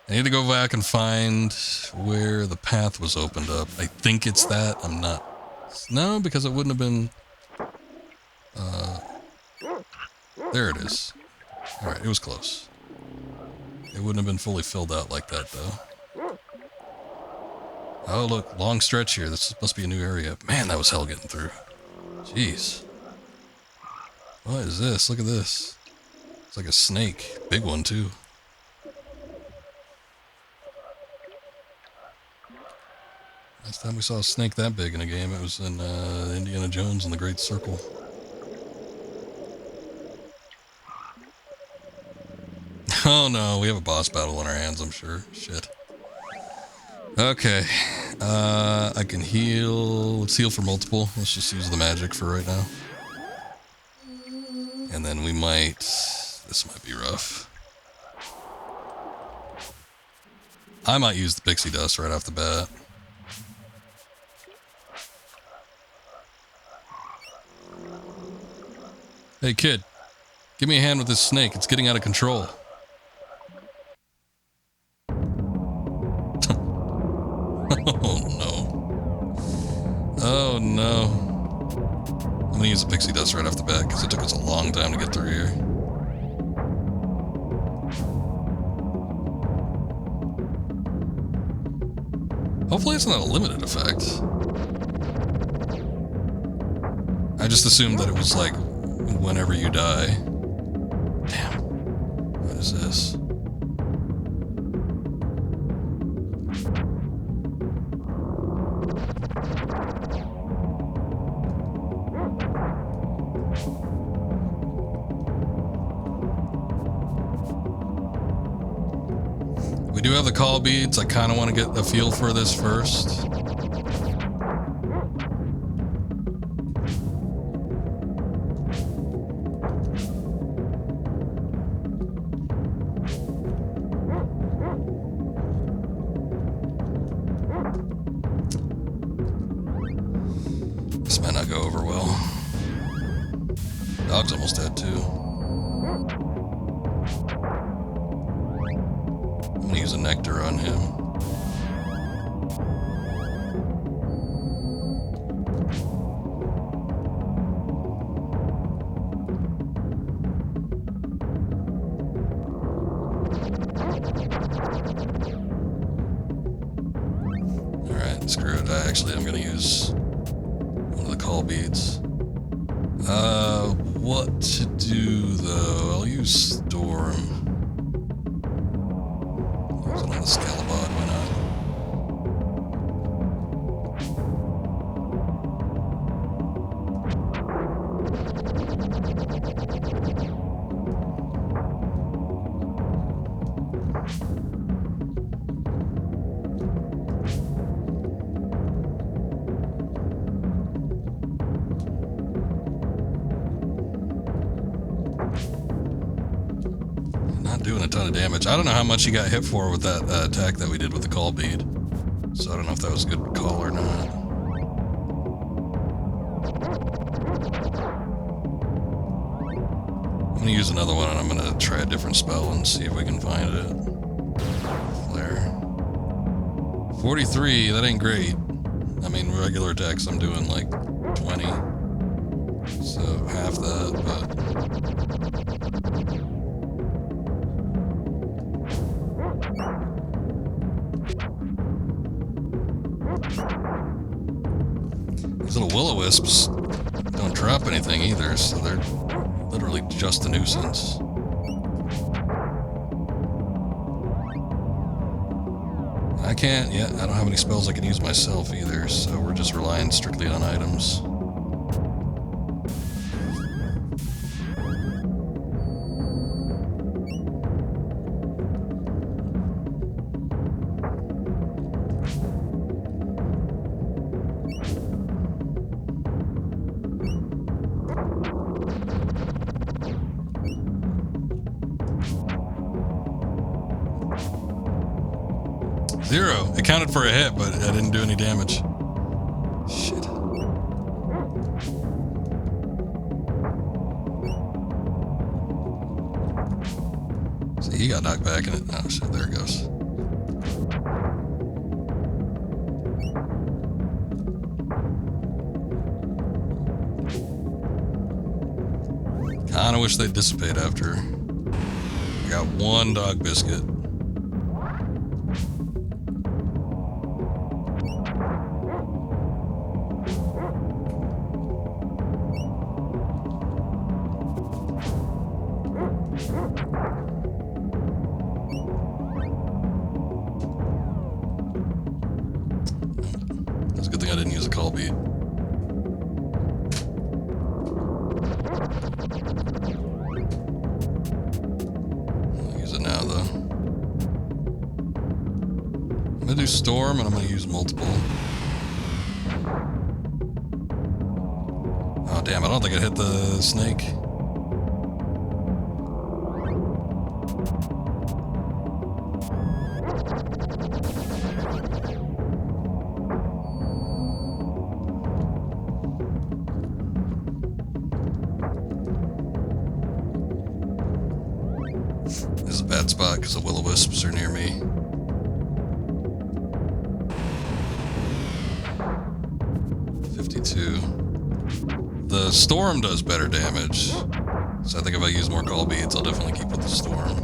I need to go back and find where the path was opened up. I think it's that. I'm not... no, because it wouldn't have been... there it is. Alright, it was close. It wouldn't have been fully filled out like that, though. Oh, look, long stretch here. This must be a new area. Man, that was hell getting through. Jeez. What is this? Look at this. It's like a snake. Big one, too. Last time we saw a snake that big in a game, it was in Indiana Jones and the Great Circle. Oh no, we have a boss battle on our hands, I'm sure. Shit. Okay. I can heal. Let's heal for multiple. Let's just use the magic for right now. And then we might... This might be rough. I might use the pixie dust right off the bat. Hey kid, give me a hand with this snake. It's getting out of control. Oh no. Oh no. I'm gonna use the pixie dust right off the bat because it took us a long time to get through here. Hopefully it's not a limited effect. I just assumed that it was like whenever you die. Damn. What is this? We do have the call beads. I kind of want to get a feel for this first. This might not go over well. Dog's almost dead too. I'm gonna use a nectar on him. Alright, screw it. I'm gonna use one of the call beads. What to do though? I'll use Storm. Use it on the Scalabod, why not? Doing a ton of damage. I don't know how much he got hit for with that attack that we did with the call bead. So I don't know if that was a good call or not. I'm gonna use another one and I'm gonna try a different spell and see if we can find it. Flare. 43, that ain't great. I mean, regular attacks I'm doing like 20. So half that, but... These little will-o-wisps don't drop anything either, so they're literally just a nuisance. I don't have any spells I can use myself either, so we're just relying strictly on items. Zero. It counted for a hit, but I didn't do any damage. Shit. See, he got knocked back in it. Oh shit, there it goes. Kinda wish they'd dissipate after. I got one dog biscuit. It's a good thing I didn't use a call bead. I'll use it now, though. I'm gonna do storm, and I'm going to use multiple. Oh, damn, I don't think I hit the snake. This is a bad spot because the will-o-wisps are near me. The storm does better damage, so I think if I use more call beads, I'll definitely keep with the storm.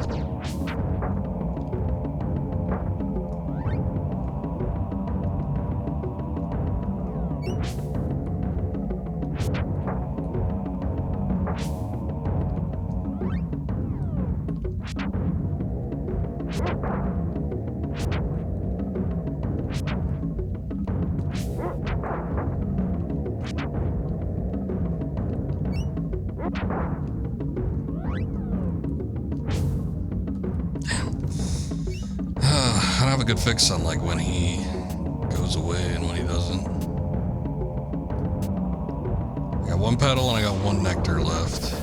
I don't have a good fix on like when he goes away and when he doesn't. I got one petal and I got one nectar left.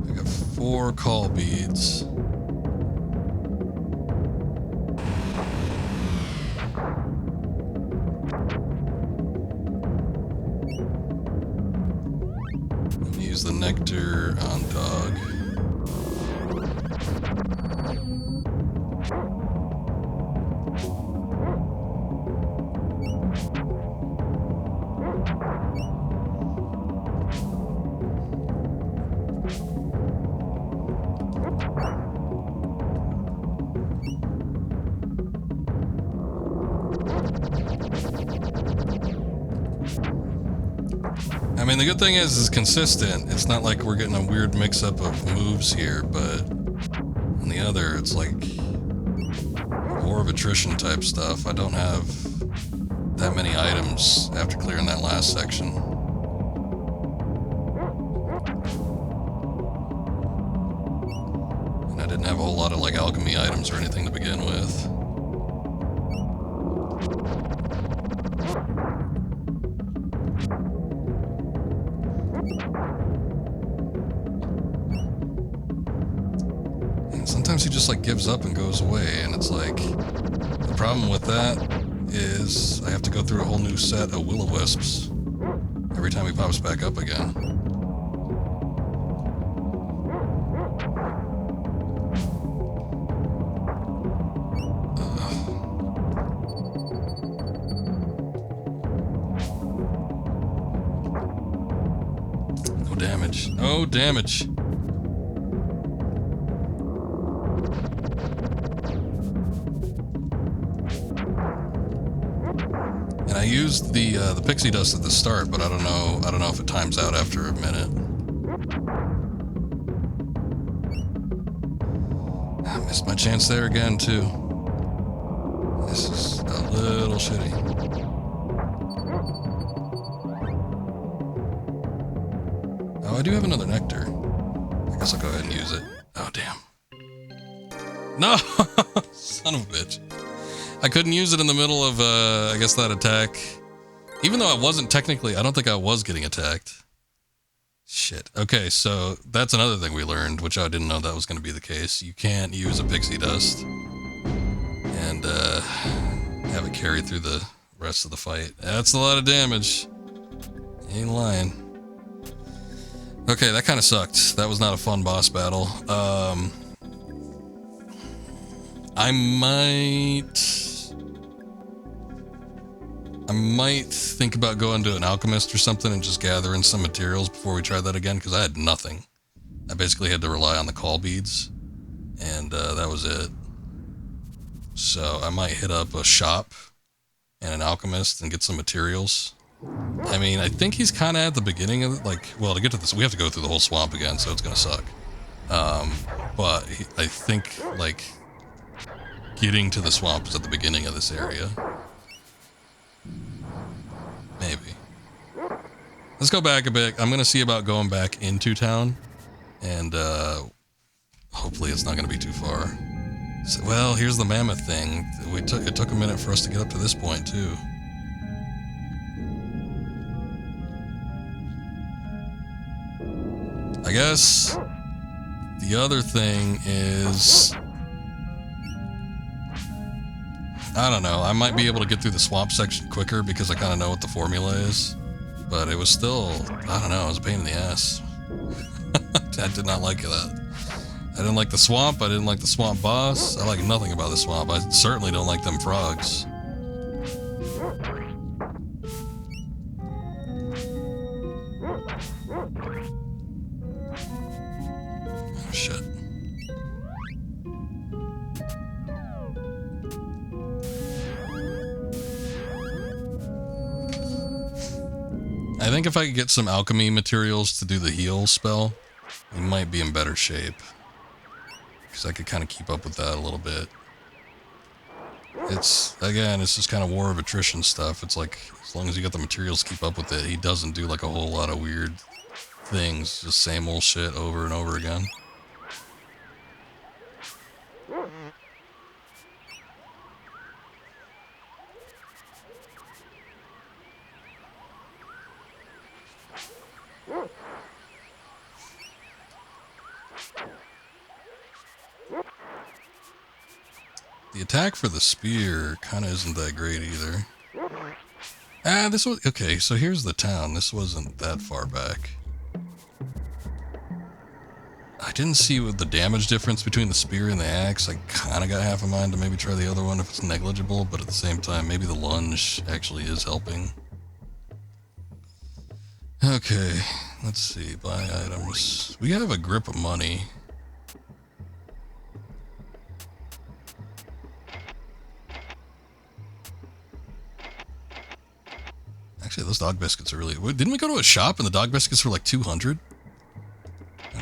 I got 4 call beads. Use the nectar on dog. I mean, the good thing is it's consistent. It's not like we're getting a weird mix-up of moves here, but on the other, it's like war of attrition type stuff. I don't have that many items after clearing that last section. And I didn't have a whole lot of like alchemy items or anything to begin with. Sometimes he just like gives up and goes away, and it's like the problem with that is I have to go through a whole new set of will-o-wisps every time he pops back up again. No damage. No damage. I used the pixie dust at the start, but I don't know if it times out after a minute. I missed my chance there again too. This is a little shitty. Oh, I do have another nectar. I guess I'll go ahead and use it. Oh damn. No! Son of a bitch. I couldn't use it in the middle of, I guess, that attack. Even though I wasn't technically, I don't think I was getting attacked. Shit. Okay, so that's another thing we learned, which I didn't know that was going to be the case. You can't use a pixie dust and have it carry through the rest of the fight. That's a lot of damage. Ain't lying. Okay, that kind of sucked. That was not a fun boss battle. I might think about going to an alchemist or something and just gathering some materials before we try that again, because I had nothing. I basically had to rely on the call beads, and that was it. So I might hit up a shop and an alchemist and get some materials. I mean, I think he's kind of at the beginning of it, like, well, to get to this, we have to go through the whole swamp again, so it's going to suck. But I think, like, getting to the swamp is at the beginning of this area. Maybe. Let's go back a bit. I'm going to see about going back into town and Hopefully it's not going to be too far. So, well, here's the mammoth thing. It took a minute for us to get up to this point, too. I guess the other thing is, I don't know, I might be able to get through the swamp section quicker because I kind of know what the formula is. But it was still, I don't know, it was a pain in the ass. I did not like that. I didn't like the swamp, I didn't like the swamp boss. I like nothing about the swamp. I certainly don't like them frogs. Oh, shit. I think if I could get some alchemy materials to do the heal spell, we might be in better shape. Because I could kind of keep up with that a little bit. It's just kind of war of attrition stuff. It's like, as long as you got the materials to keep up with it, he doesn't do like a whole lot of weird things. Just same old shit over and over again. The attack for the spear kind of isn't that great either. This was... Okay, so here's the town. This wasn't that far back. I didn't see what the damage difference between the spear and the axe. I kind of got half a mind to maybe try the other one if it's negligible, but at the same time, maybe the lunge actually is helping. Okay, let's see. Buy items. We have a grip of money. Actually, those dog biscuits are really... Didn't we go to a shop and the dog biscuits were like 200?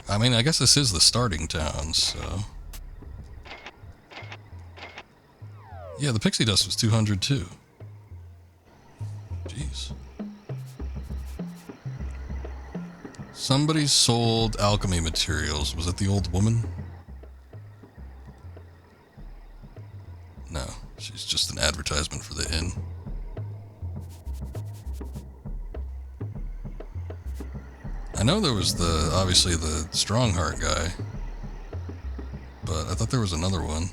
I mean, I guess this is the starting town, so... Yeah, the pixie dust was 200 too. Jeez. Somebody sold alchemy materials. Was it the old woman? No, she's just an advertisement for the inn. I know there was obviously the Strongheart guy, but I thought there was another one.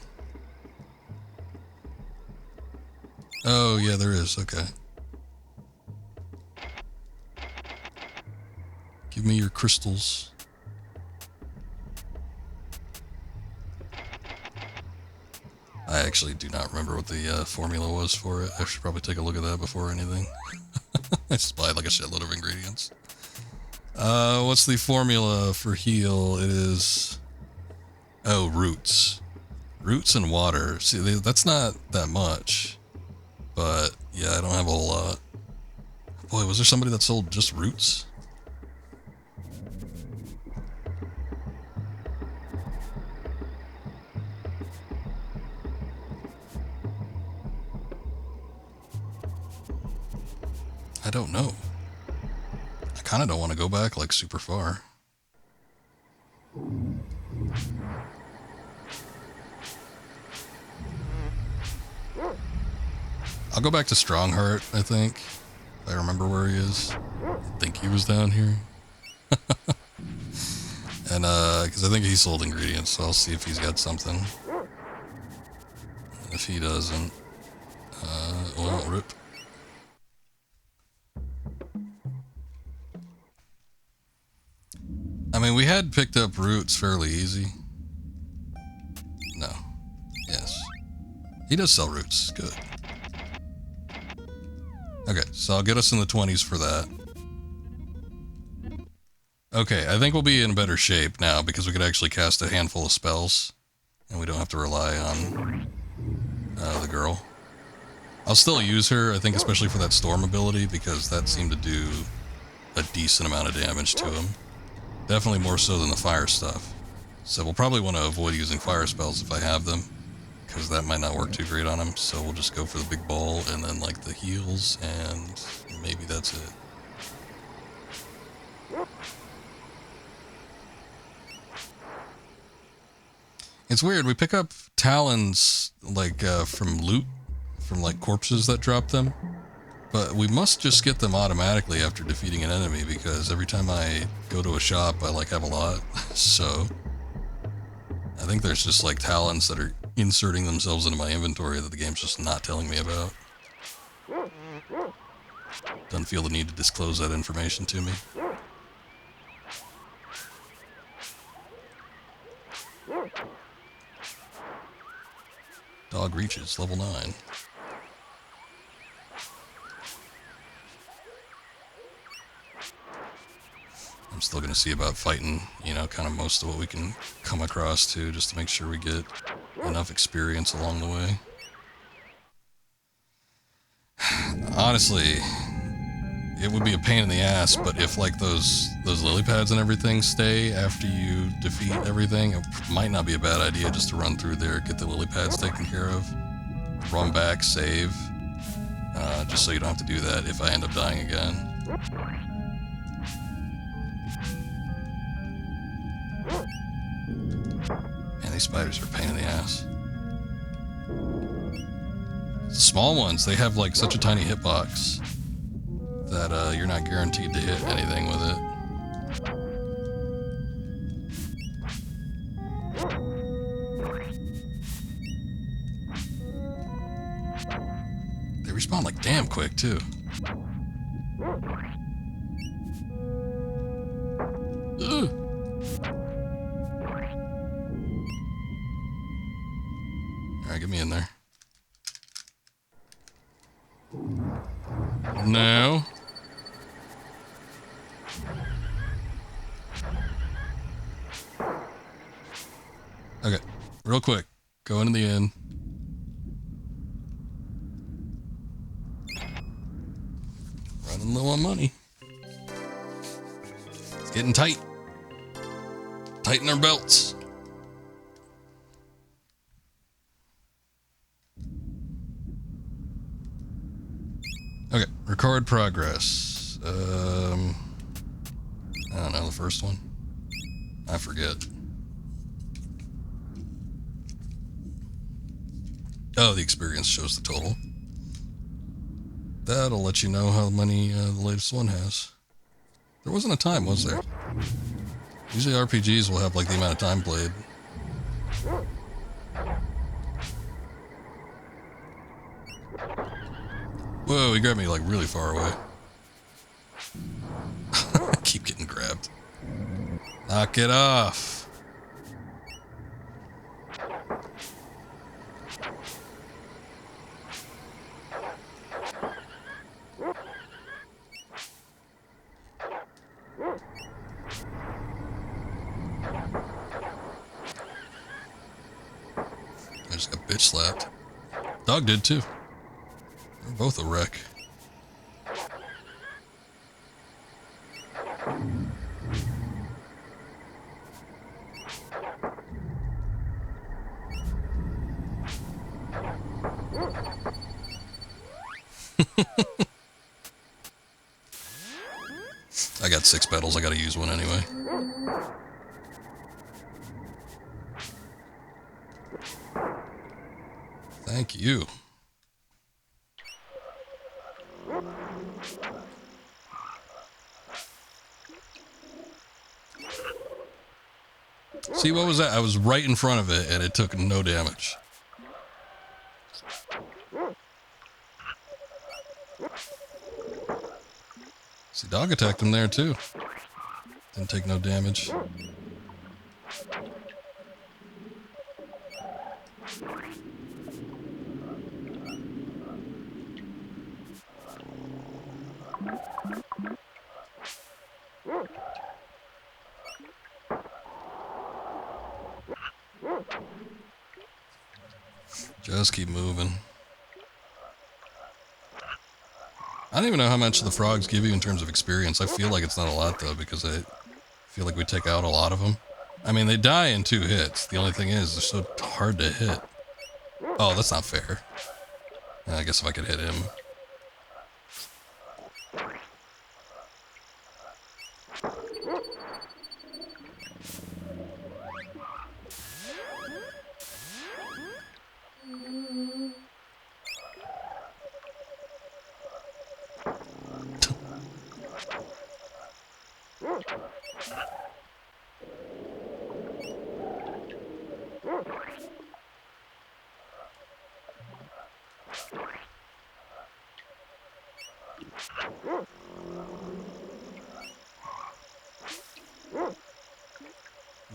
Oh, yeah, there is. Okay. Give me your crystals. I actually do not remember what the formula was for it. I should probably take a look at that before anything. I supplied like a shitload of ingredients. What's the formula for heal? It is... Oh, roots. Roots and water. See, that's not that much. But, yeah, I don't have a whole lot. Boy, was there somebody that sold just roots? I don't know. I kind of don't want to go back like super far. I'll go back to Strongheart, I think. If I remember where he is. I think he was down here. And, because I think he sold ingredients, so I'll see if he's got something. If he doesn't, well, rip. I mean, we had picked up roots fairly easy. No. Yes. He does sell roots. Good. Okay, so I'll get us in the 20s for that. Okay, I think we'll be in better shape now because we could actually cast a handful of spells. And we don't have to rely on the girl. I'll still use her, I think, especially for that storm ability, because that seemed to do a decent amount of damage to him. Definitely more so than the fire stuff. So we'll probably want to avoid using fire spells if I have them, because that might not work too great on him. So we'll just go for the big ball and then like the heals, and maybe that's it. It's weird. We pick up talons like from loot, from like corpses that drop them, but we must just get them automatically after defeating an enemy because every time I go to a shop, I like have a lot. So I think there's just like talons that are inserting themselves into my inventory that the game's just not telling me about. Doesn't feel the need to disclose that information to me. Dog reaches level 9. I'm still going to see about fighting, you know, kind of most of what we can come across to, just to make sure we get enough experience along the way. Honestly, it would be a pain in the ass, but if like those lily pads and everything stay after you defeat everything, it might not be a bad idea just to run through there, get the lily pads taken care of, run back, save, just so you don't have to do that if I end up dying again. Man, these spiders are a pain in the ass. The small ones, they have like such a tiny hitbox that you're not guaranteed to hit anything with it. They respawn like damn quick too. Ugh. Alright, get me in there. No. Okay, real quick. Go into the inn. Running low on money. It's getting tight. Tighten our belts. Okay, record progress. I don't know, the first one? I forget. Oh, the experience shows the total. That'll let you know how many the latest one has. There wasn't a time, was there? Usually RPGs will have like the amount of time played. Whoa, he grabbed me like really far away. Keep getting grabbed. Knock it off. I just got bitch slapped. Dog did too. They're both a wreck. I got 6 petals, I gotta use one anyway. Thank you. See, what was that? I was right in front of it and it took no damage. See, dog attacked him there too. Didn't take no damage. Just keep moving. I don't even know how much the frogs give you in terms of experience. I feel like it's not a lot though, because I feel like we take out a lot of them. I mean, they die in 2 hits. The only thing is, they're so hard to hit. Oh, that's not fair. I guess if I could hit him.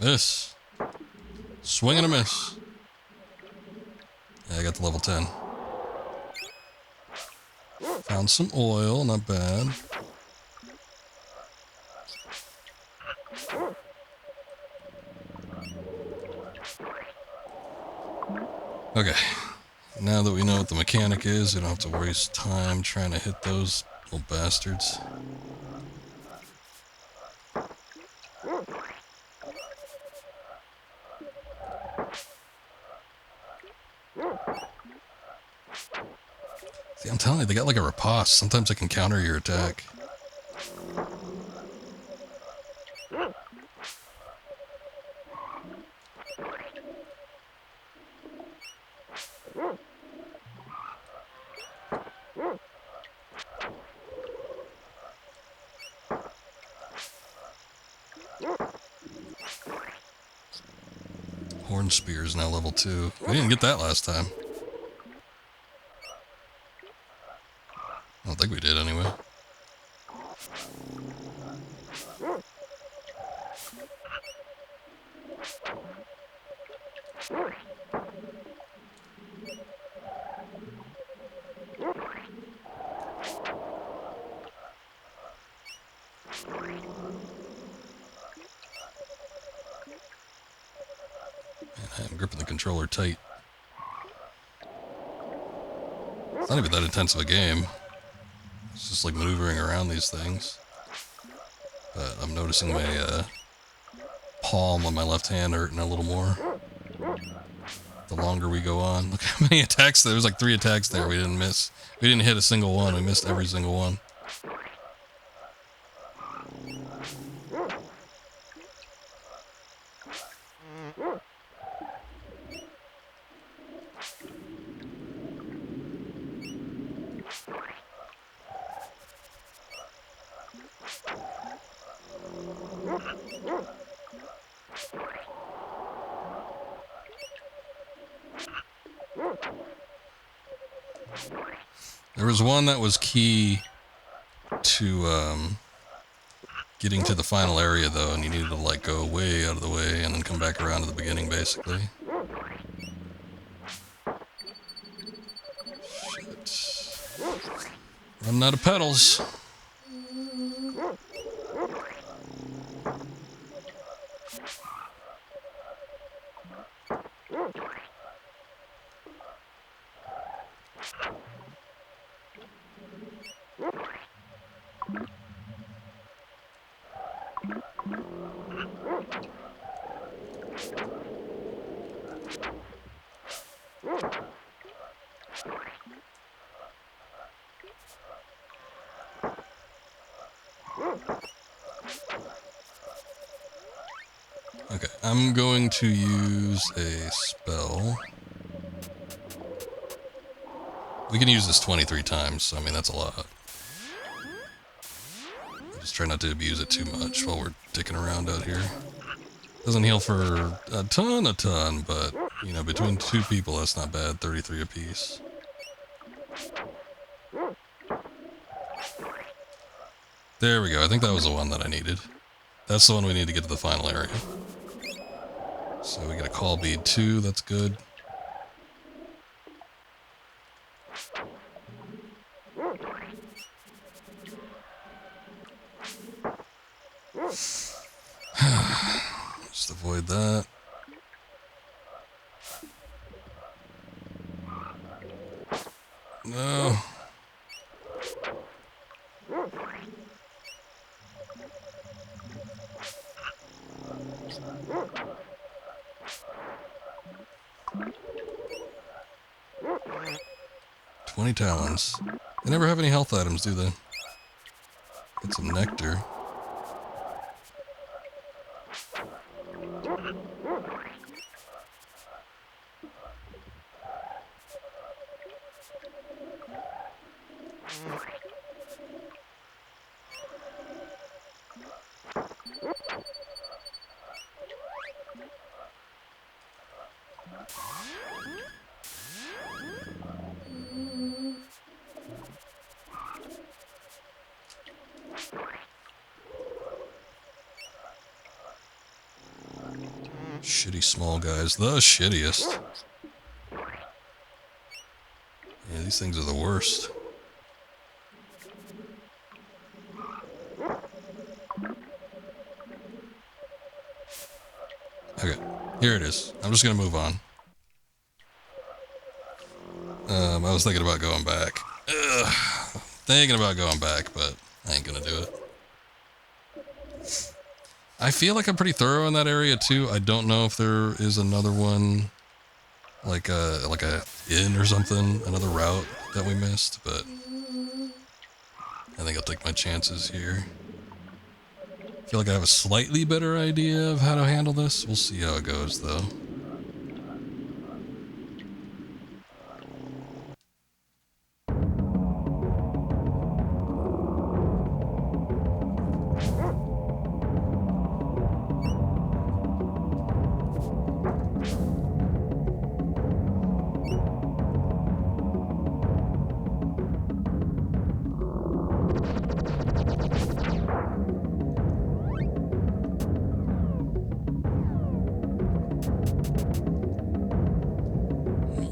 Miss. Swing and a miss. Yeah, I got the level 10. Found some oil, not bad. Okay. Now that we know what the mechanic is, we don't have to waste time trying to hit those little bastards. See, I'm telling you, they got like a riposte. Sometimes I can counter your attack. Horn Spear is now level 2. We didn't get that last time. I don't think we did anyway. Man, I'm gripping the controller tight. It's not even that intense of a game. It's just like maneuvering around these things. But I'm noticing my palm on my left hand hurting a little more the longer we go on. Look how many attacks there was. Like 3 attacks there we didn't miss. We didn't hit a single one. We missed every single one. There was one that was key to getting to the final area, though, and you needed to like go way out of the way and then come back around to the beginning, basically. Shit. Running out of pedals. Okay, I'm going to use a spell. We can use this 23 times, so I mean, that's a lot. Just try not to abuse it too much while we're dicking around out here. Doesn't heal for a ton, but, you know, between 2 people, that's not bad. 33 apiece. There we go. I think that was the one that I needed. That's the one we need to get to the final area. So we get a call bead 2. That's good. Just avoid that. No. $20 talons. They never have any health items, do they? Get some nectar. Shitty small guys. The shittiest. Yeah, these things are the worst. Okay, here it is. I'm just gonna move on. I was thinking about going back. Ugh. Thinking about going back, but I ain't gonna do it. I feel like I'm pretty thorough in that area too. I don't know if there is another one, like a inn or something, another route that we missed, but I think I'll take my chances here. I feel like I have a slightly better idea of how to handle this. We'll see how it goes though.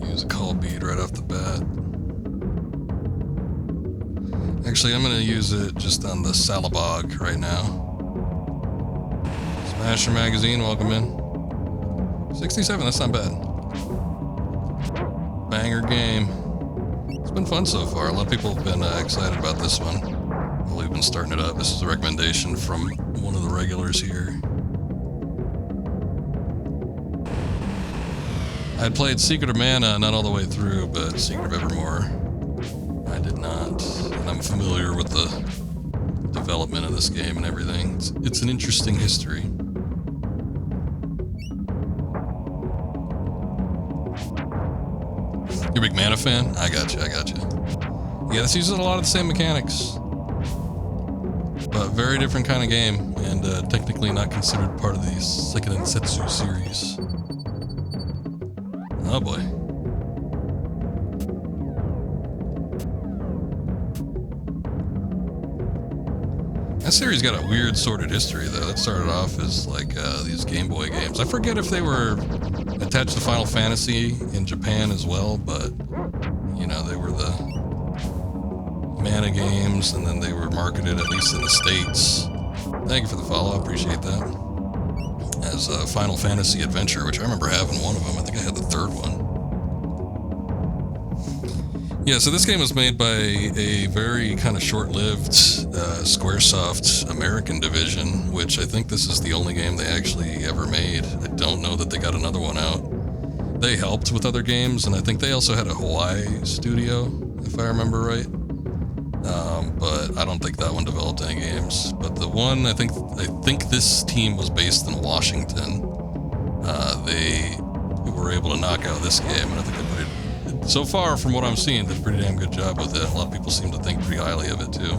Use a call bead right off the bat. Actually, I'm gonna use it just on the Salabog right now. Smasher Magazine, welcome in. 67, that's not bad. Banger game. It's been fun so far. A lot of people have been excited about this one. Well, we've been starting it up. This is a recommendation from one of the regulars here. I'd played Secret of Mana, not all the way through, but Secret of Evermore, I did not. And I'm familiar with the development of this game and everything. It's an interesting history. You're a big Mana fan? I got you. Yeah, this uses a lot of the same mechanics. But very different kind of game, and technically not considered part of the Seiken Setsu series. Oh boy. That series got a weird sordid history though. That started off as like these Game Boy games. I forget if they were attached to Final Fantasy in Japan as well, but you know, they were the Mana games, and then they were marketed, at least in the States. Thank you for the follow, appreciate that. As a Final Fantasy Adventure, which I remember having one of them. I think I had the third one. Yeah, so this game was made by a very kind of short-lived Squaresoft American division, which I think this is the only game they actually ever made. I don't know that they got another one out. They helped with other games, and I think they also had a Hawaii studio, if I remember right. But I don't think that one developed any games. But the one, I think this team was based in Washington. They were able to knock out this game, and I think they played, so far from what I'm seeing, did a pretty damn good job with it. A lot of people seem to think pretty highly of it too.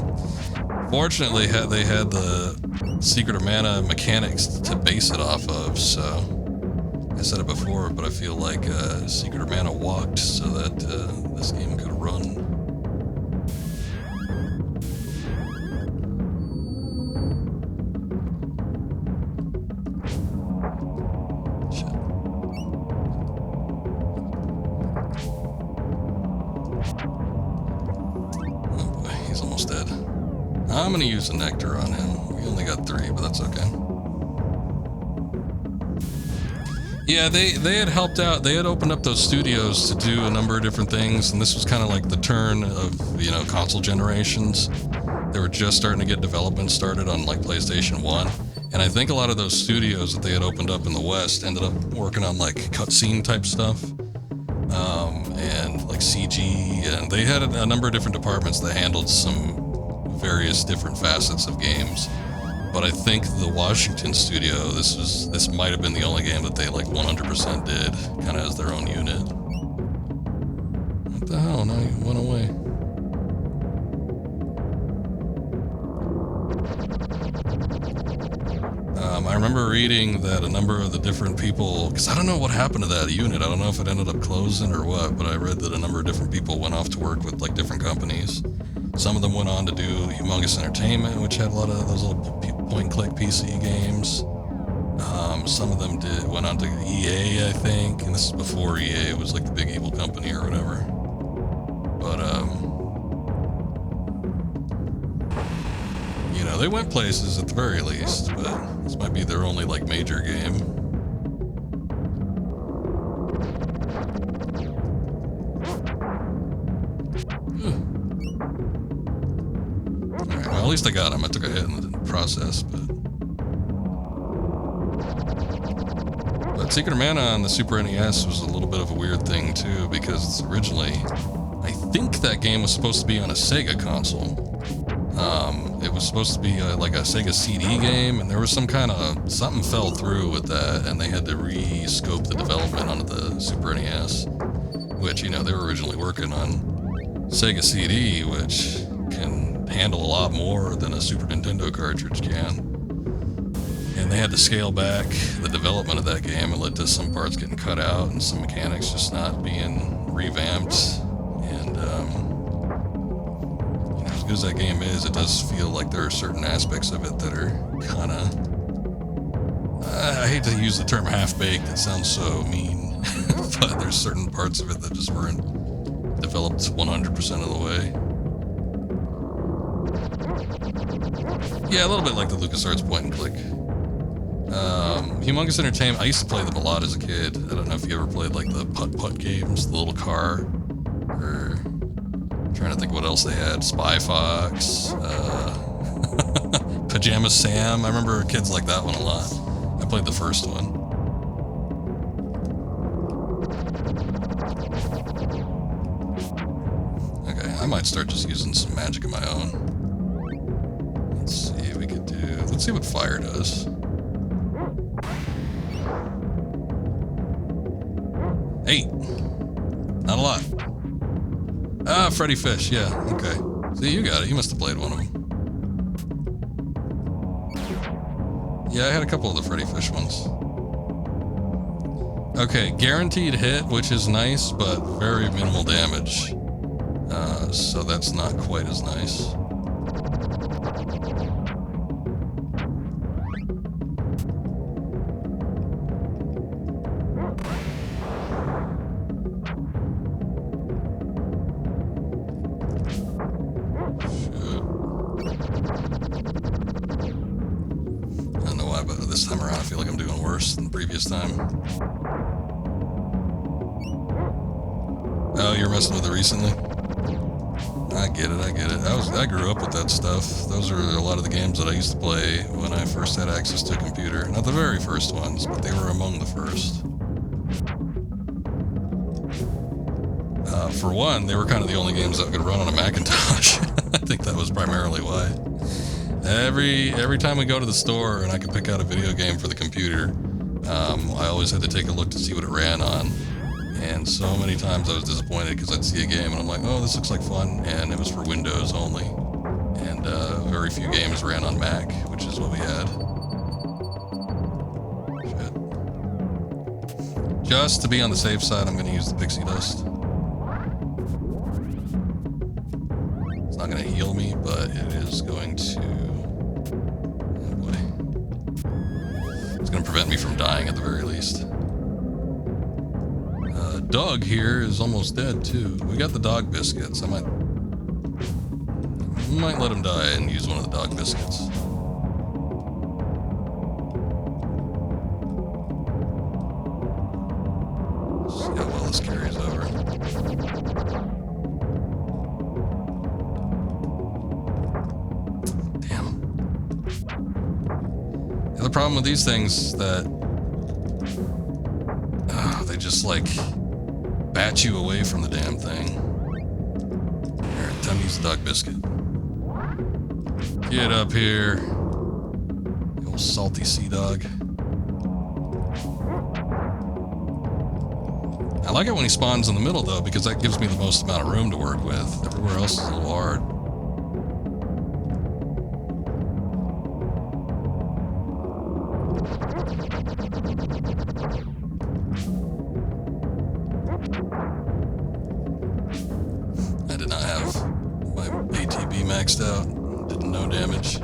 Fortunately, they had the Secret of Mana mechanics to base it off of, so I said it before, but I feel like Secret of Mana walked so that this game could run. I'm gonna use a nectar on him. We only got 3, but that's okay. Yeah, they had helped out. They had opened up those studios to do a number of different things, and this was kind of like the turn of, you know, console generations. They were just starting to get development started on like PlayStation 1, and I think a lot of those studios that they had opened up in the West ended up working on like cutscene type stuff, and like CG, and they had a number of different departments that handled some various different facets of games. But I think the Washington studio, this might have been the only game that they like 100% did, kind of as their own unit. What the hell? Now you went away. I remember reading that a number of the different people, because I don't know what happened to that unit. I don't know if it ended up closing or what, but I read that a number of different people went off to work with like different companies. Some of them went on to do Humongous Entertainment, which had a lot of those little point-click PC games. Some of them went on to EA, I think, and this is before EA was like the big evil company or whatever. But you know, they went places at the very least. But this might be their only like major game. Alright, well, at least I got him. I took a hit in the process, but Secret of Mana on the Super NES was a little bit of a weird thing too, because originally, I think that game was supposed to be on a Sega console. It was supposed to be like a Sega CD game, and there was some kind of, something fell through with that, and they had to re-scope the development onto the Super NES, which, you know, they were originally working on Sega CD, which can handle a lot more than a Super Nintendo cartridge can. And they had to scale back the development of that game. It led to some parts getting cut out and some mechanics just not being revamped. And you know, as good as that game is, it does feel like there are certain aspects of it that are kind of, I hate to use the term half-baked, it sounds so mean, but there's certain parts of it that just weren't developed 100% of the way. Yeah, a little bit like the LucasArts point and click. Humongous Entertainment, I used to play them a lot as a kid. I don't know if you ever played like the putt-putt games, the little car, or I'm trying to think what else they had. Spy Fox, Pajama Sam. I remember kids like that one a lot. I played the first one. Okay, I might start just using some magic of my own. Let's see, we could do, let's see what fire does. 8. Not a lot. Ah, Freddy Fish, yeah, okay. See, you got it. You must have played one of them. Yeah, I had a couple of the Freddy Fish ones. Okay, guaranteed hit, which is nice, but very minimal damage. So that's not quite as nice. Time. Oh, you're messing with it recently? I get it, I get it. I grew up with that stuff. Those are a lot of the games that I used to play when I first had access to a computer. Not the very first ones, but they were among the first. For one, they were kind of the only games that could run on a Macintosh. I think that was primarily why. Every time we go to the store and I could pick out a video game for the computer, I always had to take a look to see what it ran on, and so many times I was disappointed because I'd see a game and I'm like, oh, this looks like fun, and it was for Windows only, and very few games ran on Mac, which is what we had. Shit. Just to be on the safe side, I'm going to use the pixie dust. It's not going to heal me, but it is going to... It's going to prevent me from dying at the very least. Doug here is almost dead too. We got the dog biscuits. I might let him die and use one of the dog biscuits. See how well this carries over. Damn. The other problem with these things that they just like bat you away from the damn thing. Alright, time to use the dog biscuit. Get up here, you old salty sea dog. I like it when he spawns in the middle though, because that gives me the most amount of room to work with. Everywhere else is a little hard. Maxed out, did no damage.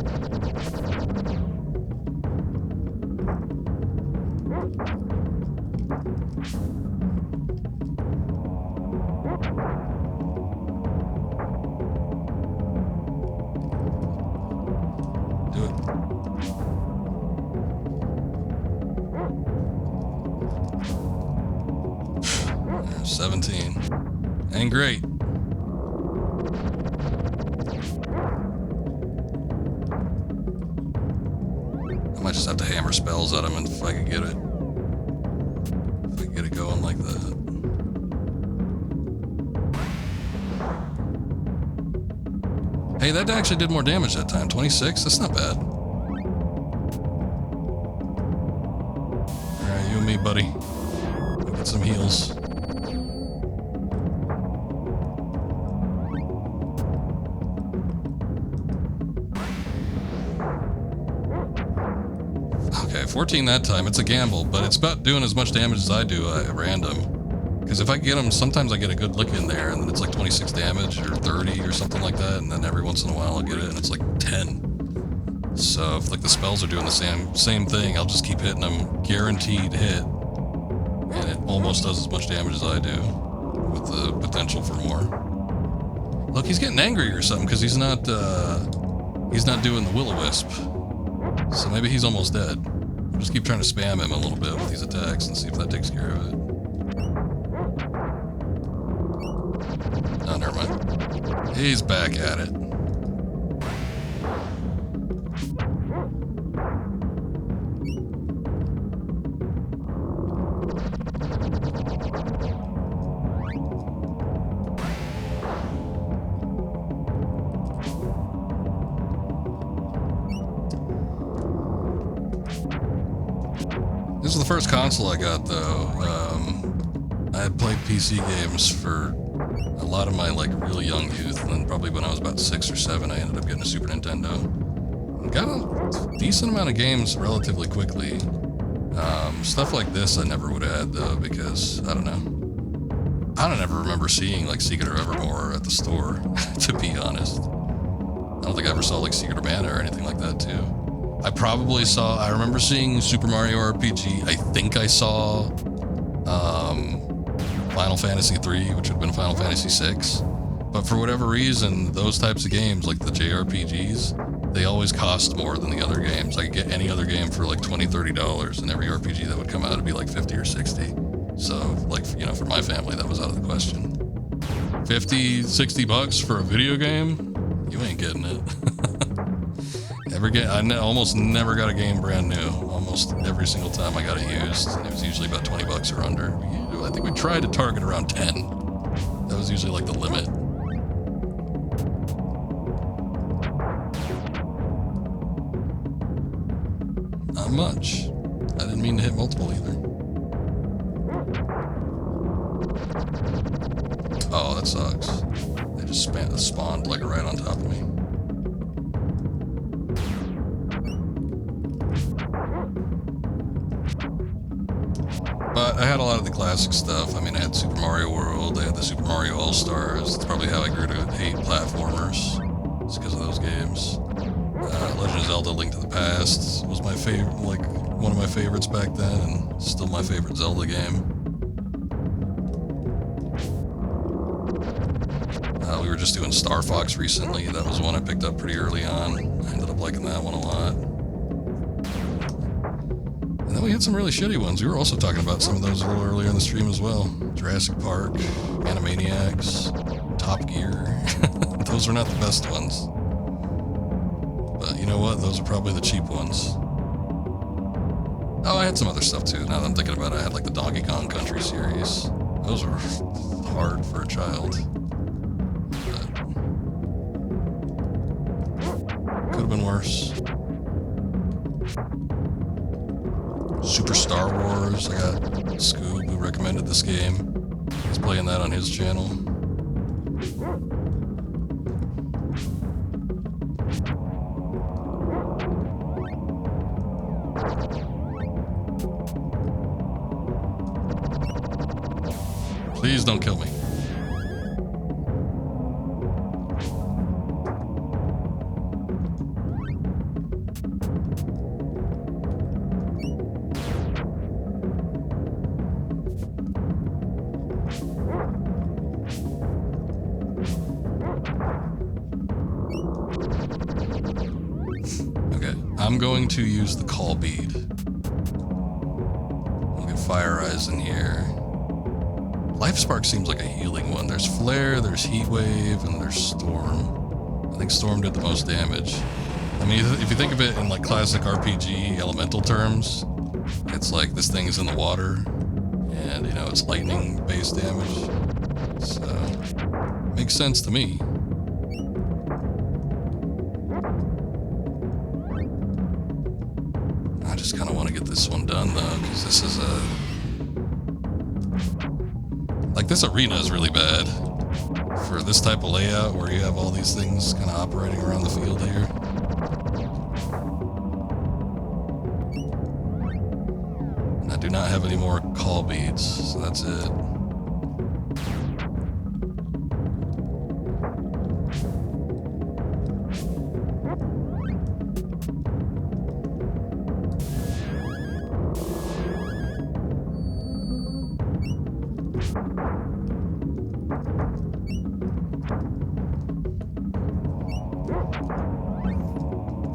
Ain't great. I might just have to hammer spells at him if I could get it. If I could get it going like that. Hey, that actually did more damage that time. 26? That's not bad. Alright, you and me, buddy. We'll get some heals. Okay, 14 that time. It's a gamble, but it's about doing as much damage as I do at random. Because if I get them, sometimes I get a good lick in there, and then it's like 26 damage or 30 or something like that, and then every once in a while I'll get it, and it's like 10. So if like the spells are doing the same thing, I'll just keep hitting them, guaranteed hit, and it almost does as much damage as I do, with the potential for more. Look, he's getting angry or something because he's not doing the will-o-wisp. So maybe he's almost dead. I'll just keep trying to spam him a little bit with these attacks and see if that takes care of it. Oh, never mind. He's back at it. This is the first console I got, though. I had played PC games for a lot of my like really young youth, and then probably when I was about 6 or 7, I ended up getting a Super Nintendo. Got a decent amount of games relatively quickly. Stuff like this I never would have had though, because I don't know. I don't ever remember seeing like Secret or Evermore at the store, to be honest. I don't think I ever saw like Secret or Mana or anything like that too. I remember seeing Super Mario RPG. I think I saw Final Fantasy 3, which would have been Final Fantasy 6. But for whatever reason, those types of games, like the JRPGs, they always cost more than the other games. I could get any other game for like $20, $30, and every RPG that would come out would be like 50 or 60. So, like, you know, for my family, that was out of the question. 50, 60 bucks for a video game? You ain't getting it. I almost never got a game brand new. Almost every single time I got it used, and it was usually about 20 bucks or under. I think we tried to target around 10. That was usually like the limit. Not much. I didn't mean to hit multiple either. Oh, that sucks. They just spawned like right on top of me. But I had a lot of the classic stuff. I mean, I had Super Mario World, I had the Super Mario All-Stars. That's probably how I grew to hate platformers. It's because of those games. Legend of Zelda: Link to the Past was my favorite, like one of my favorites back then, and still my favorite Zelda game. We were just doing Star Fox recently. That was one I picked up pretty early on. I ended up liking that one a lot. And then we had some really shitty ones. We were also talking about some of those a little earlier in the stream as well. Jurassic Park, Animaniacs, Top Gear. Those are not the best ones. But you know what? Those are probably the cheap ones. Oh, I had some other stuff too. Now that I'm thinking about it, I had like the Donkey Kong Country series. Those were hard for a child. But could have been worse. Super Star Wars. I got Scoob, who recommended this game. He's playing that on his channel. Please don't kill me. I'm going to use the call bead. We'll get Fire Eyes in here. Life Spark seems like a healing one. There's Flare, there's Heat Wave, and there's Storm. I think Storm did the most damage. I mean, if you think of it in like classic RPG elemental terms, it's like this thing is in the water, and you know, it's lightning-based damage. So, makes sense to me. I just kind of want to get this one done though, because this is like this arena is really bad for this type of layout where you have all these things kind of operating around the field here. And I do not have any more call beads, so that's it.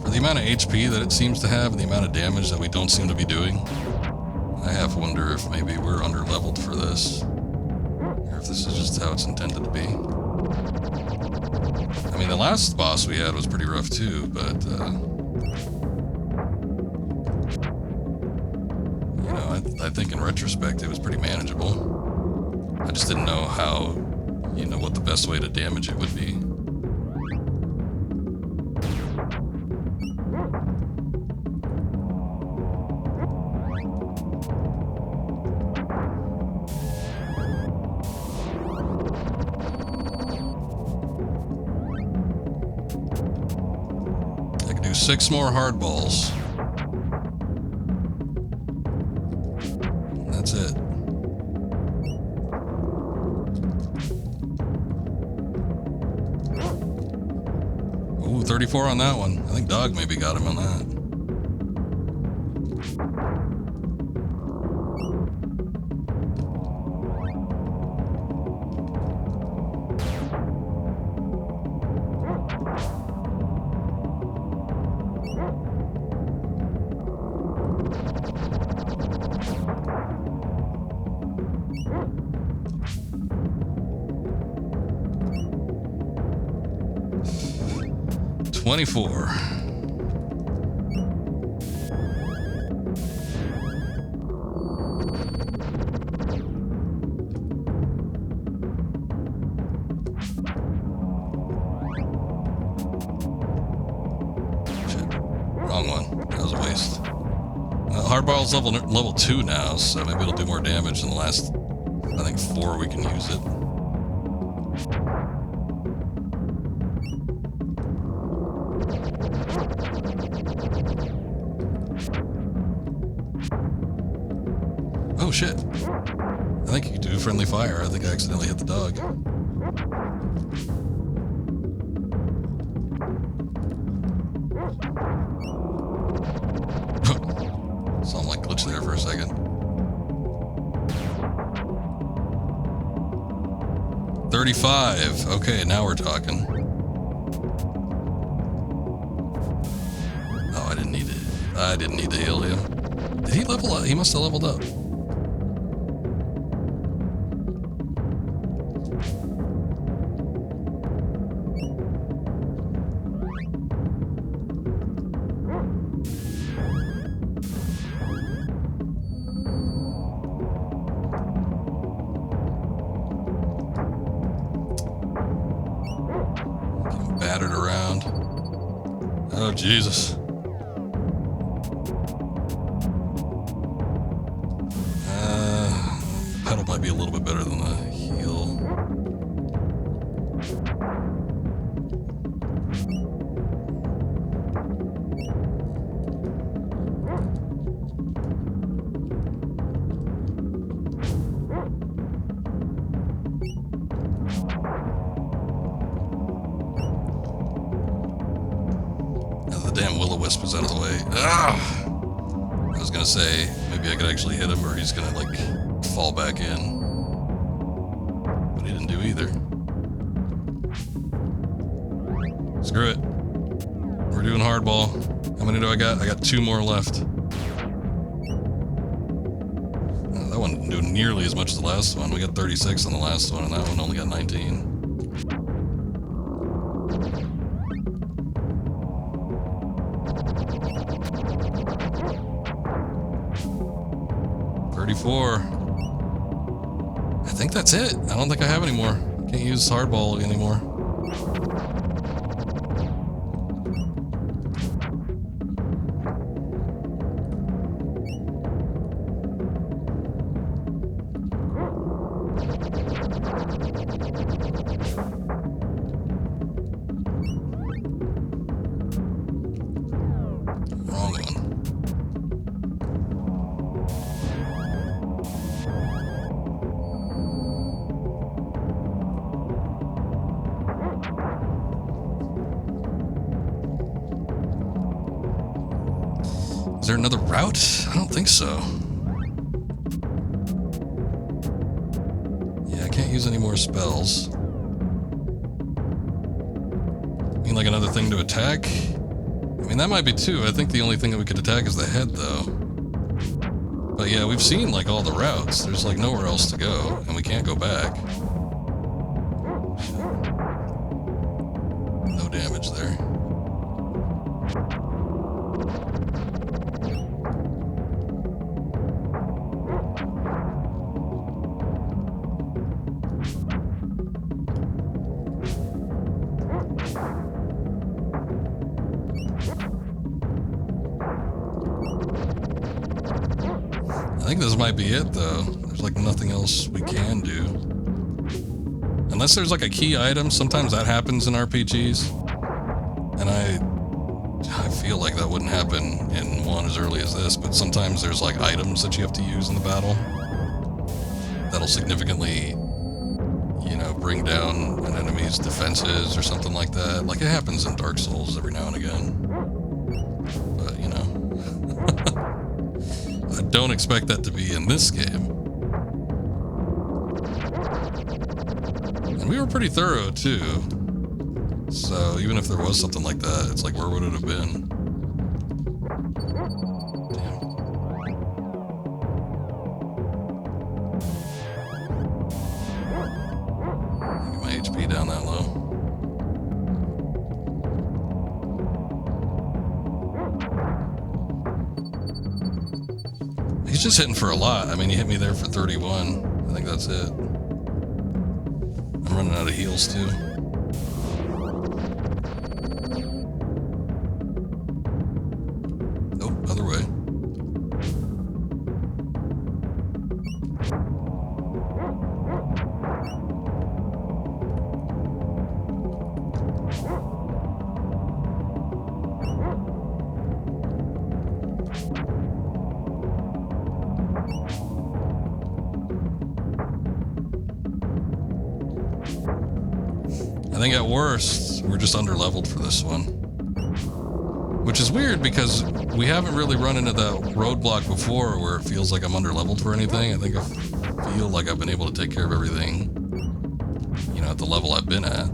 For the amount of HP that it seems to have and the amount of damage that we don't seem to be doing, I half wonder if maybe we're under-leveled for this, or if this is just how it's intended to be. I mean, the last boss we had was pretty rough too, but, you know, I think in retrospect it was pretty manageable. I just didn't know how, you know, what the best way to damage it would be. I can do 6 more hard balls. That's it. Ooh, 34 on that one. I think Dog maybe got him on that. $24. Shit. Wrong one. That was a waste. Hardball's level 2 now, so maybe it'll do more damage than the last, I think, 4 we can use it. Oh shit. I think you could do friendly fire. I think I accidentally hit the dog. Saw him like glitch there for a second. 35. Okay, now we're talking. Oh, I didn't need to heal him. Did he level up? He must have leveled up. Battered around. Oh, Jesus. Pedal might be a little bit better than the heel. Damn will-o-wisp is out of the way. Ah! I was gonna say, maybe I could actually hit him or he's gonna, like, fall back in. But he didn't do either. Screw it. We're doing hardball. How many do I got? I got 2 more left. That one one didn't do nearly as much as the last one. We got 36 on the last one, and that one only got 19. I think that's it. I don't think I have any more. Can't use hardball anymore. Wrong one. Is there another route? I don't think so. Yeah, I can't use any more spells. I mean, like another thing to attack? I mean, that might be too. I think the only thing that we could attack is the head, though. But yeah, we've seen, like, all the routes. There's, like, nowhere else to go, and we can't go back. No damage there. I think this might be it, though. There's like nothing else we can do. Unless there's like a key item, sometimes that happens in RPGs. And I feel like that wouldn't happen in one as early as this, but sometimes there's like items that you have to use in the battle that'll significantly, you know, bring down an enemy's defenses or something like that. Like it happens in Dark Souls every now and again. But, you know. I don't expect that to be in this game. And we were pretty thorough, too. So, even if there was something like that, it's like, where would it have been? Damn. Get my HP down that low. He's just hitting for a lot. I mean, he hit me there for 31. I think that's it. I'm running out of heals, too. Nope, other way. I think at worst, we're just under-leveled for this one. Which is weird because we haven't really run into that roadblock before where it feels like I'm under-leveled for anything. I think I feel like I've been able to take care of everything, you know, at the level I've been at.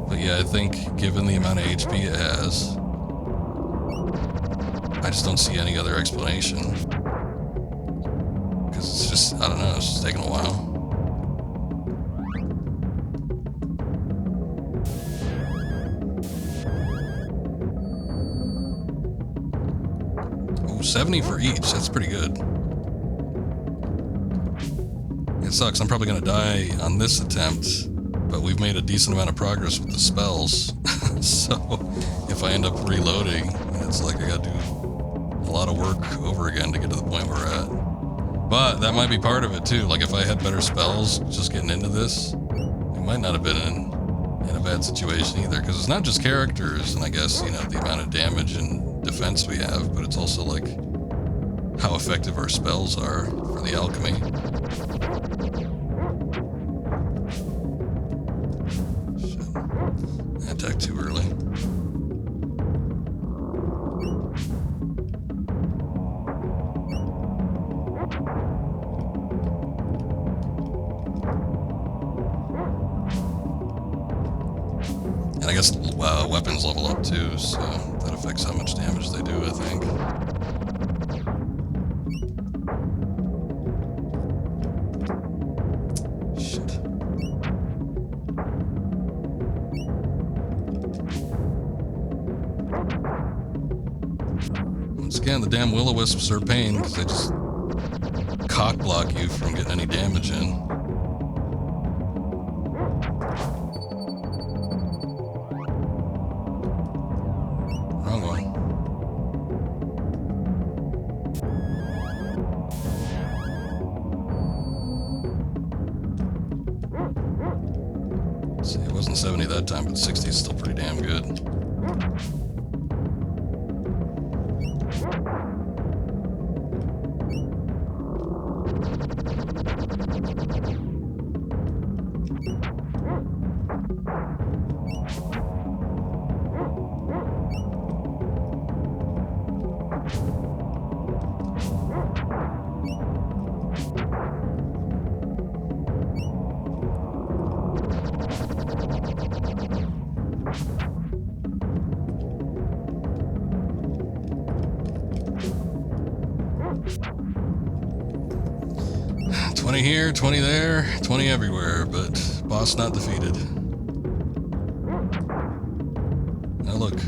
But yeah, I think given the amount of HP it has, I just don't see any other explanation. Because it's just, I don't know, it's just taking a while. Oh, 70 for each, that's pretty good. It sucks, I'm probably going to die on this attempt, but we've made a decent amount of progress with the spells. So if I end up reloading, it's like I got to do a lot of work over again to get to the point we're at. But that might be part of it too. Like if I had better spells just getting into this, we might not have been in a bad situation either. Because it's not just characters and I guess, you know, the amount of damage and defense we have, but it's also like how effective our spells are for the alchemy. Shit. I attacked too early. And I guess weapons level up too, so that affects how much damage they do, I think. again, the damn will-o-wisps are a pain because they just cock block you from getting any damage in. Wrong one. See, it wasn't 70 that time, but 60 is still pretty damn good. Here, 20 there, 20 everywhere, but boss not defeated. Now look,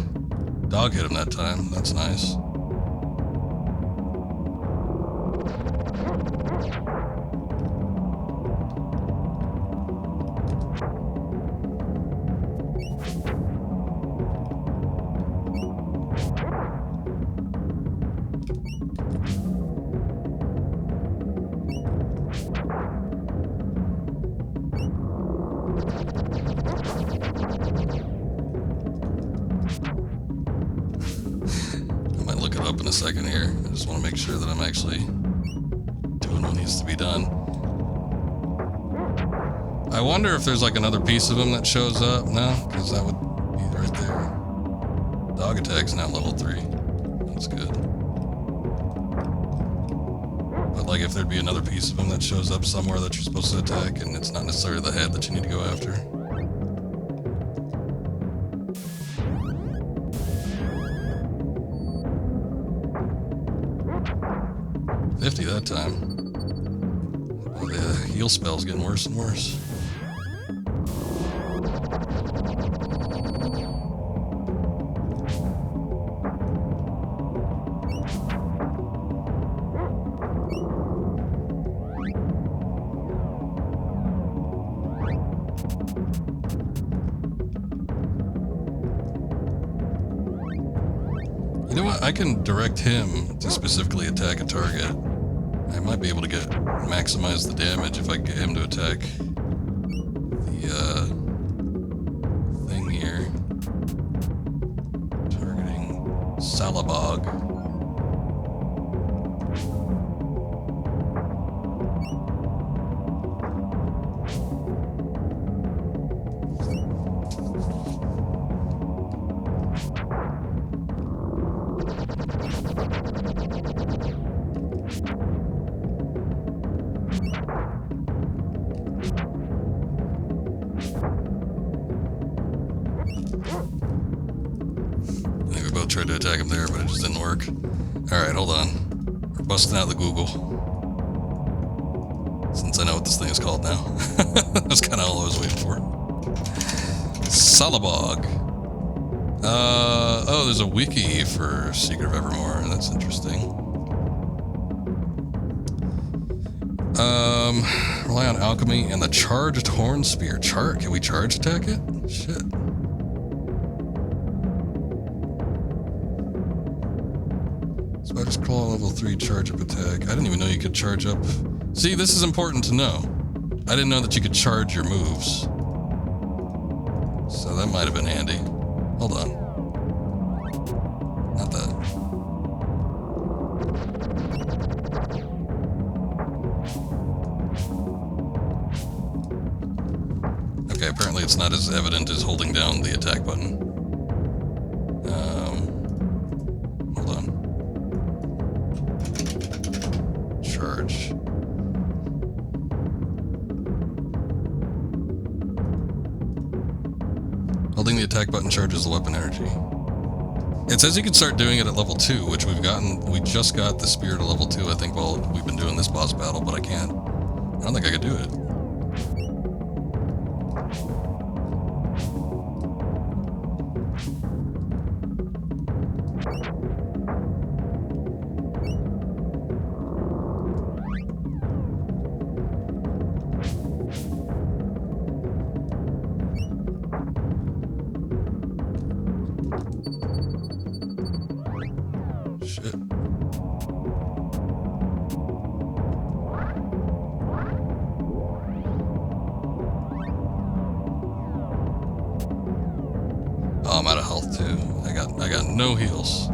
dog hit him that time. That's nice. Up in a second here. I just want to make sure that I'm actually doing what needs to be done. I wonder if there's like another piece of him that shows up. No, because that would be right there. Dog attack's now level 3. That's good. But like if there'd be another piece of him that shows up somewhere that you're supposed to attack and it's not necessarily the head that you need to go after. 50 that time. Oh, the heal spell's getting worse and worse. You know what? I can direct him to specifically attack a target. I might be able to maximize the damage if I get him to attack the thing here. Targeting Salabog. Tried to attack him there, but it just didn't work. Alright, hold on. We're busting out the Google. Since I know what this thing is called now. That's kind of all I was waiting for. Salabog. Oh, there's a wiki for Secret of Evermore. That's interesting. Rely on alchemy and the charged horn spear. Can we charge attack it? Shit. Spider's Claw level 3 charge up attack. I didn't even know you could charge up. See, this is important to know. I didn't know that you could charge your moves. So that might have been handy. Hold on. Not that. Okay, apparently it's not as evident as holding down the attack button. Hold on. Charge. Holding the attack button charges the weapon energy. It says you can start doing it at level 2, which we just got the spear to level 2, I think, while we've been doing this boss battle, but I don't think I could do it. health too. I got no heals.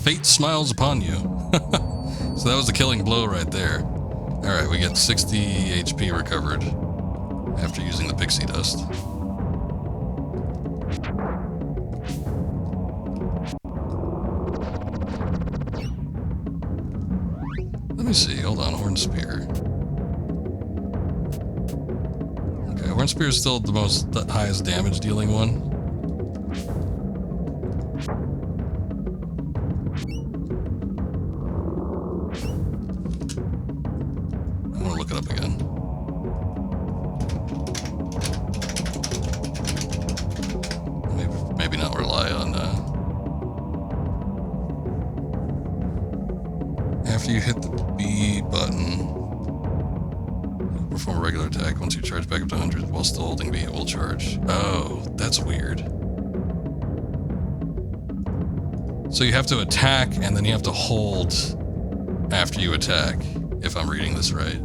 Fate smiles upon you. So that was the killing blow right there. Alright, we get 60 HP recovered after using the pixie dust. Let me see, hold on, Horn Spear. Okay, Horn Spear is still the highest damage dealing one. After you hit the B button, perform a regular attack. Once you charge back up to 100 while still holding B, it will charge. Oh, that's weird. So you have to attack and then you have to hold after you attack, if I'm reading this right.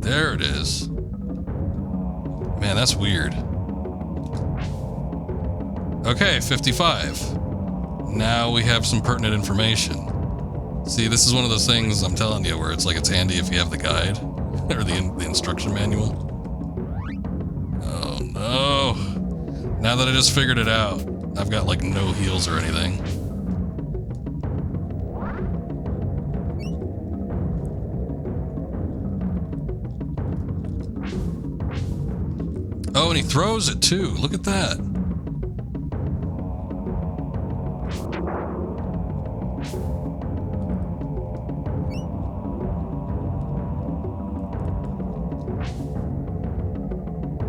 There it is. Man, that's weird. Okay, 55. Now we have some pertinent information. See, this is one of those things I'm telling you where it's like it's handy if you have the guide or the instruction manual. Oh no. Now that I just figured it out, I've got like no heals or anything. Oh, and he throws it too. Look at that.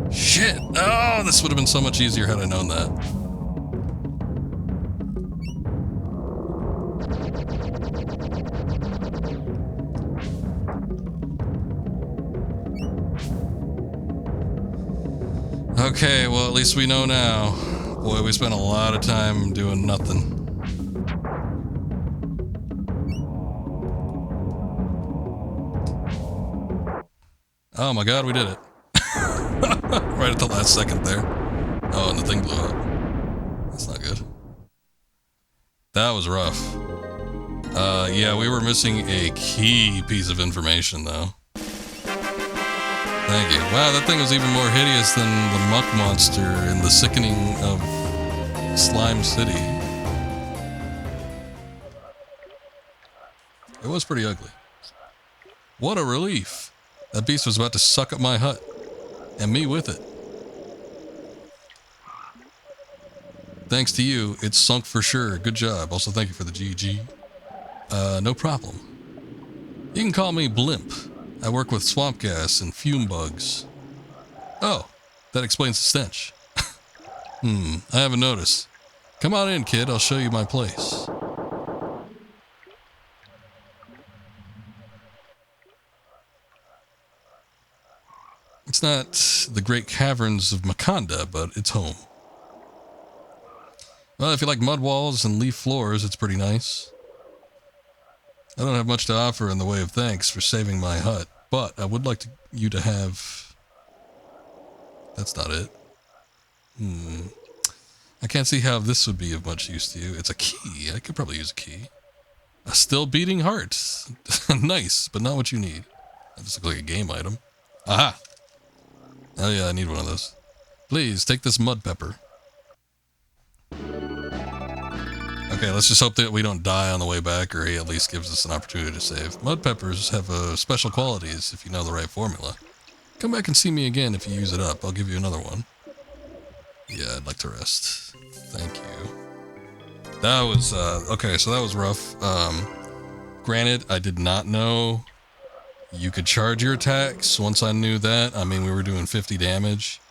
Shit! Oh, this would have been so much easier had I known that. Okay, well, at least we know now. Boy, we spent a lot of time doing nothing. Oh my god, we did it. Right at the last second there. Oh, and the thing blew up. That's not good. That was rough. Yeah, we were missing a key piece of information, though. Thank you. Wow, that thing was even more hideous than the muck monster in the sickening of Slime City. It was pretty ugly. What a relief. That beast was about to suck up my hut. And me with it. Thanks to you, it's sunk for sure. Good job. Also, thank you for the GG. No problem. You can call me Blimp. I work with swamp gas and fume bugs. Oh, that explains the stench. I haven't noticed. Come on in, kid. I'll show you my place. It's not the great caverns of Makanda, but it's home. Well, if you like mud walls and leaf floors, it's pretty nice. I don't have much to offer in the way of thanks for saving my hut, but I would like you to have... That's not it. I can't see how this would be of much use to you. It's a key. I could probably use a key. A still beating heart. Nice, but not what you need. That just looks like a game item. Aha! Oh yeah, I need one of those. Please, take this mud pepper. Okay, let's just hope that we don't die on the way back, or he at least gives us an opportunity to save. Mud peppers have special qualities if you know the right formula. Come back and see me again if you use it up. I'll give you another one. Yeah, I'd like to rest. Thank you. That was, okay, so that was rough. Granted, I did not know you could charge your attacks. Once I knew that, I mean, we were doing 50 damage.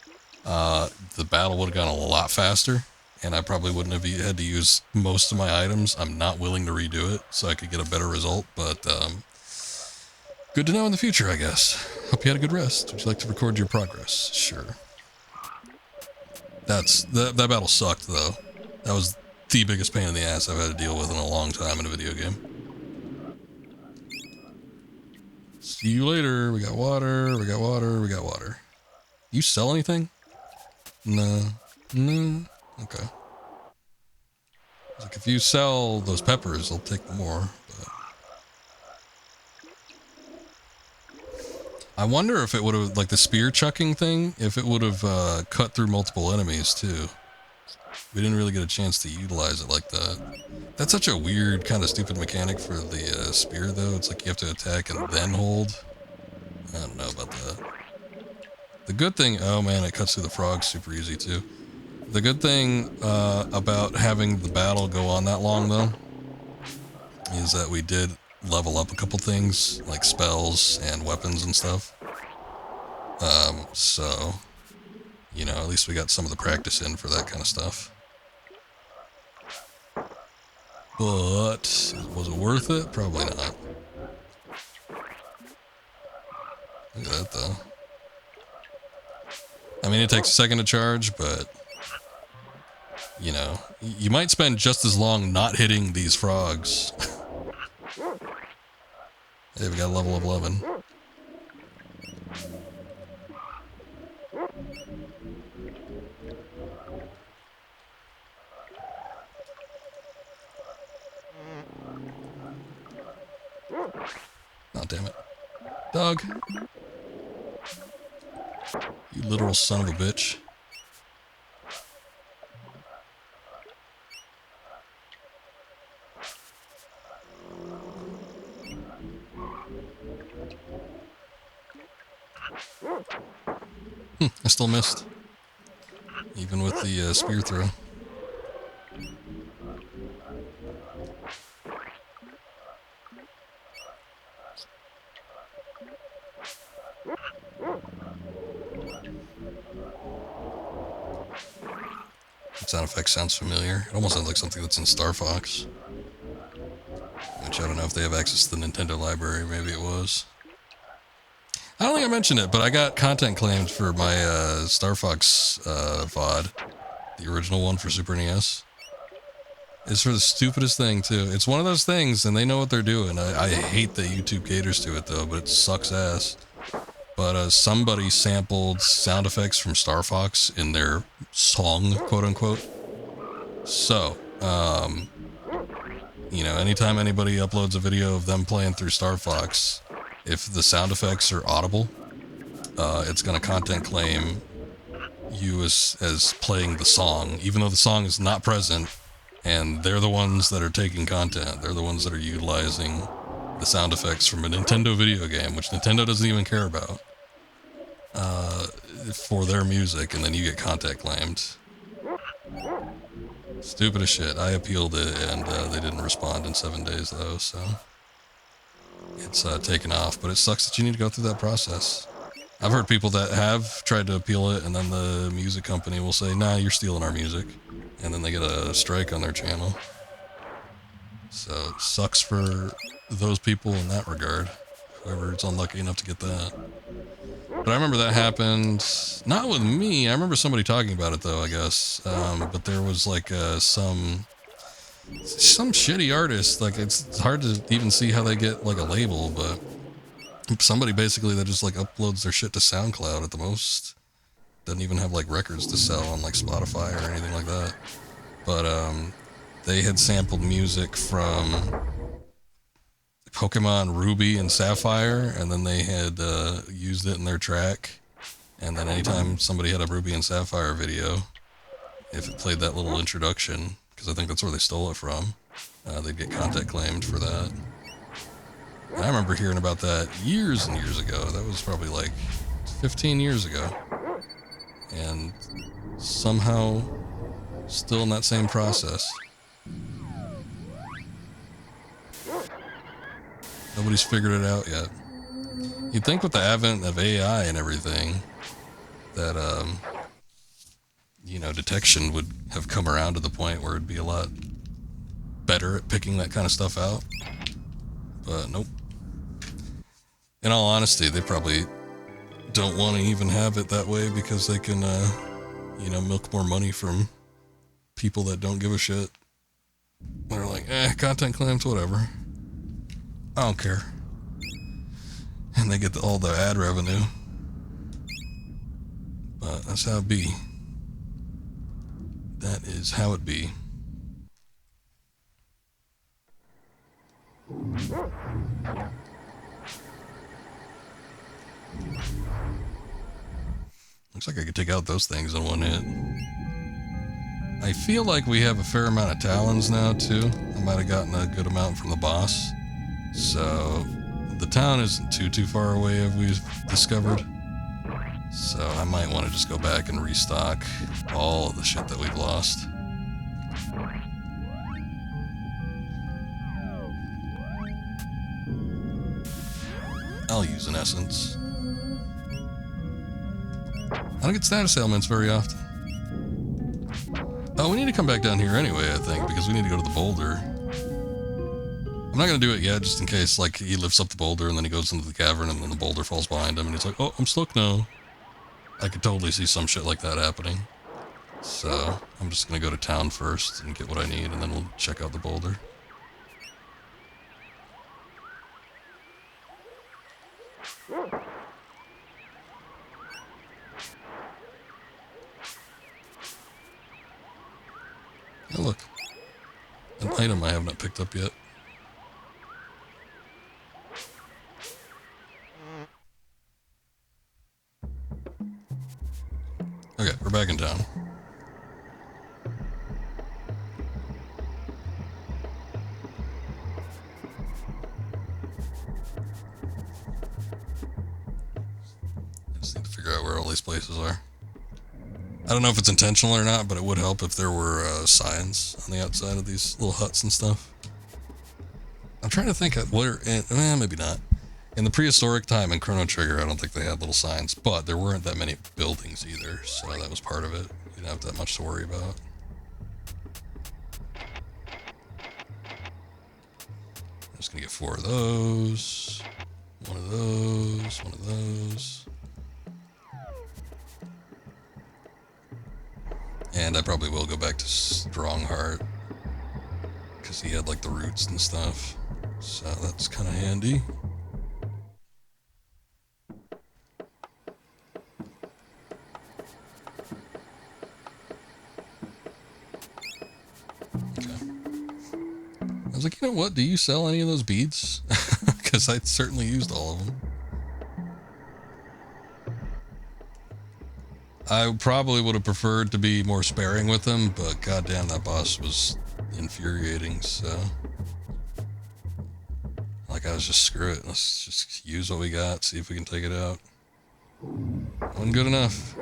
The battle would have gone a lot faster, and I probably wouldn't have had to use most of my items. I'm not willing to redo it so I could get a better result, but Good to know in the future, I guess. Hope you had a good rest. Would you like to record your progress? Sure. That battle sucked, though. That was the biggest pain in the ass I've had to deal with in a long time in a video game. See you later. We got water, we got water, we got water. You sell anything? No. No. Okay. Like, if you sell those peppers, I'll take more. But I wonder if it would have, like the spear chucking thing, if it would have cut through multiple enemies too. We didn't really get a chance to utilize it like that. That's such a weird, kind of stupid mechanic for the spear, though. It's like you have to attack and then hold. I don't know about that. The good thing, oh man, it cuts through the frogs super easy too. The good thing about having the battle go on that long, though, is that we did level up a couple things, like spells and weapons and stuff. So, you know, at least we got some of the practice in for that kind of stuff. But, was it worth it? Probably not. Look at that, though. I mean, it takes a second to charge, but, you know, you might spend just as long not hitting these frogs. Hey, we got a level of 11. Oh, damn it. Dog. You literal son of a bitch. I still missed. Even with the spear throw. That sound effect sounds familiar. It almost sounds like something that's in Star Fox. Which I don't know if they have access to the Nintendo library. Maybe it was. I don't think I mentioned it, but I got content claimed for my Star Fox VOD. The original one for Super NES. It's for the stupidest thing, too. It's one of those things, and they know what they're doing. I hate that YouTube caters to it, though, but it sucks ass. But somebody sampled sound effects from Star Fox in their song, quote-unquote. So, you know, anytime anybody uploads a video of them playing through Star Fox, if the sound effects are audible, it's going to content claim you as playing the song, even though the song is not present, and they're the ones that are taking content. They're the ones that are utilizing the sound effects from a Nintendo video game, which Nintendo doesn't even care about, for their music, and then you get content claimed. Stupid as shit. I appealed it, and they didn't respond in 7 days, though, so it's taken off, but it sucks that you need to go through that process. I've heard people that have tried to appeal it, and then the music company will say, nah, you're stealing our music, and then they get a strike on their channel. So it sucks for those people in that regard, whoever's unlucky enough to get that. But I remember that happened, not with me. I remember somebody talking about it, though, I guess. But there was like some shitty artist. Like, it's hard to even see how they get like a label, but somebody basically that just like uploads their shit to SoundCloud at the most. Doesn't even have like records to sell on like Spotify or anything like that. But they had sampled music from Pokemon Ruby and Sapphire, and then they had used it in their track. And then anytime somebody had a Ruby and Sapphire video, if it played that little introduction, because I think that's where they stole it from, they'd get content claimed for that. And I remember hearing about that years and years ago. That was probably like 15 years ago. And somehow still in that same process. Nobody's figured it out yet. You'd think with the advent of AI and everything that, you know, detection would have come around to the point where it'd be a lot better at picking that kind of stuff out. But nope. in all honesty, they probably don't want to even have it that way because they can, you know, milk more money from people that don't give a shit. They're like, content claims, whatever. I don't care. And they get all the ad revenue. But that's how it be. That is how it be. Looks like I could take out those things in one hit. I feel like we have a fair amount of talons now, too. I might have gotten a good amount from the boss. So, the town isn't too far away, as we've discovered. So, I might want to just go back and restock all of the shit that we've lost. I'll use an essence. I don't get status ailments very often. Oh, we need to come back down here anyway, I think, because we need to go to the boulder. I'm not going to do it yet, just in case, like, he lifts up the boulder and then he goes into the cavern and then the boulder falls behind him and he's like, oh, I'm stuck now. I could totally see some shit like that happening. So, I'm just going to go to town first and get what I need and then we'll check out the boulder. Oh, look. An item I have not picked up yet. Okay, we're back in town. I just need to figure out where all these places are. I don't know if it's intentional or not, but it would help if there were signs on the outside of these little huts and stuff. I'm trying to think of where, maybe not. In the prehistoric time in Chrono Trigger, I don't think they had little signs, but there weren't that many buildings either, so that was part of it. You didn't have that much to worry about. I'm just gonna get 4 of those, 1 of those, 1 of those. And I probably will go back to Strongheart, because he had like the roots and stuff, so that's kind of handy. Okay. I was like, you know what, do you sell any of those beads? Because I certainly used all of them. I probably would have preferred to be more sparing with them, but goddamn, that boss was infuriating, so... Like, I was just, screw it, let's just use what we got, see if we can take it out. Wasn't good enough.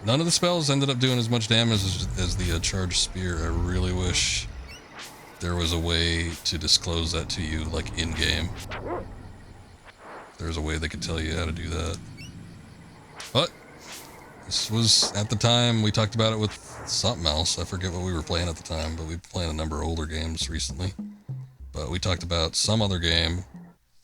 None of the spells ended up doing as much damage as the charged spear. I really wish there was a way to disclose that to you, like, in-game. There's a way they could tell you how to do that. But... this was, at the time, we talked about it with something else. I forget what we were playing at the time, but we've been playing a number of older games recently. But we talked about some other game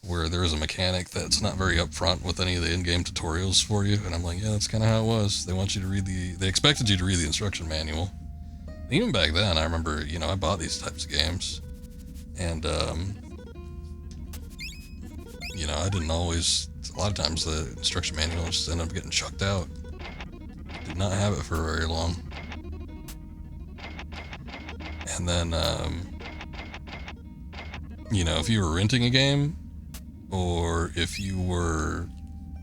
where there is a mechanic that's not very upfront with any of the in-game tutorials for you. And I'm like, yeah, that's kind of how it was. They want you to read they expected you to read the instruction manual. And even back then, I remember, you know, I bought these types of games. And, you know, I didn't always, a lot of times the instruction manual just ended up getting chucked out. Did not have it for very long. And then, you know, if you were renting a game, or if you were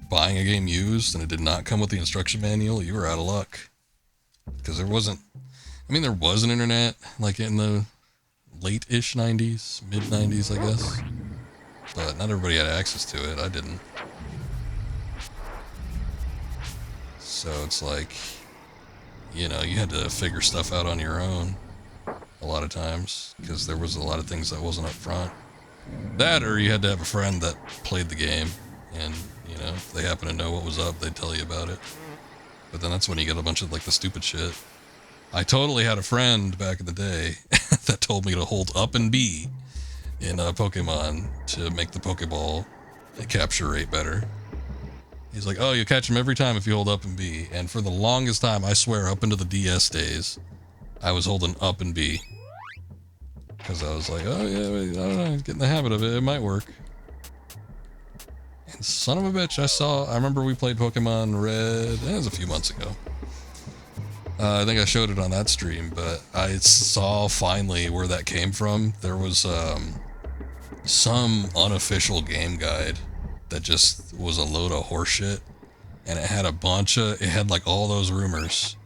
buying a game used and it did not come with the instruction manual, you were out of luck. Because there wasn't, I mean, there was an internet, like in the late-ish 90s, mid-90s, I guess. But not everybody had access to it. I didn't. So it's like, you know, you had to figure stuff out on your own a lot of times, because there was a lot of things that wasn't up front. That, or you had to have a friend that played the game, and, you know, if they happen to know what was up, they'd tell you about it. But then that's when you get a bunch of, like, the stupid shit. I totally had a friend back in the day that told me to hold up and B in Pokemon to make the Pokeball capture rate better. He's like, oh, you catch him every time if you hold up and B. And for the longest time, I swear, up into the DS days, I was holding up and B. Because I was like, oh yeah, I don't know, get in the habit of it, it might work. And son of a bitch, I remember we played Pokemon Red, that was a few months ago. I think I showed it on that stream, but I saw finally where that came from. There was some unofficial game guide that just was a load of horseshit, and it had it had like all those rumors.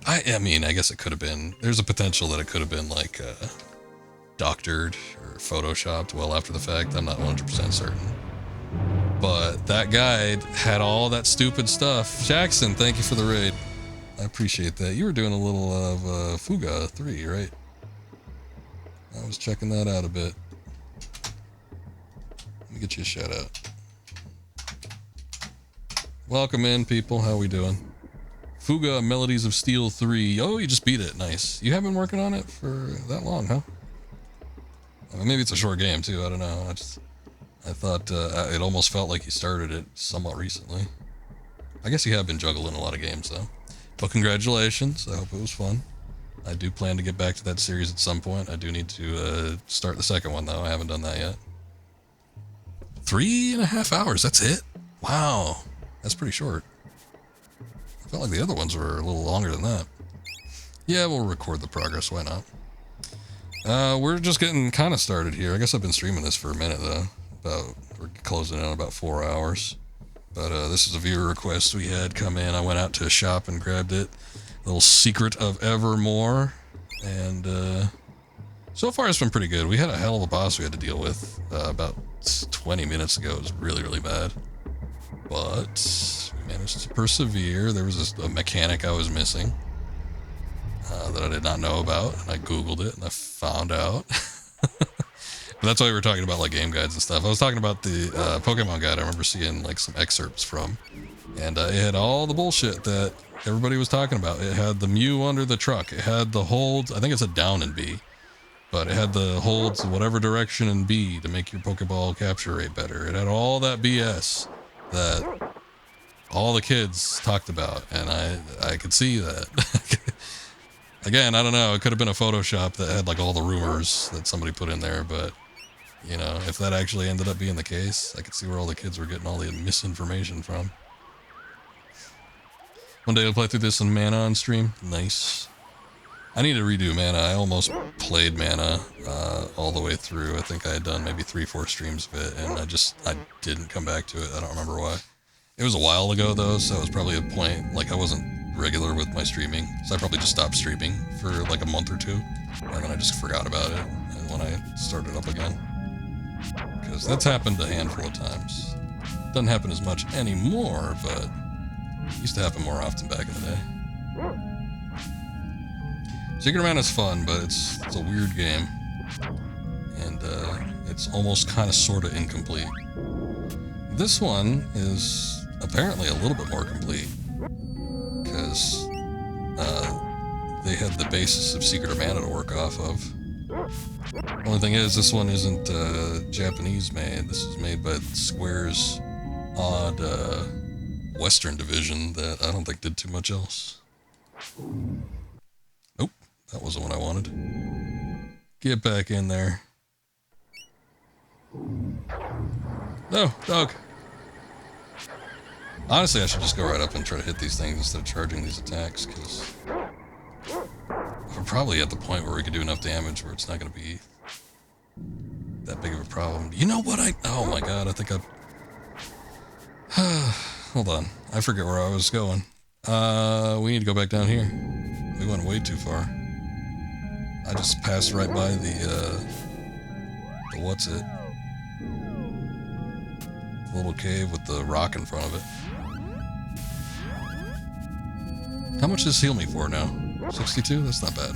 I mean, I guess it could have been, there's a potential that it could have been like doctored or photoshopped well after the fact. I'm not 100% certain. But that guide had all that stupid stuff. Jackson, thank you for the raid. I appreciate that. You were doing a little of Fuga 3, right? I was checking that out a bit. Let me get you a shout out. Welcome in, people. How we doing? Fuga Melodies of Steel 3. Oh, you just beat it. Nice. You have been working on it for that long, huh? I mean, maybe it's a short game, too. I don't know. I thought it almost felt like you started it somewhat recently. I guess you have been juggling a lot of games, though. But congratulations. I hope it was fun. I do plan to get back to that series at some point. I do need to start the second one, though. I haven't done that yet. 3.5 hours. That's it? Wow. That's pretty short. I felt like the other ones were a little longer than that. Yeah, we'll record the progress. Why not? We're just getting kind of started here. I guess I've been streaming this for a minute, though. We're closing in on about 4 hours. But this is a viewer request we had come in. I went out to a shop and grabbed it. Little Secret of Evermore. And so far it's been pretty good. We had a hell of a boss we had to deal with about 20 minutes ago. It was really, really bad. But we managed to persevere. There was a mechanic I was missing that I did not know about. And I Googled it and I found out. But that's why we were talking about like game guides and stuff. I was talking about the Pokemon guide I remember seeing like some excerpts from. And it had all the bullshit that everybody was talking about. It had the Mew under the truck. It had the holds, I think it said down in B. But it had the holds whatever direction in B to make your Pokeball capture rate better. It had all that BS that all the kids talked about. And I could see that. Again, I don't know. It could have been a Photoshop that had like all the rumors that somebody put in there, but you know, if that actually ended up being the case, I could see where all the kids were getting all the misinformation from. One day I'll play through this in Mana on stream. Nice. I need to redo Mana. I almost played Mana all the way through. I think I had done maybe 3-4 streams of it, and I didn't come back to it. I don't remember why. It was a while ago though, so it was probably a point, like I wasn't regular with my streaming, so I probably just stopped streaming for like a month or two, and then I just forgot about it, and when I started up again. Because that's happened a handful of times. Doesn't happen as much anymore, but it used to happen more often back in the day. Secret of Mana is fun, but it's a weird game. And it's almost kind of sort of incomplete. This one is apparently a little bit more complete. Because they had the basis of Secret of Mana to work off of. Only thing is, this one isn't Japanese made. This is made by Square's odd Western division that I don't think did too much else. Nope, that wasn't what I wanted. Get back in there. No, dog. Honestly, I should just go right up and try to hit these things instead of charging these attacks, because we're probably at the point where we could do enough damage where it's not going to be that big of a problem. You know what oh my god, I think hold on. I forget where I was going. We need to go back down here. We went way too far. I just passed right by the what's it? The little cave with the rock in front of it. How much does heal me for now? 62? That's not bad.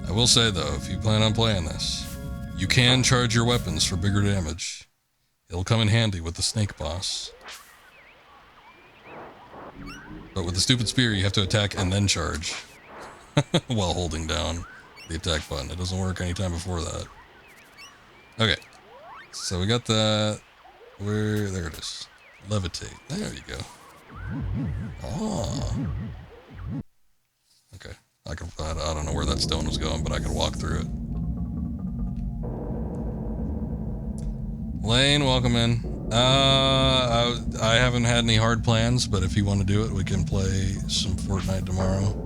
I will say though, if you plan on playing this, you can charge your weapons for bigger damage. It'll come in handy with the snake boss. But with the stupid spear, you have to attack and then charge while holding down the attack button. It doesn't work anytime before that. Okay. So we got that. There it is. Levitate. There you go. Oh. Okay. I don't know where that stone was going, but I could walk through it. Lane, welcome in. I haven't had any hard plans, but if you want to do it, we can play some Fortnite tomorrow.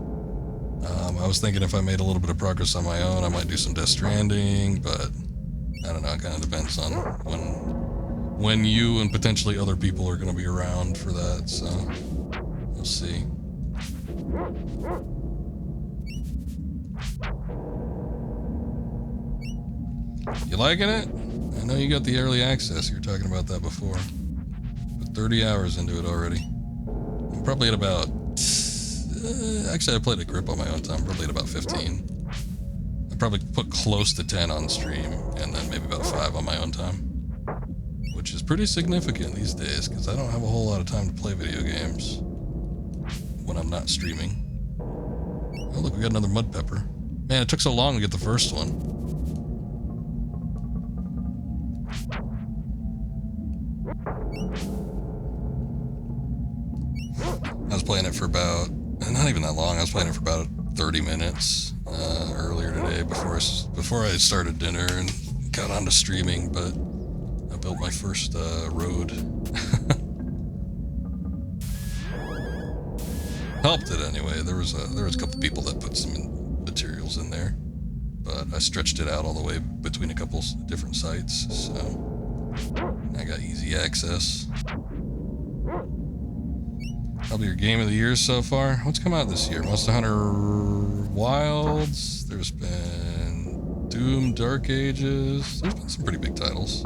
I was thinking if I made a little bit of progress on my own, I might do some Death Stranding, but I don't know. It kind of depends on when you and potentially other people are going to be around for that, so we'll see. You liking it? I know you got the early access. You were talking about that before. Put 30 hours into it already. I'm probably at about... actually, I played a grip on my own time. Probably at about 15. I probably put close to 10 on stream, and then maybe about 5 on my own time. Which is pretty significant these days, because I don't have a whole lot of time to play video games when I'm not streaming. Oh, look, we got another mud pepper. Man, it took so long to get the first one. I was playing it for about, not even that long, I was playing it for about 30 minutes earlier today before I started dinner and got onto streaming, but I built my first road. Helped it anyway. There was a couple people that put some materials in there, but I stretched it out all the way between a couple different sites, so I got easy access. Probably your game of the year so far. What's come out this year? Monster Hunter Wilds. There's been Doom Dark Ages. There's been some pretty big titles.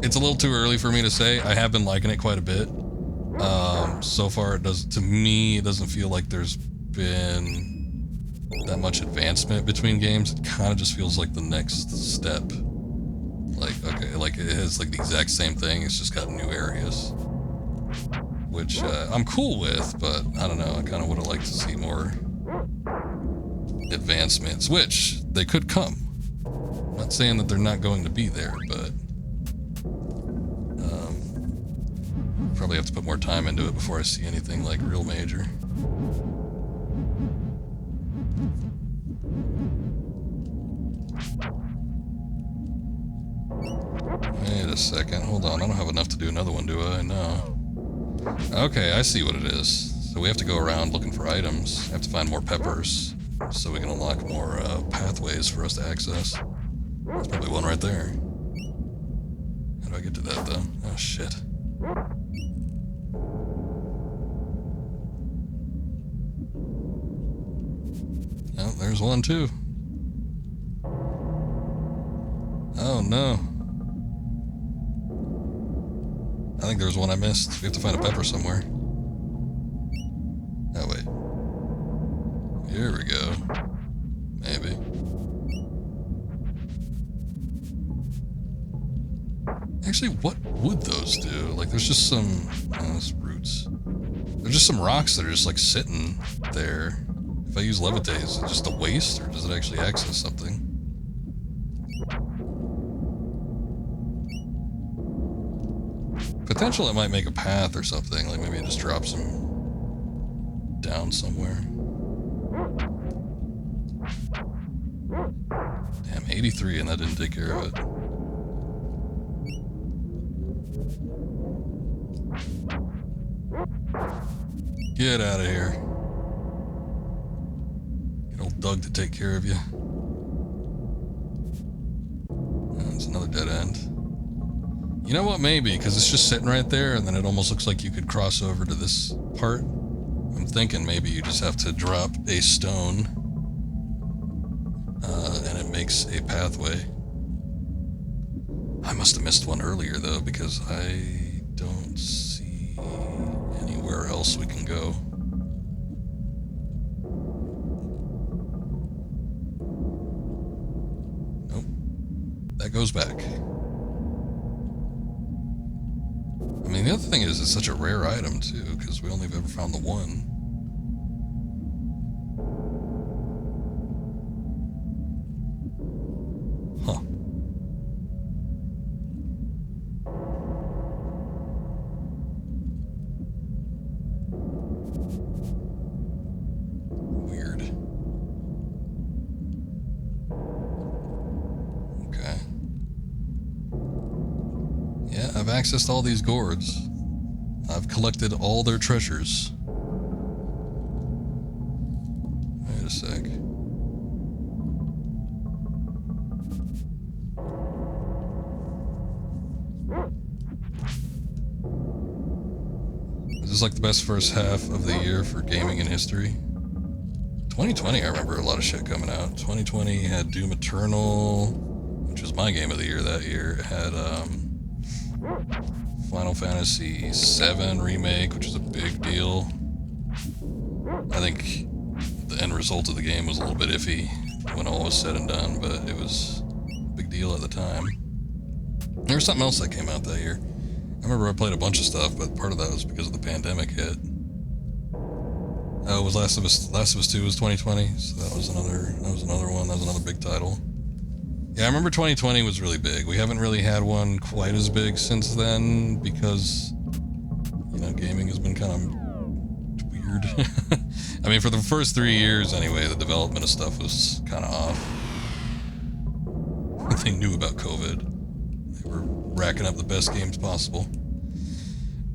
It's a little too early for me to say. I have been liking it quite a bit. So far, to me, it doesn't feel like there's been that much advancement between games. It kind of just feels like the next step. Like, okay, like it is like the exact same thing, it's just got new areas. Which I'm cool with, but I don't know, I kind of would have liked to see more advancements, which they could come. I'm not saying that they're not going to be there, but probably have to put more time into it before I see anything like real major. Wait a second, hold on, I don't have enough to do another one, do I? No. Okay, I see what it is. So we have to go around looking for items. I have to find more peppers, so we can unlock more pathways for us to access. There's probably one right there. How do I get to that, though? Oh, shit. Oh, there's one, too. Oh, no. I think there's one I missed. We have to find a pepper somewhere. Oh, wait. Here we go. Maybe. Actually, what would those do? Like, there's just some... Oh, that's roots. There's just some rocks that are just, like, sitting there. If I use levitate, is it just a waste, or does it actually access something? Potential it might make a path or something, like maybe it just drops them down somewhere. Damn, 83 and that didn't take care of it. Get out of here. Get old Doug to take care of you. That's another dead end. You know what, maybe, because it's just sitting right there, and then it almost looks like you could cross over to this part. I'm thinking maybe you just have to drop a stone, and it makes a pathway. I must have missed one earlier, though, because I don't see anywhere else we can go. Nope. That goes back. I mean, the other thing is, it's such a rare item, too, because we only have ever found the one. I've accessed all these gourds. I've collected all their treasures. Wait a sec. Is this like the best first half of the year for gaming in history? 2020, I remember a lot of shit coming out. 2020 had Doom Eternal, which was my game of the year that year. It had Final Fantasy VII Remake, which was a big deal. I think the end result of the game was a little bit iffy when all was said and done, but it was a big deal at the time. There was something else that came out that year. I remember I played a bunch of stuff, but part of that was because of the pandemic hit. Oh, it was Last of Us 2 was 2020, so that was another one. That was another big title. Yeah, I remember 2020 was really big. We haven't really had one quite as big since then because, you know, gaming has been kind of weird. I mean, for the first 3 years anyway, the development of stuff was kind of off. They knew about COVID. They were racking up the best games possible.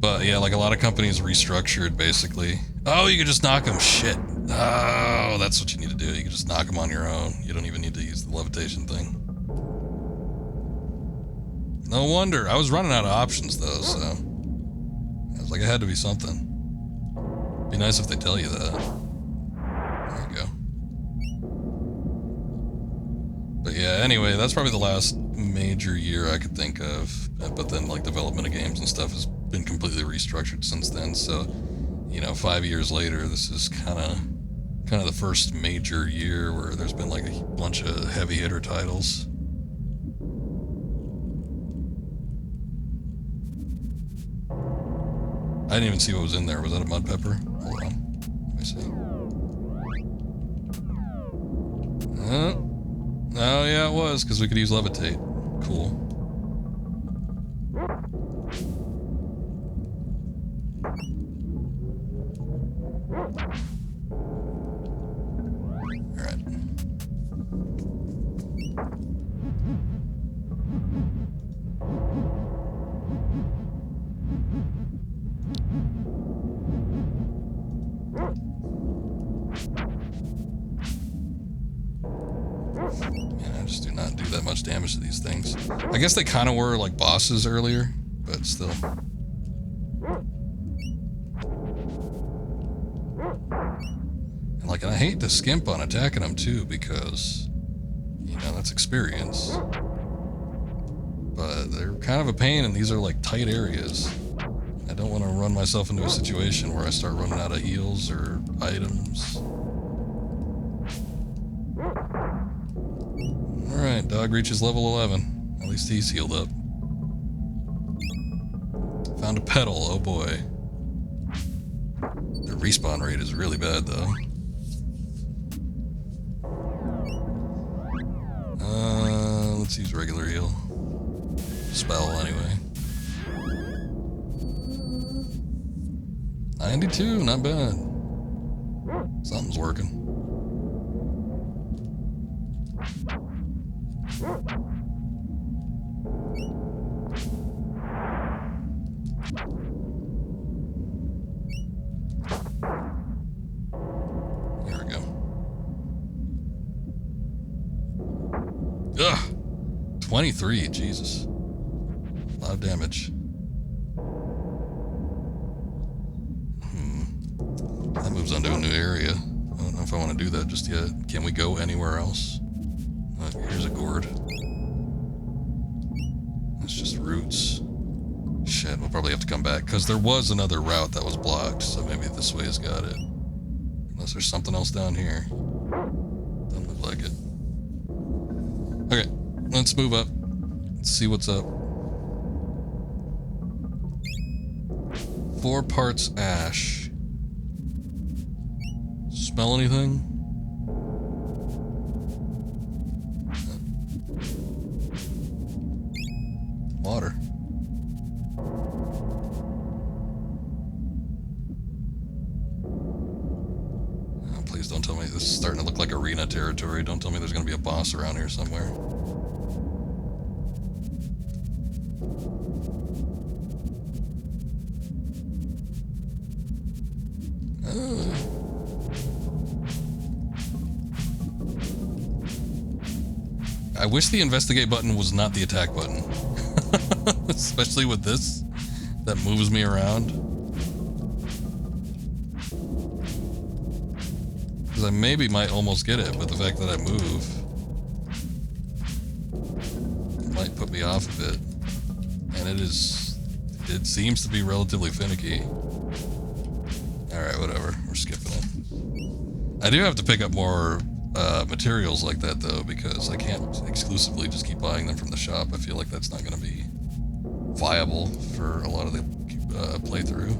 But yeah, like a lot of companies restructured basically. Oh, you can just knock them. Shit. Oh, that's what you need to do. You can just knock them on your own. You don't even need to use the levitation thing. No wonder. I was running out of options though, so I was like, it had to be something. Be nice if they tell you that. There you go. But yeah, anyway, that's probably the last major year I could think of. But then, like, development of games and stuff has been completely restructured since then. So, you know, 5 years later, this is kind of the first major year where there's been like a bunch of heavy hitter titles. I didn't even see what was in there. Was that a mud pepper? Hold on. Let me see. Oh, yeah, it was, because we could use levitate. Cool. Alright. Yeah, I just do not do that much damage to these things. I guess they kind of were like bosses earlier, but still. And like, and I hate to skimp on attacking them too, because, you know, that's experience. But they're kind of a pain, and these are like tight areas. I don't want to run myself into a situation where I start running out of heals or items. Alright, dog reaches level 11. At least he's healed up. Found a petal, oh boy. The respawn rate is really bad though. Let's use regular heal. Spell anyway. 92, not bad. Something's working. There we go. Ugh! 23, Jesus. A lot of damage. That moves on to a new area. I don't know if I want to do that just yet. Can we go anywhere else? Here's a gourd. It's just roots. Shit, we'll probably have to come back, because there was another route that was blocked, so maybe this way has got it. Unless there's something else down here. Doesn't look like it. Okay, let's move up. Let's see what's up. 4 parts ash. Smell anything? Water. Oh, please don't tell me this is starting to look like arena territory. Don't tell me there's going to be a boss around here somewhere. I wish the investigate button was not the attack button. Especially with this, that moves me around. Because I maybe might almost get it, but the fact that I move might put me off a bit. And it seems to be relatively finicky. Alright, whatever. We're skipping it. I do have to pick up more materials like that, though, because I can't exclusively just keep buying them from the shop. I feel like that's not going to be viable for a lot of the playthrough.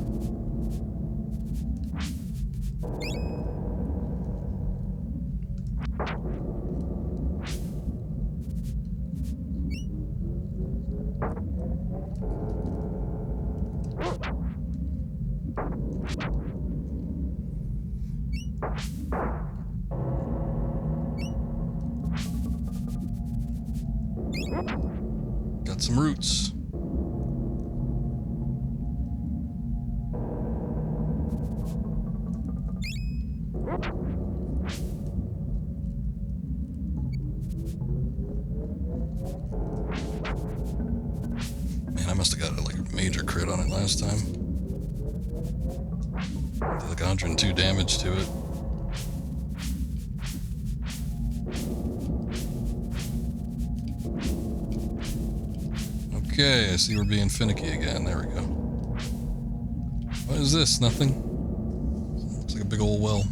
Got some roots. Man, I must have got like a major crit on it last time. Did like 102 damage to it. Okay, I see we're being finicky again. There we go. What is this? Nothing? Looks like a big old well.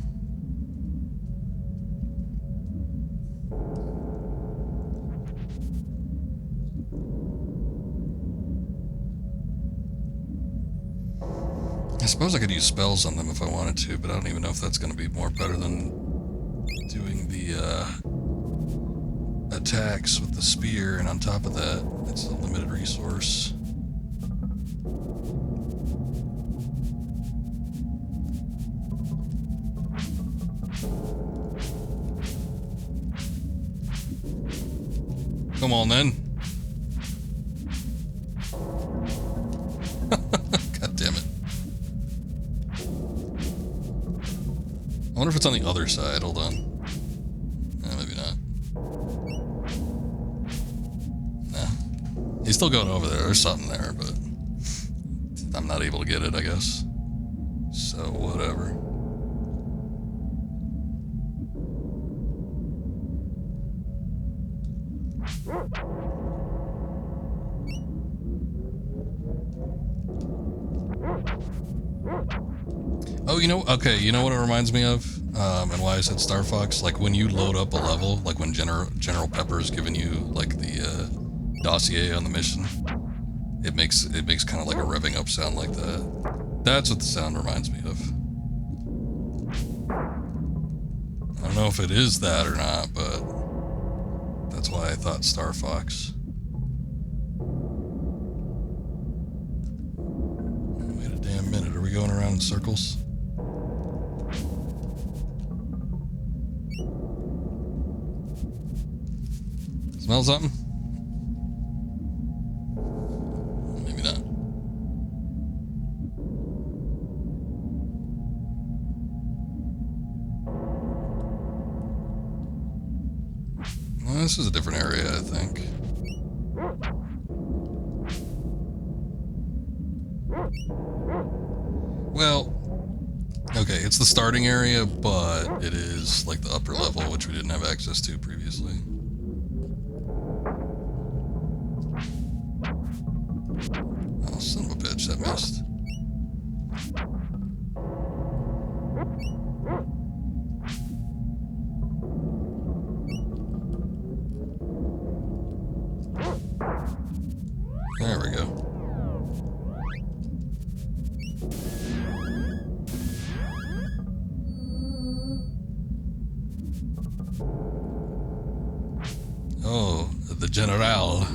I suppose I could use spells on them if I wanted to, but I don't even know if that's going to be more better than doing the attacks with the spear, and on top of that, it's a limited resource. Come on, then. God damn it. I wonder if it's on the other side. Hold on. Maybe not. Nah. He's still going over there. There's something there, but I'm not able to get it, I guess. So, whatever. Oh, okay, you know what it reminds me of? And why I said Star Fox? Like, when you load up a level, like when General Pepper's giving you, like, the, dossier on the mission, it makes kind of like a revving up sound like that. That's what the sound reminds me of. I don't know if it is that or not, but that's why I thought Star Fox. Wait a damn minute, are we going around in circles? Smell something? Maybe not. Well, this is a different area, I think. Well, okay, it's the starting area, but it is like the upper level, which we didn't have access to previously. Oh, son of a bitch, that missed. There we go. Oh, the General.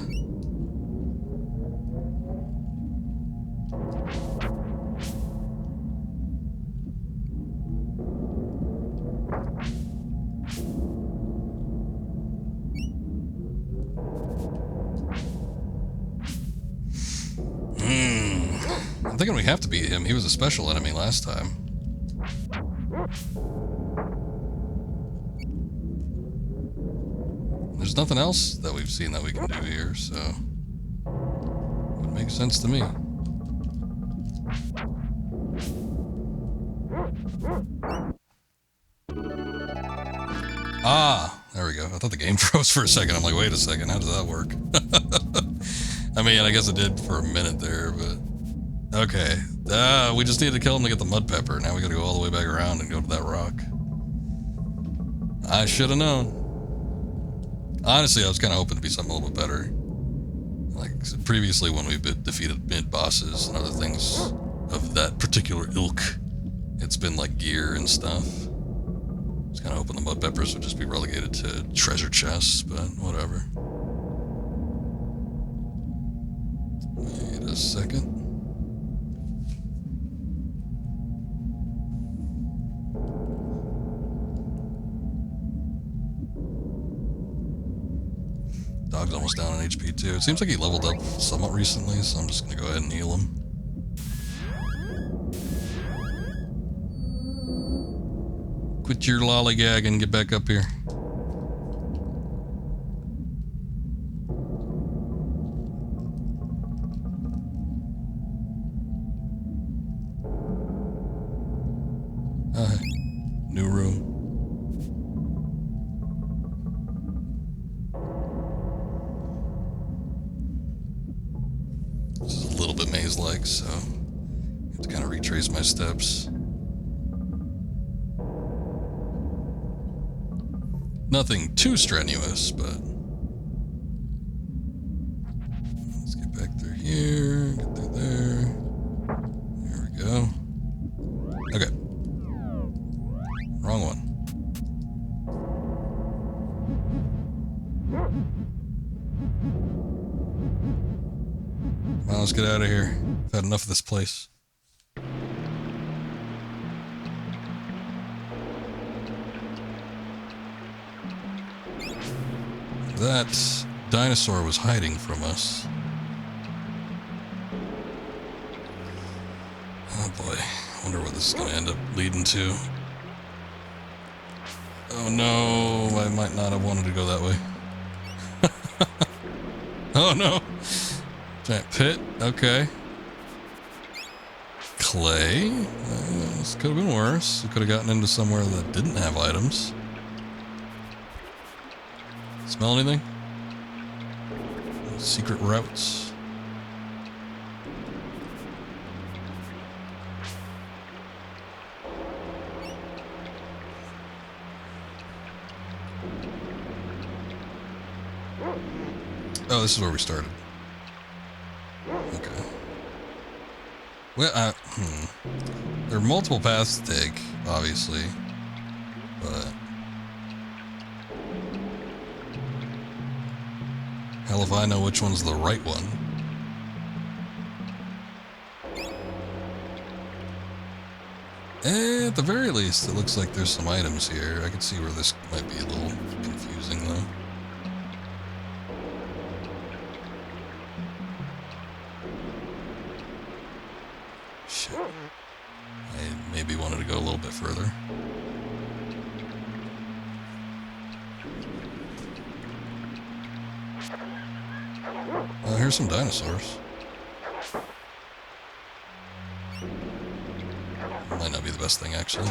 I'm thinking we have to beat him. He was a special enemy last time. There's nothing else that we've seen that we can do here, so it would make sense to me. Ah, there we go. I thought the game froze for a second. I'm like, wait a second, how does that work? I mean, I guess it did for a minute there, but okay. We just need to kill him to get the mud pepper. Now we gotta go all the way back around and go to that rock. I should have known. Honestly, I was kind of hoping to be something a little bit better. Like previously when we've defeated mid-bosses and other things of that particular ilk, it's been like gear and stuff. I was kind of hoping the mud peppers would just be relegated to treasure chests, but whatever. Wait a second. Dog's almost down on HP too. It seems like he leveled up somewhat recently, so I'm just gonna go ahead and heal him. Quit your lollygagging and get back up here. New room. This is a little bit maze-like, so I have to kind of retrace my steps. Nothing too strenuous, but let's get back through here, get through there. There we go. Okay. Wrong one. Come on, let's get out of here. I've had enough of this place. That dinosaur was hiding from us. Oh boy, I wonder what this is going to end up leading to. Oh no, I might not have wanted to go that way. Oh no! Giant pit, okay. Clay? This could have been worse. We could have gotten into somewhere that didn't have items. Smell anything? Secret routes? Oh, this is where we started. Okay. Well, there are multiple paths to take, obviously, but hell if I know which one's the right one. At the very least, it looks like there's some items here. I can see where this might be a little confusing, though. Shit. I maybe wanted to go a little bit further. Here's some dinosaurs. Might not be the best thing, actually.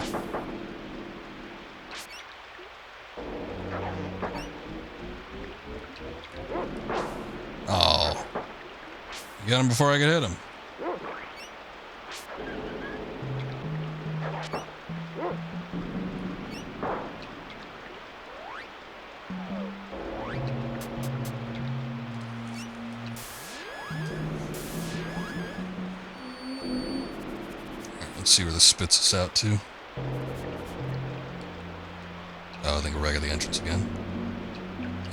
Oh. You got him before I could hit him. Let's see where this spits us out to. Oh, I think we're back at the entrance again.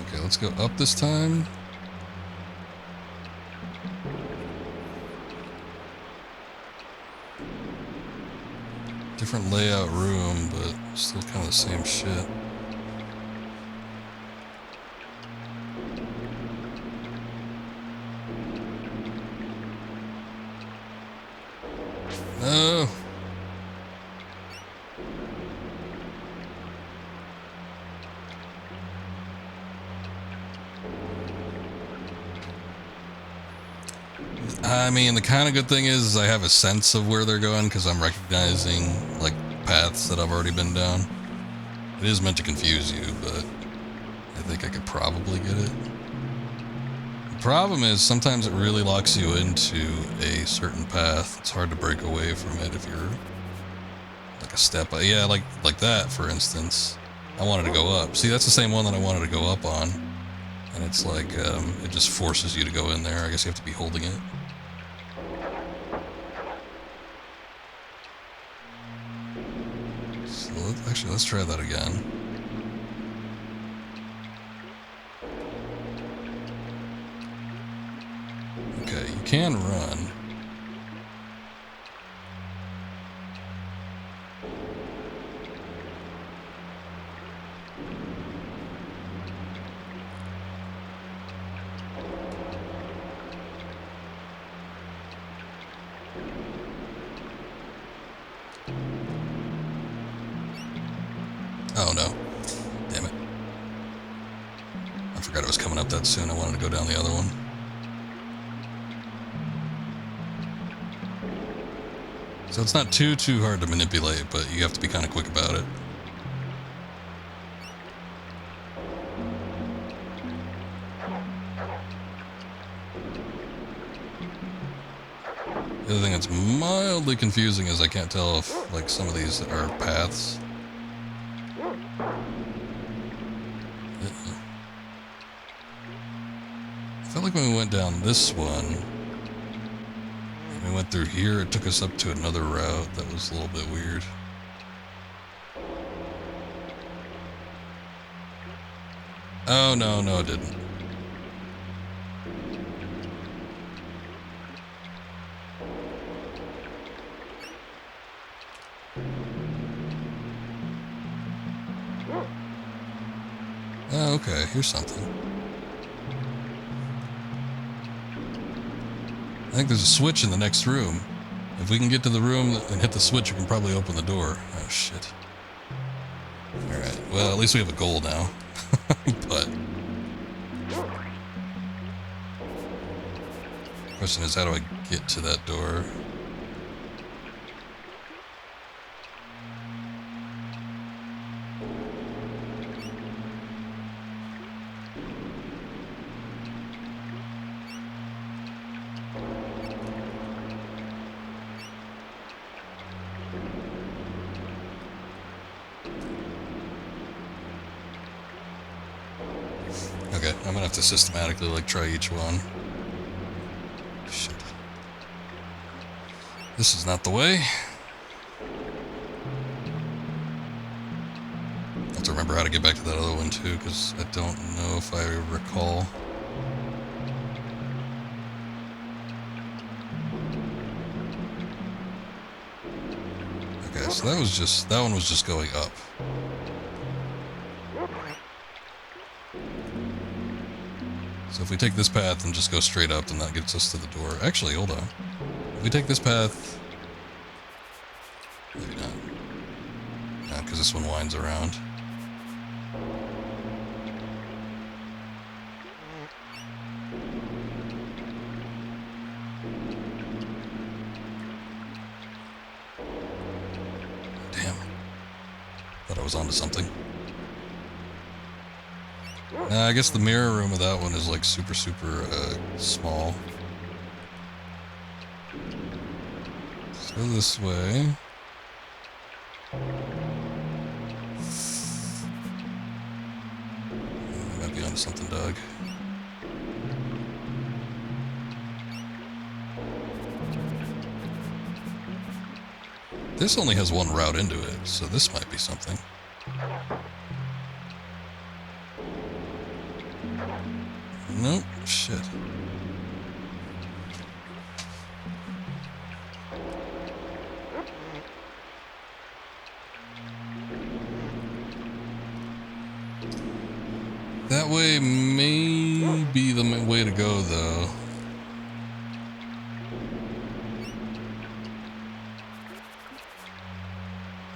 Okay, let's go up this time. Different layout room, but still kind of the same shit. No. I mean, the kind of good thing is I have a sense of where they're going because I'm recognizing, like, paths that I've already been down. It is meant to confuse you, but I think I could probably get it. The problem is sometimes it really locks you into a certain path. It's hard to break away from it if you're like a step. Yeah, like that, for instance. I wanted to go up. See, that's the same one that I wanted to go up on. And it's like, it just forces you to go in there. I guess you have to be holding it. So actually, let's try that again. Okay, you can run. Oh no. Damn it. I forgot it was coming up that soon. I wanted to go down the other one. So it's not too hard to manipulate, but you have to be kind of quick about it. The other thing that's mildly confusing is I can't tell if, like, some of these are paths. I felt like when we went down this one, and we went through here, it took us up to another route that was a little bit weird. Oh, no, it didn't. Oh, okay, here's something. I think there's a switch in the next room. If we can get to the room and hit the switch, we can probably open the door. Oh, shit. Alright, well, at least we have a goal now. But the question is, how do I get to that door? Okay, I'm gonna have to systematically, like, try each one. Shit. This is not the way. I have to remember how to get back to that other one, too, because I don't know if I recall. Okay, so that one was just going up. So if we take this path and just go straight up, then that gets us to the door. Actually, hold on. If we take this path... Maybe not. No, because this one winds around. Damn. Thought I was onto something. I guess the mirror room of that one is like super small. Let's go this way. I might be onto something, Doug. This only has one route into it, so this might be something. Nope, shit. That way may be the way to go, though.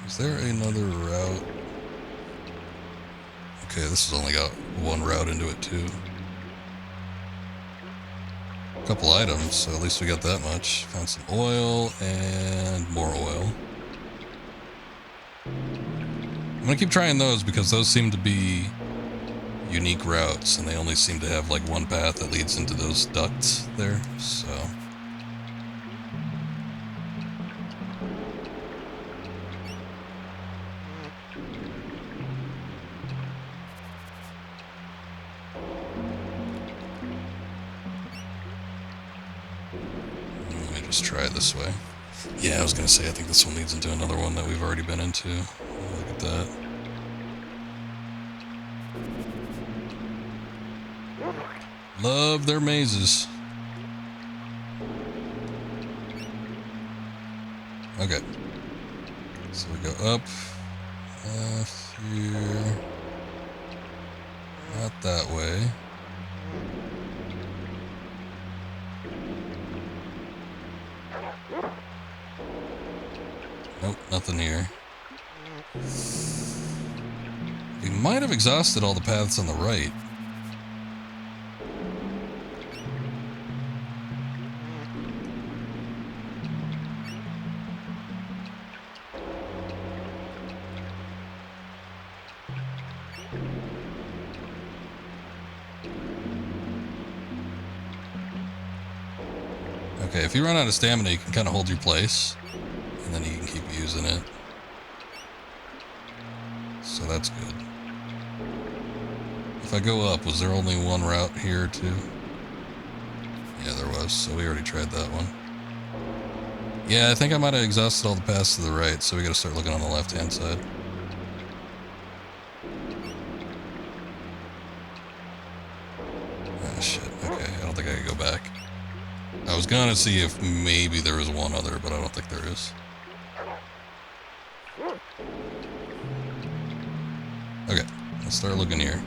Is there another route? Okay, this has only got one route into it, too. couple items, so at least we got that much. Found some oil and more oil. I'm gonna keep trying those because those seem to be unique routes, and they only seem to have like one path that leads into those ducts there, so. Let me just try it this way. Yeah, I was gonna say, I think this one leads into another one that we've already been into. Look at that. Love their mazes. Okay. So we go up, left here. Not that way. Nope, nothing here. We might have exhausted all the paths on the right. Okay, if you run out of stamina, you can kind of hold your place, and then you can keep using it. So that's good. If I go up, was there only one route here too? Yeah, there was, so we already tried that one. Yeah, I think I might have exhausted all the paths to the right, so we gotta start looking on the left-hand side. Ah, shit. Okay, I don't think I can go back. I was gonna see if maybe there was one other, but I don't think there is. Okay, let's start looking here.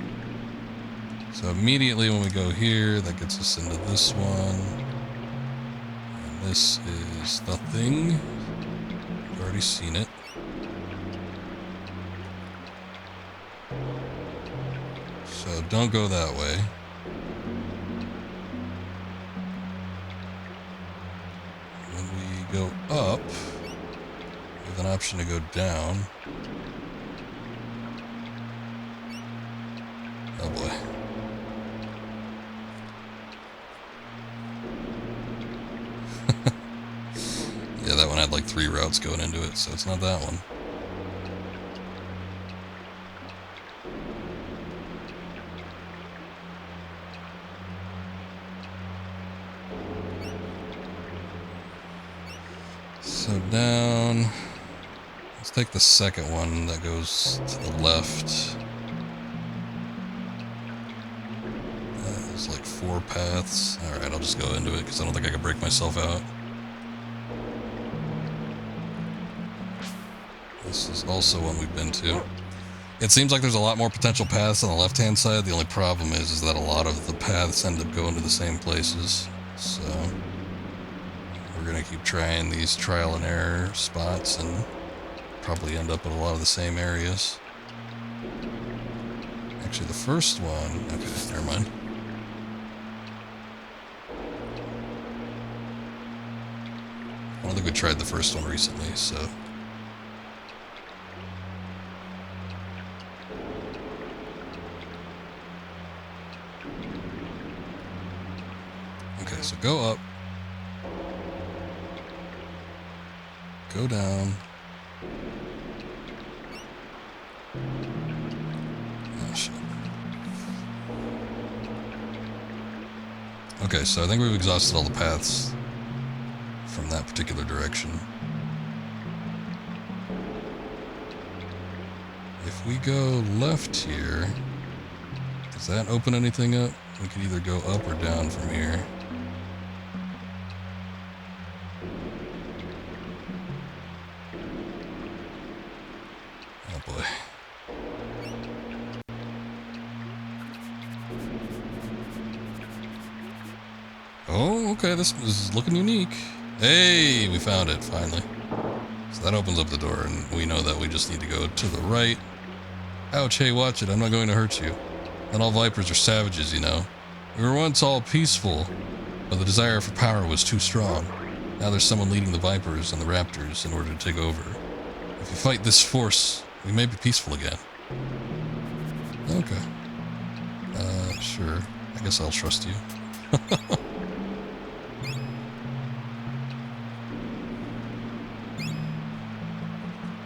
So immediately when we go here, that gets us into this one. And this is nothing. We've already seen it. So don't go that way. When we go up, we have an option to go down. Oh boy. Yeah, that one had like 3 routes going into it, so it's not that one. So down, let's take the second one that goes to the left. There's like 4 paths. Alright, I'll just go into it because I don't think I can break myself out. This is also one we've been to. It seems like there's a lot more potential paths on the left-hand side. The only problem is that a lot of the paths end up going to the same places. So we're gonna keep trying these trial and error spots and probably end up in a lot of the same areas. Actually, the first one... Okay, never mind. I don't think we tried the first one recently, so... Okay, so go up. Go down. Oh, shit. Okay, so I think we've exhausted all the paths from that particular direction. If we go left here, does that open anything up? We could either go up or down from here. Oh boy. Oh, okay, this is looking unique. Hey, we found it, finally. So that opens up the door, and we know that we just need to go to the right. Ouch, hey, watch it, I'm not going to hurt you. Not all vipers are savages, you know. We were once all peaceful. But the desire for power was too strong. Now there's someone leading the Vipers and the Raptors in order to take over. If you fight this force, we may be peaceful again. Okay. Sure. I guess I'll trust you.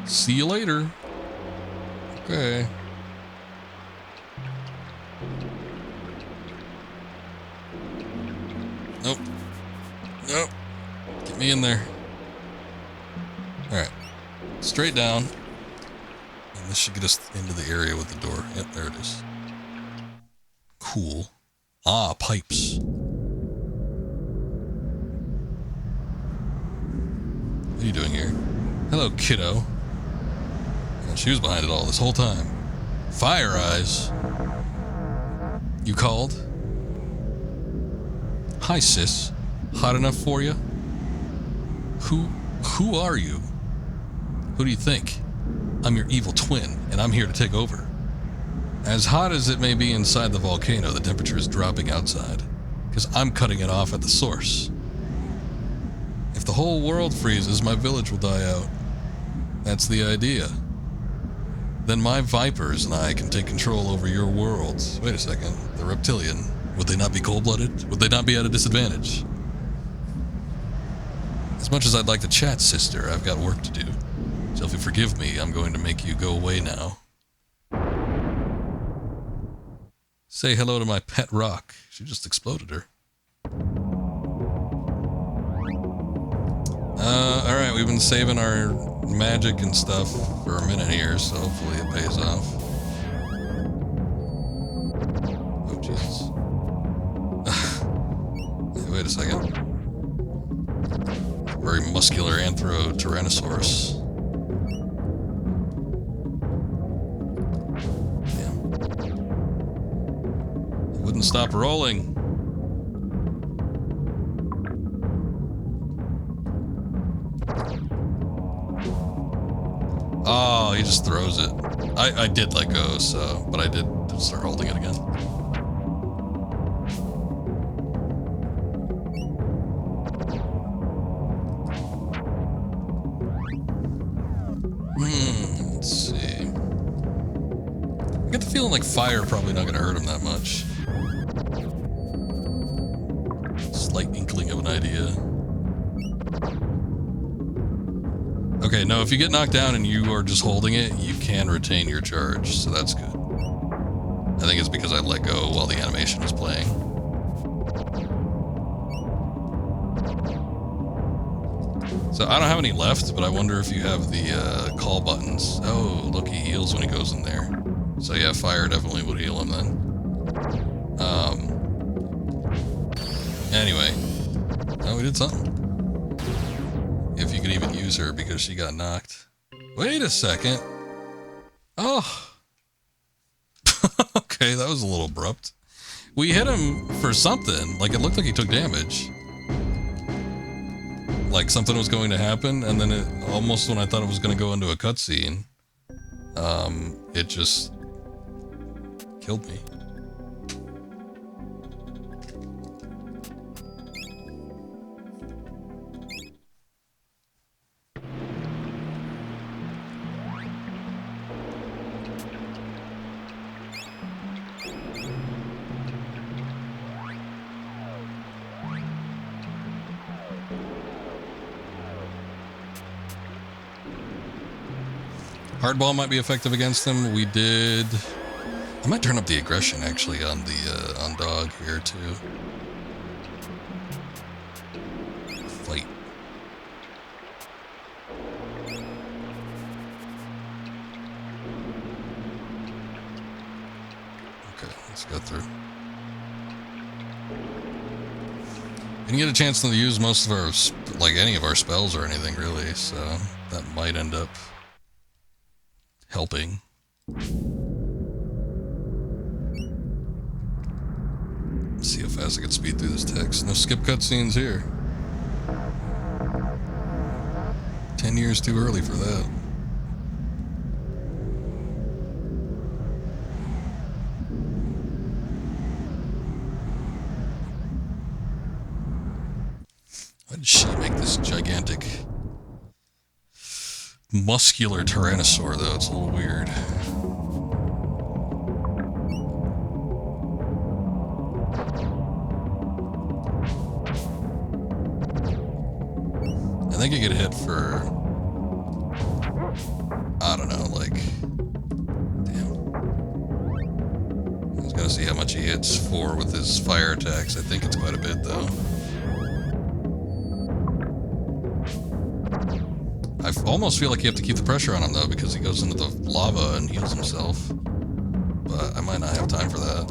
See you later. Okay. Nope. Nope. Get me in there. Alright. Straight down. And this should get us into the area with the door. Yep, there it is. Cool. Ah, pipes. What are you doing here? Hello, kiddo. And she was behind it all this whole time. Fire eyes. You called? Hi, sis. Hot enough for you? Who are you? Who do you think? I'm your evil twin, and I'm here to take over. As hot as it may be inside the volcano, the temperature is dropping outside, because I'm cutting it off at the source. If the whole world freezes, my village will die out. That's the idea. Then my Vipers and I can take control over your worlds. Wait a second, the reptilian. Would they not be cold-blooded? Would they not be at a disadvantage? As much as I'd like to chat, sister, I've got work to do. So if you forgive me, I'm going to make you go away now. Say hello to my pet rock. She just exploded her. Alright, we've been saving our magic and stuff for a minute here, so hopefully it pays off. Oh, Jesus. Hey, wait a second. Very muscular Anthro-Tyrannosaurus. Wouldn't stop rolling. Oh, he just throws it. I did let go, so, but I did start holding it again. Let's see. I get the feeling like fire probably not gonna hurt him that much. Slight inkling of an idea. Okay, no, if you get knocked down and you are just holding it, you can retain your charge, so that's good. I think it's because I let go while the animation was playing. So I don't have any left, but I wonder if you have the call buttons. Oh, look, he heals when he goes in there. So yeah, fire definitely would heal him then. Anyway. Oh, we did something. If you could even use her because she got knocked. Wait a second. Oh. Okay, that was a little abrupt. We hit him for something. Like, it looked like he took damage. Like something was going to happen, and then it almost, when I thought it was going to go into a cutscene, it just killed me. Hardball might be effective against them. We did. I might turn up the aggression actually on the on dog here too. Fight. Okay, let's go through. We didn't get a chance to use most of our, like any of our spells or anything really, so that might end up helping. Let's see how fast I can speed through this text. No skip cutscenes here. 10 years too early for that. Why did she make this gigantic muscular tyrannosaur, though? It's a little weird. I think you get hit for, I don't know, like, damn. I was gonna see how much he hits for with his fire attacks. I think it's quite a bit, though. I almost feel like you have to keep the pressure on him, though, because he goes into the lava and heals himself. But I might not have time for that.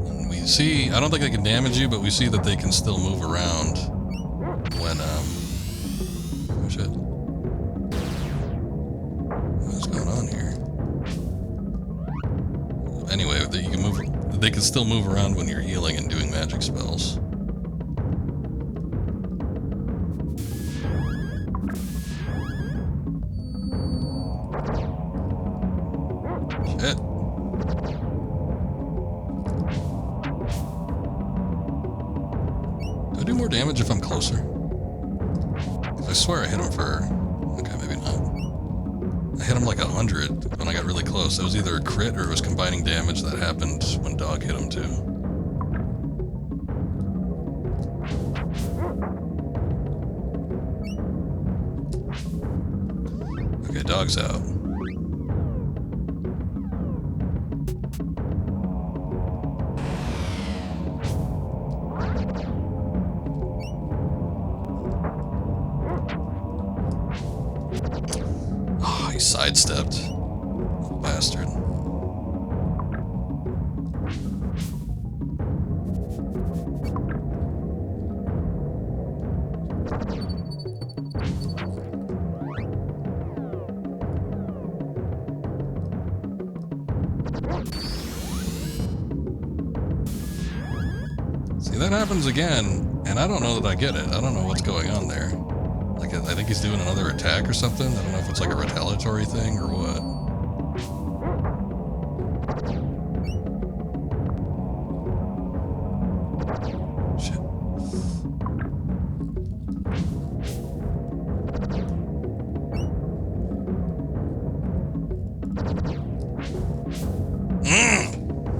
And we see, I don't think they can damage you, but we see that they can still move around when, oh shit. What's going on here? Anyway, you can move. They can still move around when you're healing and doing magic spells. Shit. Do I do more damage if I'm closer? 'Cause I swear I hit him for. Okay, maybe not. I hit him like 100 when I got really close. It was either a crit or it was combining damage that happened when Dog hit him too. Okay, Dog's out. Oh, he sidestepped. Bastard. See, that happens again, and I don't know that I get it. I don't know what's going on there. Like, I think he's doing another attack or something. I don't know if it's like a retaliatory thing or what. Shit.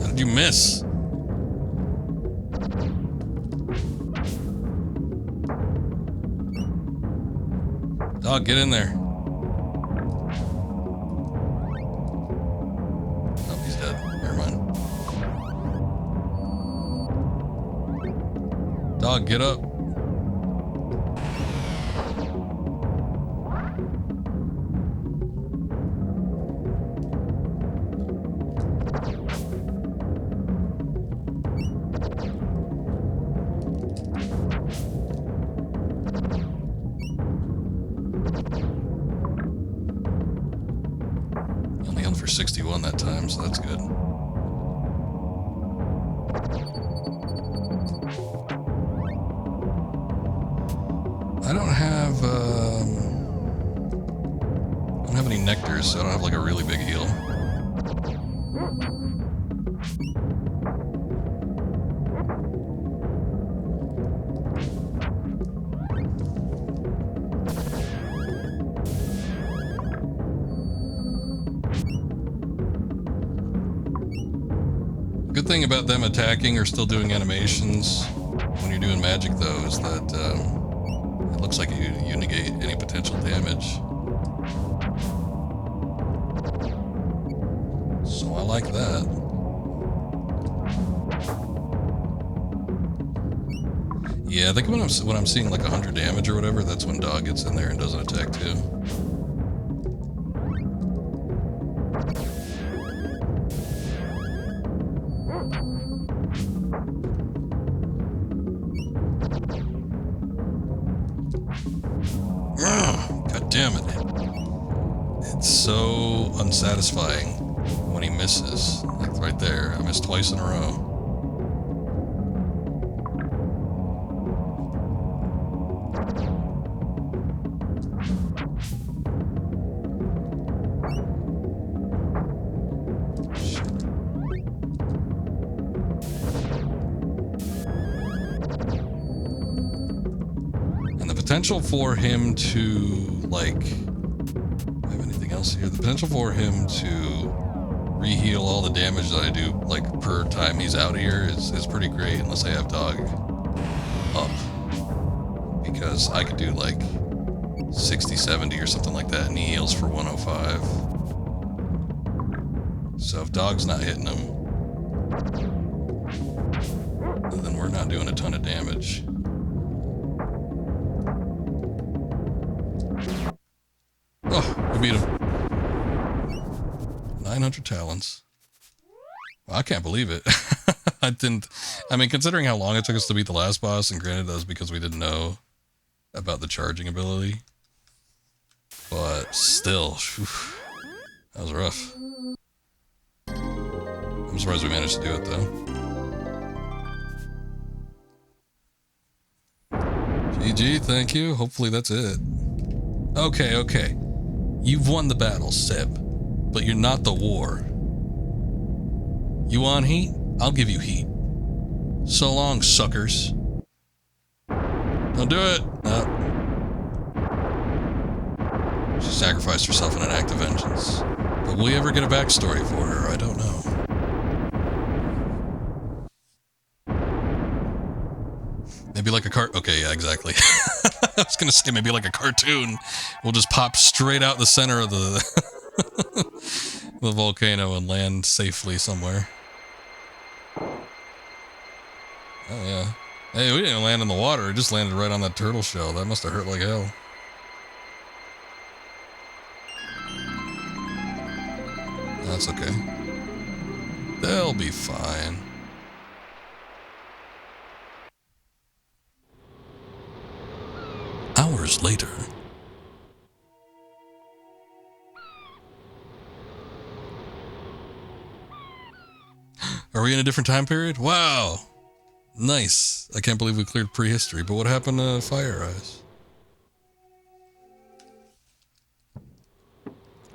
How did you miss? Dog, get in there. Oh, he's dead. Never mind. Dog, get up. Only healed for 61 that time, so that's good. I don't have any nectars, so I don't have like a really big heal. Good thing about them attacking or still doing animations when you're doing magic, though, is that it looks like you negate any potential damage. So I like that. Yeah, I think when I'm seeing like 100 damage or whatever, that's when Dog gets in there and does an attack too. God damn it. It's so unsatisfying when he misses. Like right there. I missed twice in a row. potential for him to, like, do I have anything else here? The potential for him to re-heal all the damage that I do, like, per time he's out here is pretty great, unless I have dog up. Because I could do, like, 60, 70 or something like that, and he heals for 105. So if dog's not hitting him, then we're not doing a ton of damage. Oh, we beat him. 900 talons. Well, I can't believe it. I mean, considering how long it took us to beat the last boss, and granted that was because we didn't know about the charging ability. But still, whew, that was rough. I'm surprised we managed to do it, though. GG, thank you. Hopefully that's it. Okay, okay. You've won the battle, Seb. But you're not the war. You want heat? I'll give you heat. So long, suckers. Don't do it. No. She sacrificed herself in an act of vengeance. But will we ever get a backstory for her? I don't know. Maybe like a okay, yeah, exactly. I was gonna say maybe like a cartoon. We'll just pop straight out the center of the the volcano and land safely somewhere. Oh yeah. Hey, we didn't land in the water. It just landed right on that turtle shell. That must have hurt like hell. That's okay. They'll be fine. Hours later. Are we in a different time period? Wow. Nice. I can't believe we cleared prehistory, but what happened to Fire Eyes?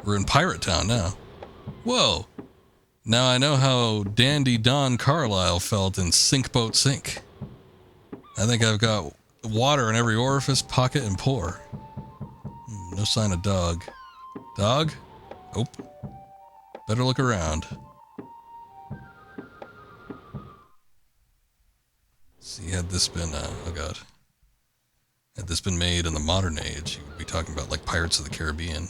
We're in Pirate Town now. Whoa. Now I know how Dandy Don Carlisle felt in Sink Boat Sink. I think I've got water in every orifice, pocket, and pore. No sign of dog. Dog? Nope. Better look around. See, had this been, oh god. Had this been made in the modern age, you would be talking about, like, Pirates of the Caribbean.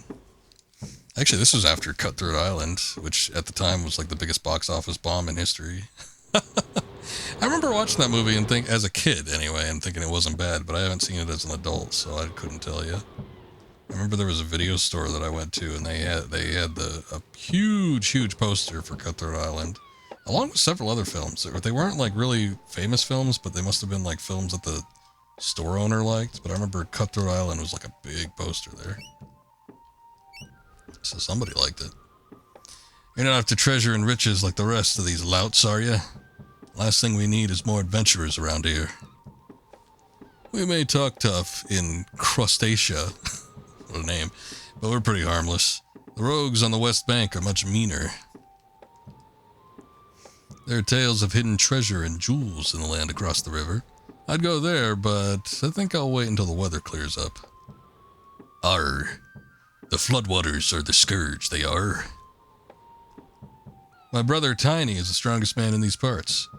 Actually, this was after Cutthroat Island, which at the time was, like, the biggest box office bomb in history. I remember watching that movie and as a kid anyway, and thinking it wasn't bad, but I haven't seen it as an adult, so I couldn't tell you. I remember there was a video store that I went to, and they had a huge poster for Cutthroat Island, along with several other films. They weren't like really famous films, but they must have been like films that the store owner liked. But I remember Cutthroat Island was like a big poster there, so somebody liked it. You're not after treasure and riches like the rest of these louts, are you? Last thing we need is more adventurers around here. We may talk tough in Crustacea, what a name, but we're pretty harmless. The rogues on the West Bank are much meaner. There are tales of hidden treasure and jewels in the land across the river. I'd go there, but I think I'll wait until the weather clears up. Arr. The floodwaters are the scourge, they are. My brother Tiny is the strongest man in these parts.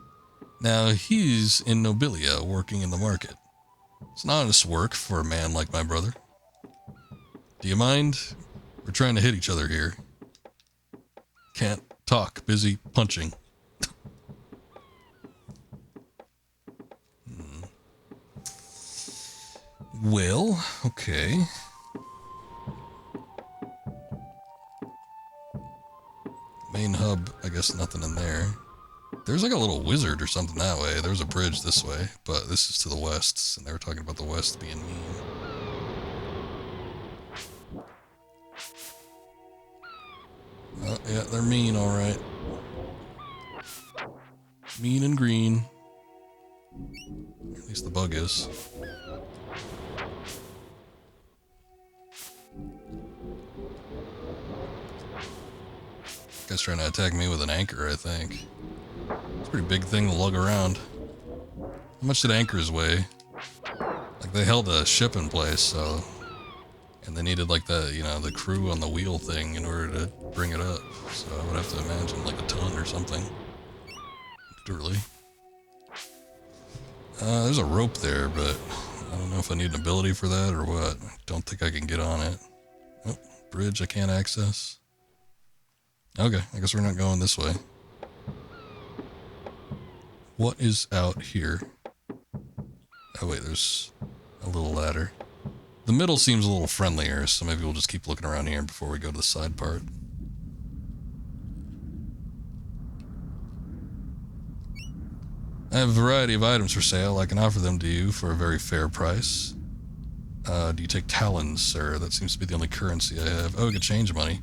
Now, he's in Nobilia, working in the market. It's an honest work for a man like my brother. Do you mind? We're trying to hit each other here. Can't talk, busy punching. Well, okay. Main hub, I guess nothing in there. There's like a little wizard or something that way. There's a bridge this way, but this is to the west, and they were talking about the west being mean. Oh, yeah, they're mean, alright. Mean and green. At least the bug is. Guy's trying to attack me with an anchor, I think. It's a pretty big thing to lug around. How much did anchors weigh? Like, they held a ship in place, so... And they needed, like, the, you know, the crew on the wheel thing in order to bring it up. So I would have to imagine, like, a ton or something. Literally. There's a rope there, but I don't know if I need an ability for that or what. I don't think I can get on it. Oh, bridge I can't access. Okay, I guess we're not going this way. What is out here? Oh wait, there's a little ladder. The middle seems a little friendlier, so maybe we'll just keep looking around here before we go to the side part. I have a variety of items for sale. I can offer them to you for a very fair price. Do you take talons, sir? That seems to be the only currency I have. Oh, we can change money.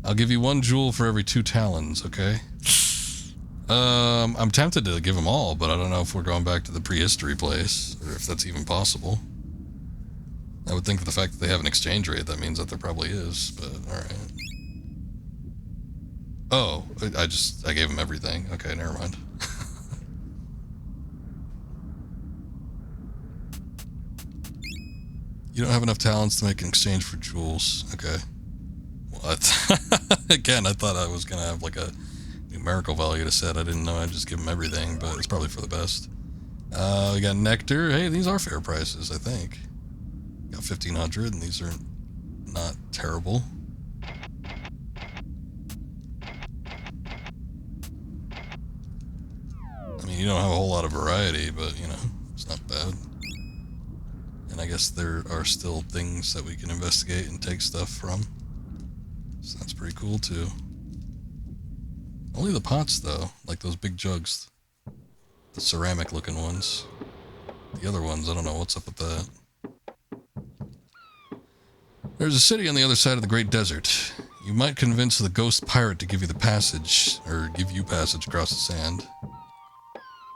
I'll give you 1 jewel for every 2 talons, okay? I'm tempted to give them all, but I don't know if we're going back to the prehistory place, or if that's even possible. I would think that the fact that they have an exchange rate, that means that there probably is, but alright. Oh, I gave him everything. Okay, never mind. You don't have enough talents to make an exchange for jewels. Okay. What? Again, I thought I was gonna have like a numerical value to set. I didn't know I'd just give him everything, but it's probably for the best. We got nectar. Hey, these are fair prices, I think. Got 1,500, and these are not terrible. I mean, you don't have a whole lot of variety, but, you know, it's not bad. And I guess there are still things that we can investigate and take stuff from. So that's pretty cool, too. Only the pots, though. Like those big jugs. The ceramic-looking ones. The other ones, I don't know what's up with that. There's a city on the other side of the Great Desert. You might convince the ghost pirate to give you the passage, or give you passage across the sand.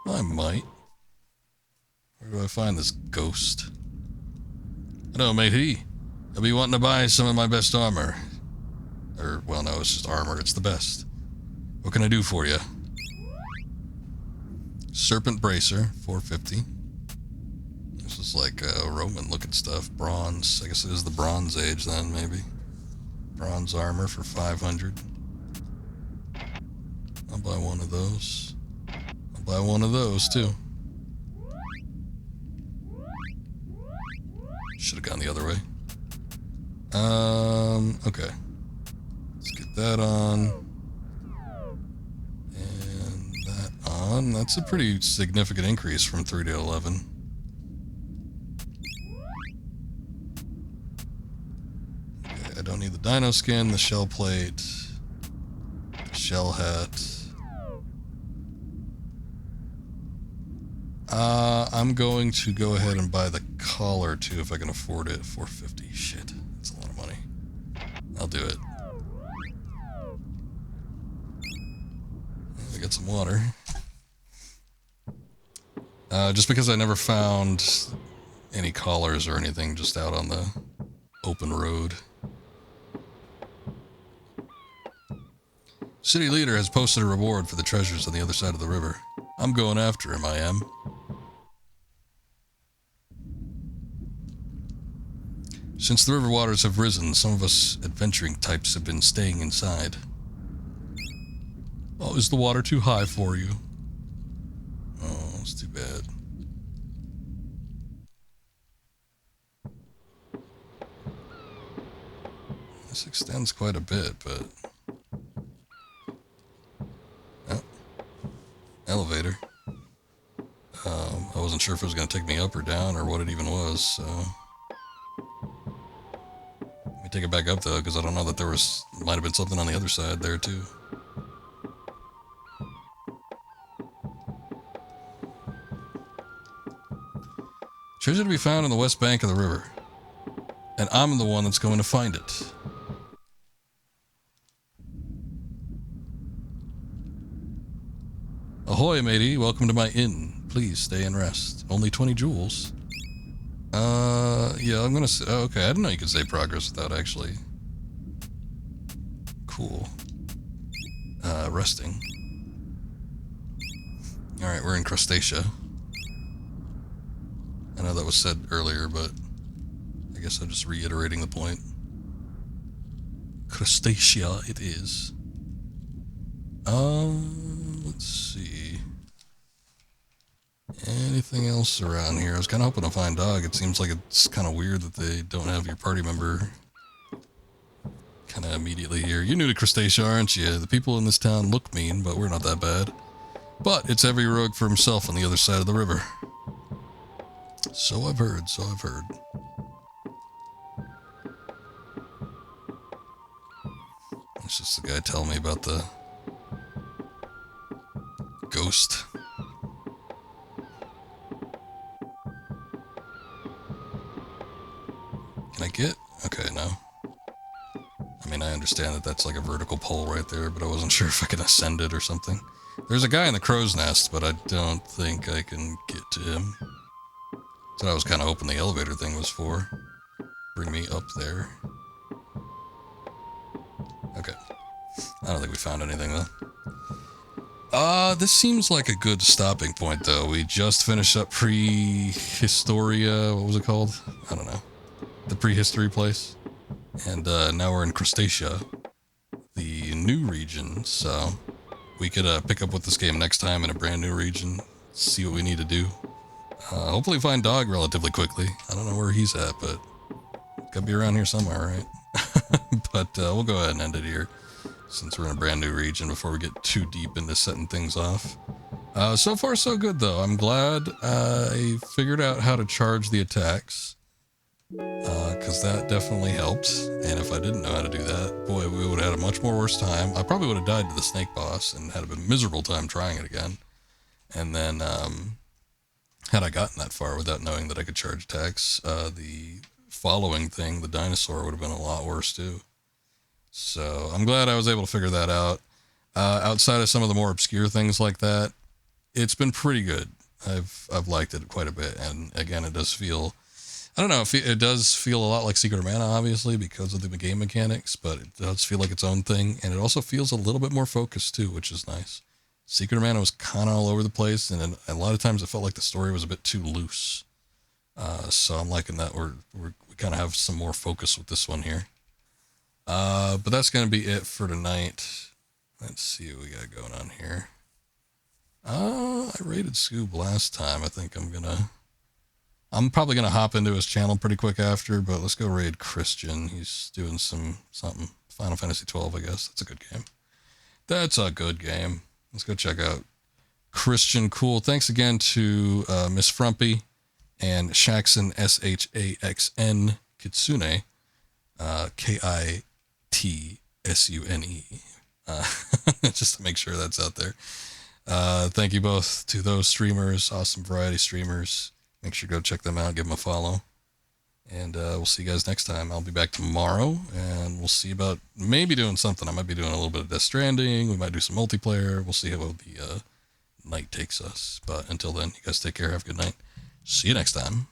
I might. Where do I find this ghost? Hello, matey. I'll be wanting to buy some of my best armor. Or, well, no, it's just armor. It's the best. What can I do for you? Serpent Bracer, 450. This is like Roman-looking stuff. Bronze. I guess it is the Bronze Age then, maybe. Bronze armor for 500. I'll buy one of those. I'll buy one of those, too. Should have gone the other way. Okay. Let's get that on. And that on. That's a pretty significant increase from 3 to 11. Okay, I don't need the dino skin, the shell plate, the shell hat. I'm going to go ahead and buy the collar too if I can afford it. 450. Shit, that's a lot of money. I'll do it. I got some water. Just because I never found any collars or anything just out on the open road. City leader has posted a reward for the treasures on the other side of the river. I'm going after him, I am. Since the river waters have risen, some of us adventuring types have been staying inside. Oh, is the water too high for you? Oh, it's too bad. This extends quite a bit, but... Oh. Elevator. I wasn't sure if it was going to take me up or down or what it even was, so... Let me take it back up, though, because I don't know that there was... Might have been something on the other side there, too. Treasure to be found on the west bank of the river. And I'm the one that's going to find it. Ahoy, matey. Welcome to my inn. Please stay and rest. Only 20 jewels. Yeah, I'm gonna say... Oh, okay, I didn't know you could save progress without actually... Cool. Resting. Alright, we're in Crustacea. I know that was said earlier, but I guess I'm just reiterating the point. Crustacea it is. Let's see. Anything else around here? I was kind of hoping to find Dog. It seems like it's kind of weird that they don't have your party member kind of immediately here. You're new to Crustacea, aren't you? The people in this town look mean, but we're not that bad. But it's every rogue for himself on the other side of the river. So I've heard, so I've heard. It's just the guy telling me about the ghost. Can I get? Okay, no. I mean, I understand that that's like a vertical pole right there, but I wasn't sure if I could ascend it or something. There's a guy in the crow's nest, but I don't think I can get to him. That's what I was kind of hoping the elevator thing was for. Bring me up there. Okay. I don't think we found anything, though. This seems like a good stopping point, though. We just finished up Prehistoria. What was it called? I don't know. The prehistory place. And now we're in Crustacea, the new region. So we could pick up with this game next time in a brand new region. See what we need to do. Hopefully find Dog relatively quickly. I don't know where he's at, but gotta be around here somewhere, right? But we'll go ahead and end it here, since we're in a brand new region, before we get too deep into setting things off. So far so good, though. I'm glad I figured out how to charge the attacks, because that definitely helped. And if I didn't know how to do that, boy, we would have had a much more worse time. I probably would have died to the snake boss and had a miserable time trying it again. And then had I gotten that far without knowing that I could charge attacks, the following thing, the dinosaur, would have been a lot worse too. So I'm glad I was able to figure that out. Outside of some of the more obscure things like that, it's been pretty good. I've liked it quite a bit, and again, it does feel, I don't know, it does feel a lot like Secret of Mana, obviously, because of the game mechanics, but it does feel like its own thing, and it also feels a little bit more focused too, which is nice. Secret of Mana was kind of all over the place, and a lot of times it felt like the story was a bit too loose. So I'm liking that we kind of have some more focus with this one here. But that's going to be it for tonight. Let's see what we got going on here. I raided Scoob last time. I think I'm probably going to hop into his channel pretty quick after, but let's go raid Christian. He's doing something. Final Fantasy 12, I guess. That's a good game. That's a good game. Let's go check out Christian. Cool. Thanks again to Miss Frumpy and Shaxon, Shaxn Kitsune, Kittsune, just to make sure that's out there. Thank you both to those streamers, awesome variety streamers. Make sure to go check them out, give them a follow. And we'll see you guys next time. I'll be back tomorrow, and we'll see about maybe doing something. I might be doing a little bit of Death Stranding. We might do some multiplayer. We'll see how the night takes us. But until then, you guys take care. Have a good night. See you next time.